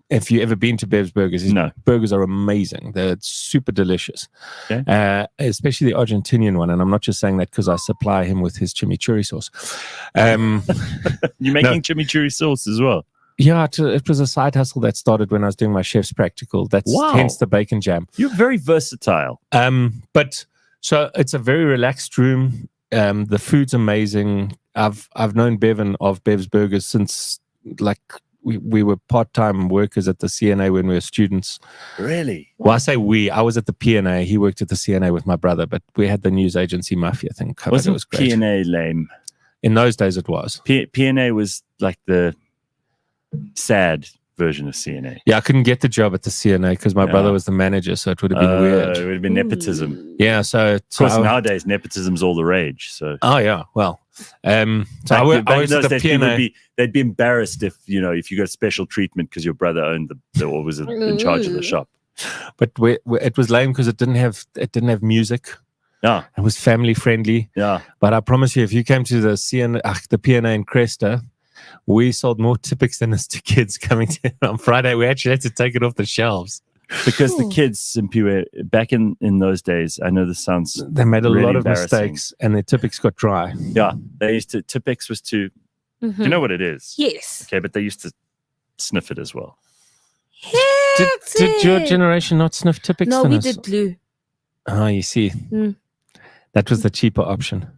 if you ever been to Bev's Burgers, his burgers are amazing. They're super delicious. Okay. Especially the Argentinian one. And I'm not just saying that because I supply him with his chimichurri sauce. You're making chimichurri sauce as well? Yeah, it was a side hustle that started when I was doing my chef's practical. That's hence the bacon jam. You're very versatile. But so it's a very relaxed room. The food's amazing. I've known Bevan of Bev's Burgers since like we were part-time workers at the CNA when we were students. Really? Well, I say we. I was at the PNA. He worked at the CNA with my brother, but we had the news agency Mafia thing covered. Wasn't it was great. PNA lame? In those days, it was. PNA was like the sad version of CNA. Yeah, I couldn't get the job at the CNA because my brother was the manager, so it would have been weird. It would have been nepotism. Yeah, so of course nowadays nepotism's all the rage. So yeah, well, so I was at the PNA. They'd be embarrassed if you got special treatment because your brother owned or was in charge of the shop. But it was lame because it didn't have music. Yeah, it was family friendly. Yeah, but I promise you, if you came to the PNA in Cresta, we sold more Tipex than to kids coming to on Friday. We actually had to take it off the shelves. Because the kids in Pue, back in those days, I know this sounds they made a really lot of mistakes and their Tipex got dry. Yeah, they used to, Tipex was to, do you know what it is? Yes. Okay, but they used to sniff it as well. Did your generation not sniff Tipex? No, we did glue. Oh, you see. That was the cheaper option.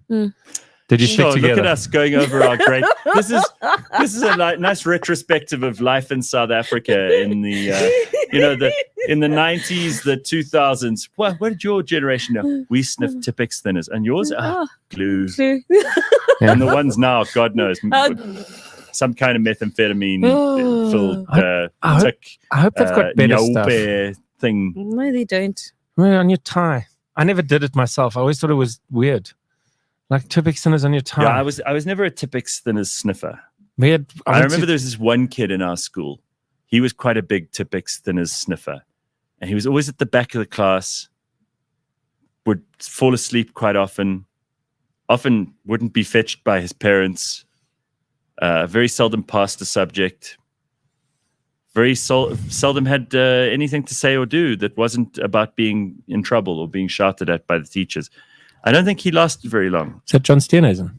Did you stick together? Look at us going over our great. This is a nice retrospective of life in South Africa in the in the 90s, the 2000s. What did your generation know? We sniffed Tipex thinners, and yours glue. And the ones now, God knows, some kind of methamphetamine filled. I hope they've got better stuff. Thing. No, they don't. Well, on your tie. I never did it myself. I always thought it was weird. Like Tipex thinners on your tongue. Yeah, I was never a Tipex thinners sniffer. I remember there was this one kid in our school. He was quite a big Tipex thinners sniffer. And he was always at the back of the class, would fall asleep quite often wouldn't be fetched by his parents, very seldom passed a subject, very seldom had anything to say or do that wasn't about being in trouble or being shouted at by the teachers. I don't think he lasted very long. Is that John Steenhuisen?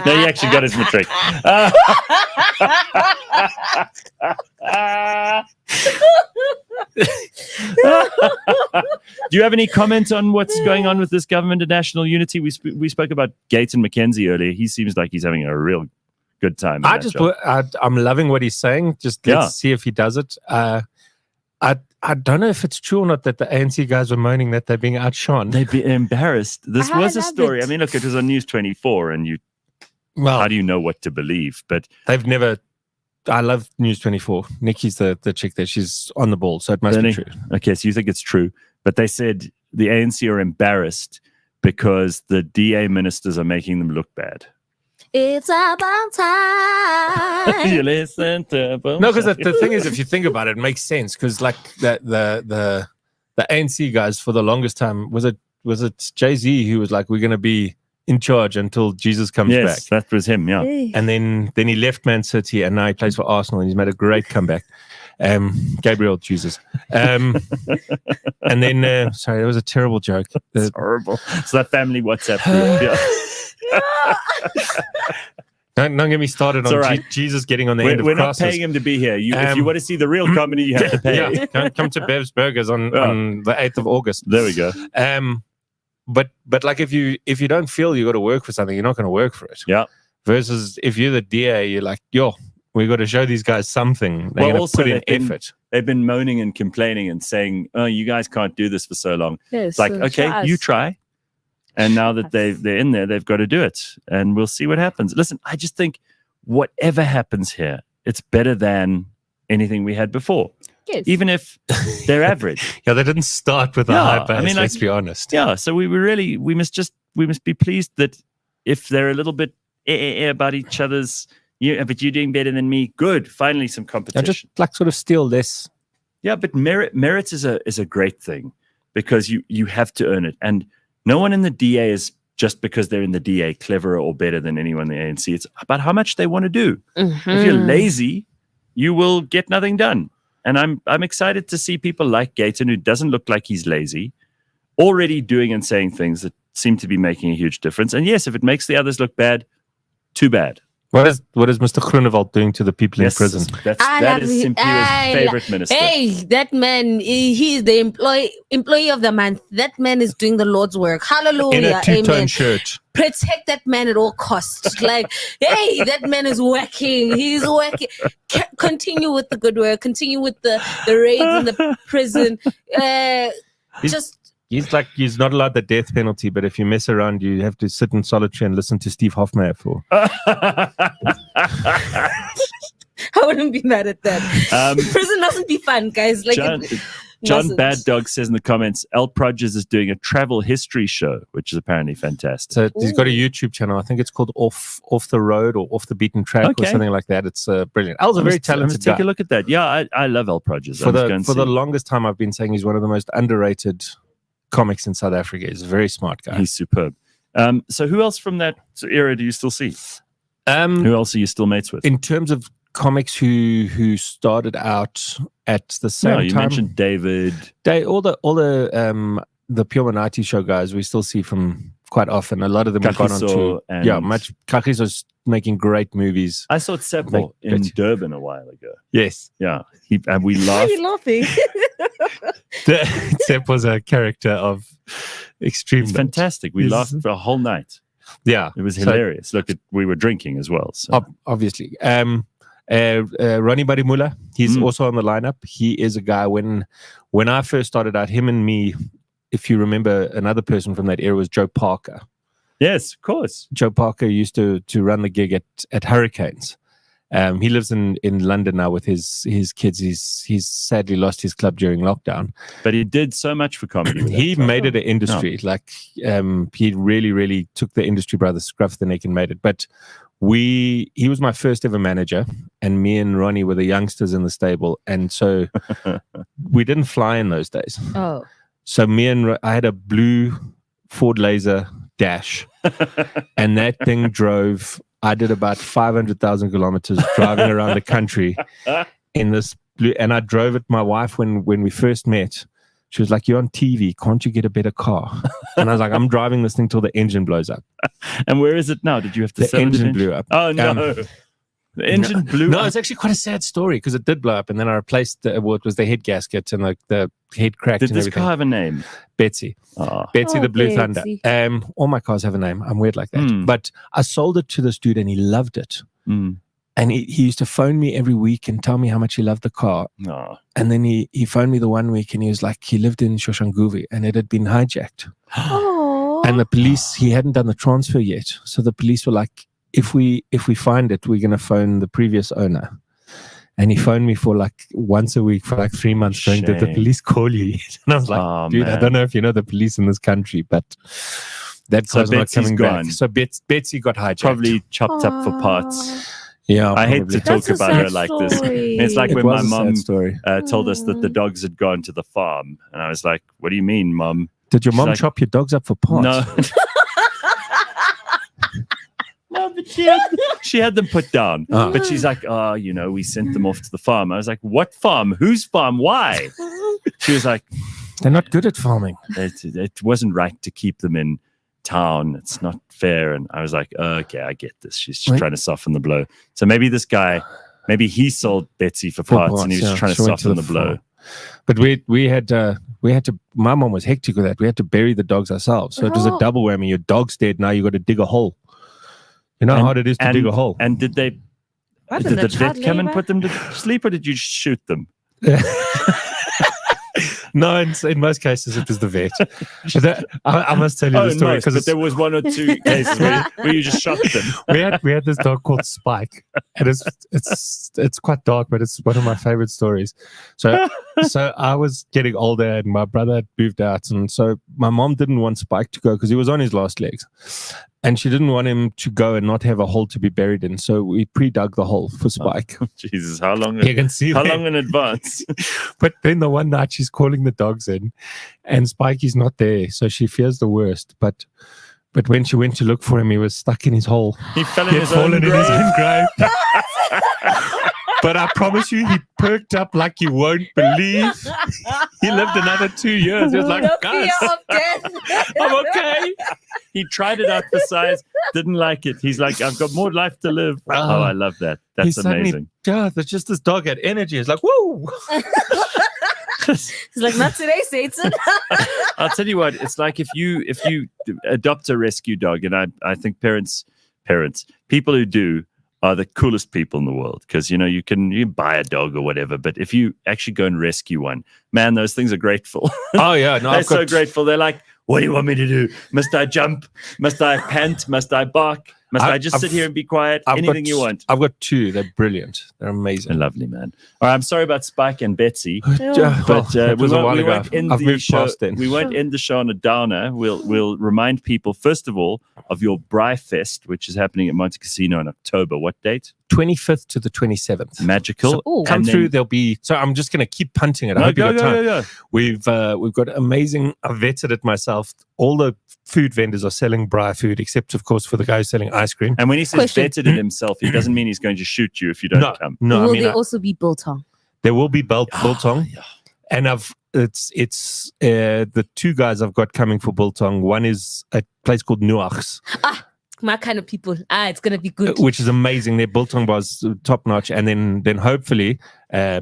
No, he actually got his matric. Do you have any comment on what's going on with this government of national unity? We spoke about Gayton McKenzie earlier. He seems like he's having a real good time. I'm loving what he's saying. Just let's see if he does it. I don't know if it's true or not that the ANC guys were moaning that they're being outshone. They'd be embarrassed. This was a story. I mean, look, it was on News 24, and how do you know what to believe? But they've never. I love News 24. Nikki's the chick there. She's on the ball, so it must be true. Okay, so you think it's true. But they said the ANC are embarrassed because the DA ministers are making them look bad. It's about time. You listen to no, because the thing is, if you think about it, it makes sense. Because like the ANC guys for the longest time, was it Jay-Z who was like, we're going to be in charge until Jesus comes back? Yes, that was him. Yeah, and then he left Man City, and now he plays for Arsenal, and he's made a great comeback. Gabriel Jesus. And then sorry, that was a terrible joke. It's horrible. It's that family WhatsApp group. Yeah. Don't get me started on Jesus getting on the end of We're crosses. not paying him to be here. If you want to see the real comedy, you have to pay. Yeah, come to Bev's Burgers on the 8th of August. There we go. But like if you don't feel you got to work for something, you're not going to work for it. Yeah. Versus if you're the DA, you're like, we got to show these guys something. They're going to put in effort. They've been moaning and complaining and saying, "Oh, you guys can't do this for so long." Yes, it's like, okay, you try. And now that they're in there, they've got to do it. And we'll see what happens. Listen, I just think whatever happens here, it's better than anything we had before. Yes. Even if they're average. They didn't start with a high base, I mean, let's be honest. Yeah, so we must be pleased that if they're a little bit about each other's, but you're doing better than me, good. Finally, some competition. Just like sort of steal this. Yeah, but merit is a great thing because you have to earn it. And no one in the DA is just because they're in the DA cleverer or better than anyone in the ANC. It's about how much they want to do. Mm-hmm. If you're lazy, you will get nothing done. And I'm excited to see people like Gayton, who doesn't look like he's lazy, already doing and saying things that seem to be making a huge difference. And yes, if it makes the others look bad, too bad. What is Mr. Groenewald doing to the people in prison? That is Simpiwa's favorite minister. Hey, that man, he's the employee of the month. That man is doing the Lord's work. Hallelujah. In a two-tone Amen. shirt. Protect that man at all costs. Like, hey, that man is working. He's working. Continue with the good work. Continue with the raids in the prison. He's not allowed the death penalty, but if you mess around, you have to sit in solitary and listen to Steve Hofmeyer for. I wouldn't be mad at that. Prison mustn't be fun, guys. Like John Bad Dog says in the comments, L Produges is doing a travel history show, which is apparently fantastic. So he's got a YouTube channel. I think it's called Off the Road or Off the Beaten Track or something like that. It's brilliant. Al's a very talented guy. Take a look at that. Yeah, I love L Produges. For the longest time, I've been saying he's one of the most underrated comics in South Africa. He's a very smart guy. He's superb. So who else from that era do you still see? Who else are you still mates with? In terms of comics who started out at the same time. You mentioned David. All the Pure Monati show guys we still see from quite often. A lot of them have gone on to Kagiso's making great movies. I saw Tsepo in Durban a while ago. Yes. Yeah. And we laughed. Why are you laughing? Tsep was a character of extreme. It's fantastic. We laughed for a whole night. Yeah. It was hilarious. Look, we were drinking as well. So. Obviously. Ronnie Barimula, he's also on the lineup. He is a guy, when I first started out, him and me, if you remember, another person from that era was Joe Parker. Yes, of course. Joe Parker used to run the gig at Hurricanes. He lives in London now with his kids. He's sadly lost his club during lockdown. But he did so much for comedy. He made it an industry. No. Like he really, really took the industry by the scruff of the neck and made it. But he was my first ever manager, and me and Ronnie were the youngsters in the stable. And so we didn't fly in those days. Oh. So I had a blue Ford Laser Dash, and that thing drove I did about 500,000 kilometers driving around the country in this blue. And I drove it. My wife, when we first met, she was like, "You're on TV. Can't you get a better car?" And I was like, "I'm driving this thing till the engine blows up." And where is it now? Did you have to The sell engine blew up. Oh, no. The engine blew up? No, it's actually quite a sad story because it did blow up. And then I replaced it was the head gasket and like the head cracked Did and this everything. car have a name? Betsy. Oh. Betsy the Blue Betsy. Thunder. All my cars have a name. I'm weird like that. But I sold it to this dude and he loved it. And he used to phone me every week and tell me how much he loved the car. Oh. And then he phoned me the one week and he was like, he lived in Shoshanguve and it had been hijacked. Oh. And the police, he hadn't done the transfer yet. So the police were like, if we find it, we're going to phone the previous owner. And he phoned me for like once a week for like 3 months going, "Did the Shame. police call you yet?" And I was like, "Dude, man. I don't know if you know the police in this country, but that So car's not Betsy's coming gone. back." So Betsy got hijacked. Probably chopped up for parts. Yeah, I hate to probably. talk That's a about her sad like this. story. It's like It when my was a sad mom story. told us that the dogs had gone to the farm. And I was like, "What do you mean, Mom?" Did your She's mom like, chop your dogs up for parts? No. No, but she had them put down. Oh. But she's like, "Oh, we sent them off to the farm." I was like, "What farm? Whose farm? Why?" She was like, They're not good at farming. it wasn't right to keep them in town. It's not fair. And I was like, "Okay, I get this." She's just trying to soften the blow. So maybe this guy, he sold Betsy for parts and he was just trying to She went soften the farm. blow. But we had to. My mom was hectic with that. We had to bury the dogs ourselves. So it was a double whammy. Your dog's dead. Now you got to dig a hole. You know how hard it is to dig a hole. And did they? What, Did in the child vet come and labor? put them to sleep, or did you shoot them? No, in most cases it was the vet. But I must tell you the story but there was one or two cases where you just shot them. we had this dog called Spike, and it's quite dark, but it's one of my favorite stories. So I was getting older, and my brother had moved out, and so my mom didn't want Spike to go because he was on his last legs, and she didn't want him to go and not have a hole to be buried in. So we pre-dug the hole for Spike. Oh, Jesus, how long? You can see how that. long in advance? But then the one night she's calling the dogs in, and Spikey's not there, so she fears the worst. But when she went to look for him, he was stuck in his hole. He fell in He had his own fallen in grave. his own grave. But I promise you, he perked up like you won't believe. He lived another 2 years. He was like, The "Guys, fear of death. I'm okay." He tried it out for size, didn't like it. He's like, "I've got more life to live." Oh, I love that. He That's suddenly- amazing. Yeah, there's just this dog had energy. It's like, woo. He's like, "Not today, Satan." I'll tell you what, it's like if you adopt a rescue dog, and I think people who do are the coolest people in the world, because you can buy a dog or whatever, but if you actually go and rescue one, man, those things are grateful. Oh yeah, no, They're I've so got grateful. They're like, "What do you want me to do? Must I jump? Must I pant? Must I bark? Must I just sit here and be quiet? Anything you want." I've got two. They're brilliant. They're amazing. They're lovely, man. All right, I'm sorry about Spike and Betsy, but That we was a while won't ago. end I've the moved show. past then. We won't end the show on a downer. We'll remind people first of all of your Braai Fest, which is happening at Monte Casino in October. What date? 25th to the 27th. Magical. Ooh. Come And then- through. There'll be. So I'm just going to keep punting it. I No, hope you go, got time. go. We've got amazing. I've vetted it myself. All the food vendors are selling braai food, except of course for the guy who's selling ice cream. And when he says Question. vetted it himself, he doesn't mean he's going to shoot you if you don't No, come. no. Will I mean, there also be biltong? there will be biltong, Yeah. and it's the two guys I've got coming for biltong. One is a place called Nuach's, My kind of people. It's gonna be good. which is amazing. Their biltong bars top notch, and then hopefully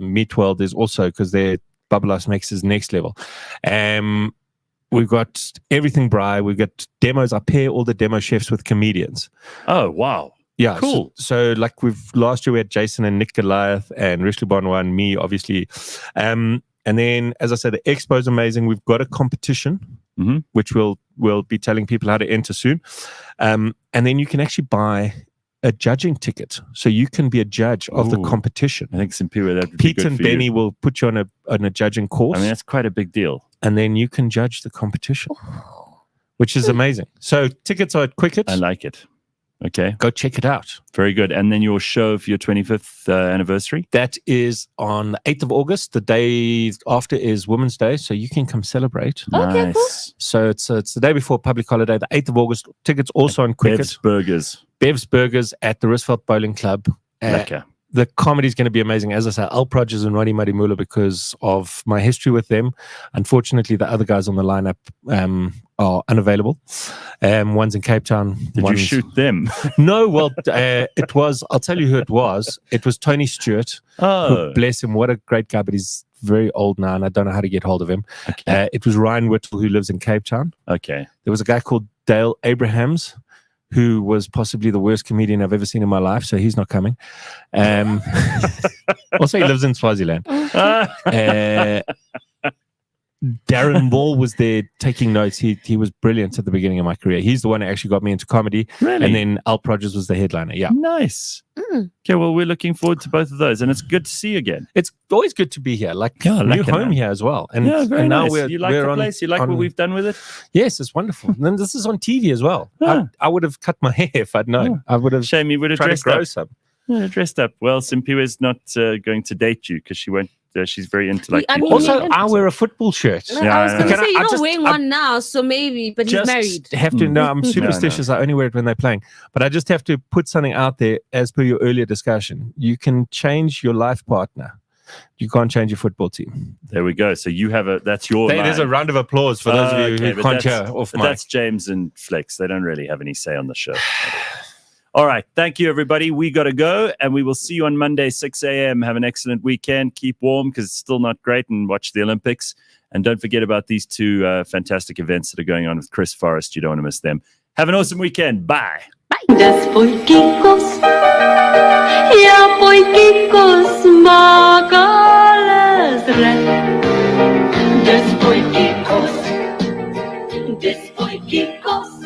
Meat World is also, because their bubble ice makes is next level. We've got everything braai. We've got demos. I pair all the demo chefs with comedians. Oh, wow. Yeah, Cool. So like last year we had Jason and Nick Goliath and Rishli Bonwa and me, obviously. And then, as I said, the expo is amazing. We've got a competition, Mhm. which we'll be telling people how to enter soon. And then you can actually buy a judging ticket, so you can be a judge of the Ooh. competition. I think that would be Pete good and for Benny you. will put you on a judging course, I mean, that's quite a big deal. and then you can judge the competition, which is amazing. So tickets are at Quicket. I like it. Okay. Go check it out. Very good. And then your show for your 25th anniversary? That is on the 8th of August. The day after is Women's Day, so you can come celebrate. Okay, cool. So it's the day before public holiday, the 8th of August. Tickets also on Quicket. Bev's Burgers. Bev's Burgers at the Risveld Bowling Club. Lekker. The comedy is going to be amazing. As I say, Al Prodgers and Roddy Madimula, because of my history with them. Unfortunately, the other guys on the lineup are unavailable. One's in Cape Town. Did you shoot them? No, well, it was, I'll tell you who it was. It was Tony Stewart. Oh. Bless him. What a great guy, but he's very old now, and I don't know how to get hold of him. Okay. It was Ryan Whittle, who lives in Cape Town. Okay. There was a guy called Dale Abrahams, who was possibly the worst comedian I've ever seen in my life, so he's not coming. Also, he lives in Swaziland. Darren Moore was there taking notes. He was brilliant at the beginning of my career. He's the one who actually got me into comedy. Really? And then Al Prodgers was the headliner. Yeah. Nice. Okay, well, we're looking forward to both of those, and it's good to see you again. It's always good to be here. Like, new home here as well. And, very and now nice. You like the place? You like what we've done with it? Yes, it's wonderful. And then this is on TV as well. I would have cut my hair if I'd known. I would have. Shame you would have dressed grow up. some. Yeah, dressed up. Well, Simpiwe's not going to date you because she won't. She's very into like. I mean, also, I wear a football shirt. I was going to say, you're not wearing one now, so maybe, but he's married. Have to, no, I'm superstitious. I only wear it when they're playing. But I just have to put something out there as per your earlier discussion. You can change your life partner. You can't change your football team. There we go. So you have that's your line. There's a round of applause for those of you who can't hear off mic. That's James and Flex. They don't really have any say on the show. All right. Thank you, everybody. We got to go, and we will see you on Monday, 6 a.m. Have an excellent weekend. Keep warm because it's still not great, and watch the Olympics. And don't forget about these two fantastic events that are going on with Chris Forrest. You don't want to miss them. Have an awesome weekend. Bye. Despoikikos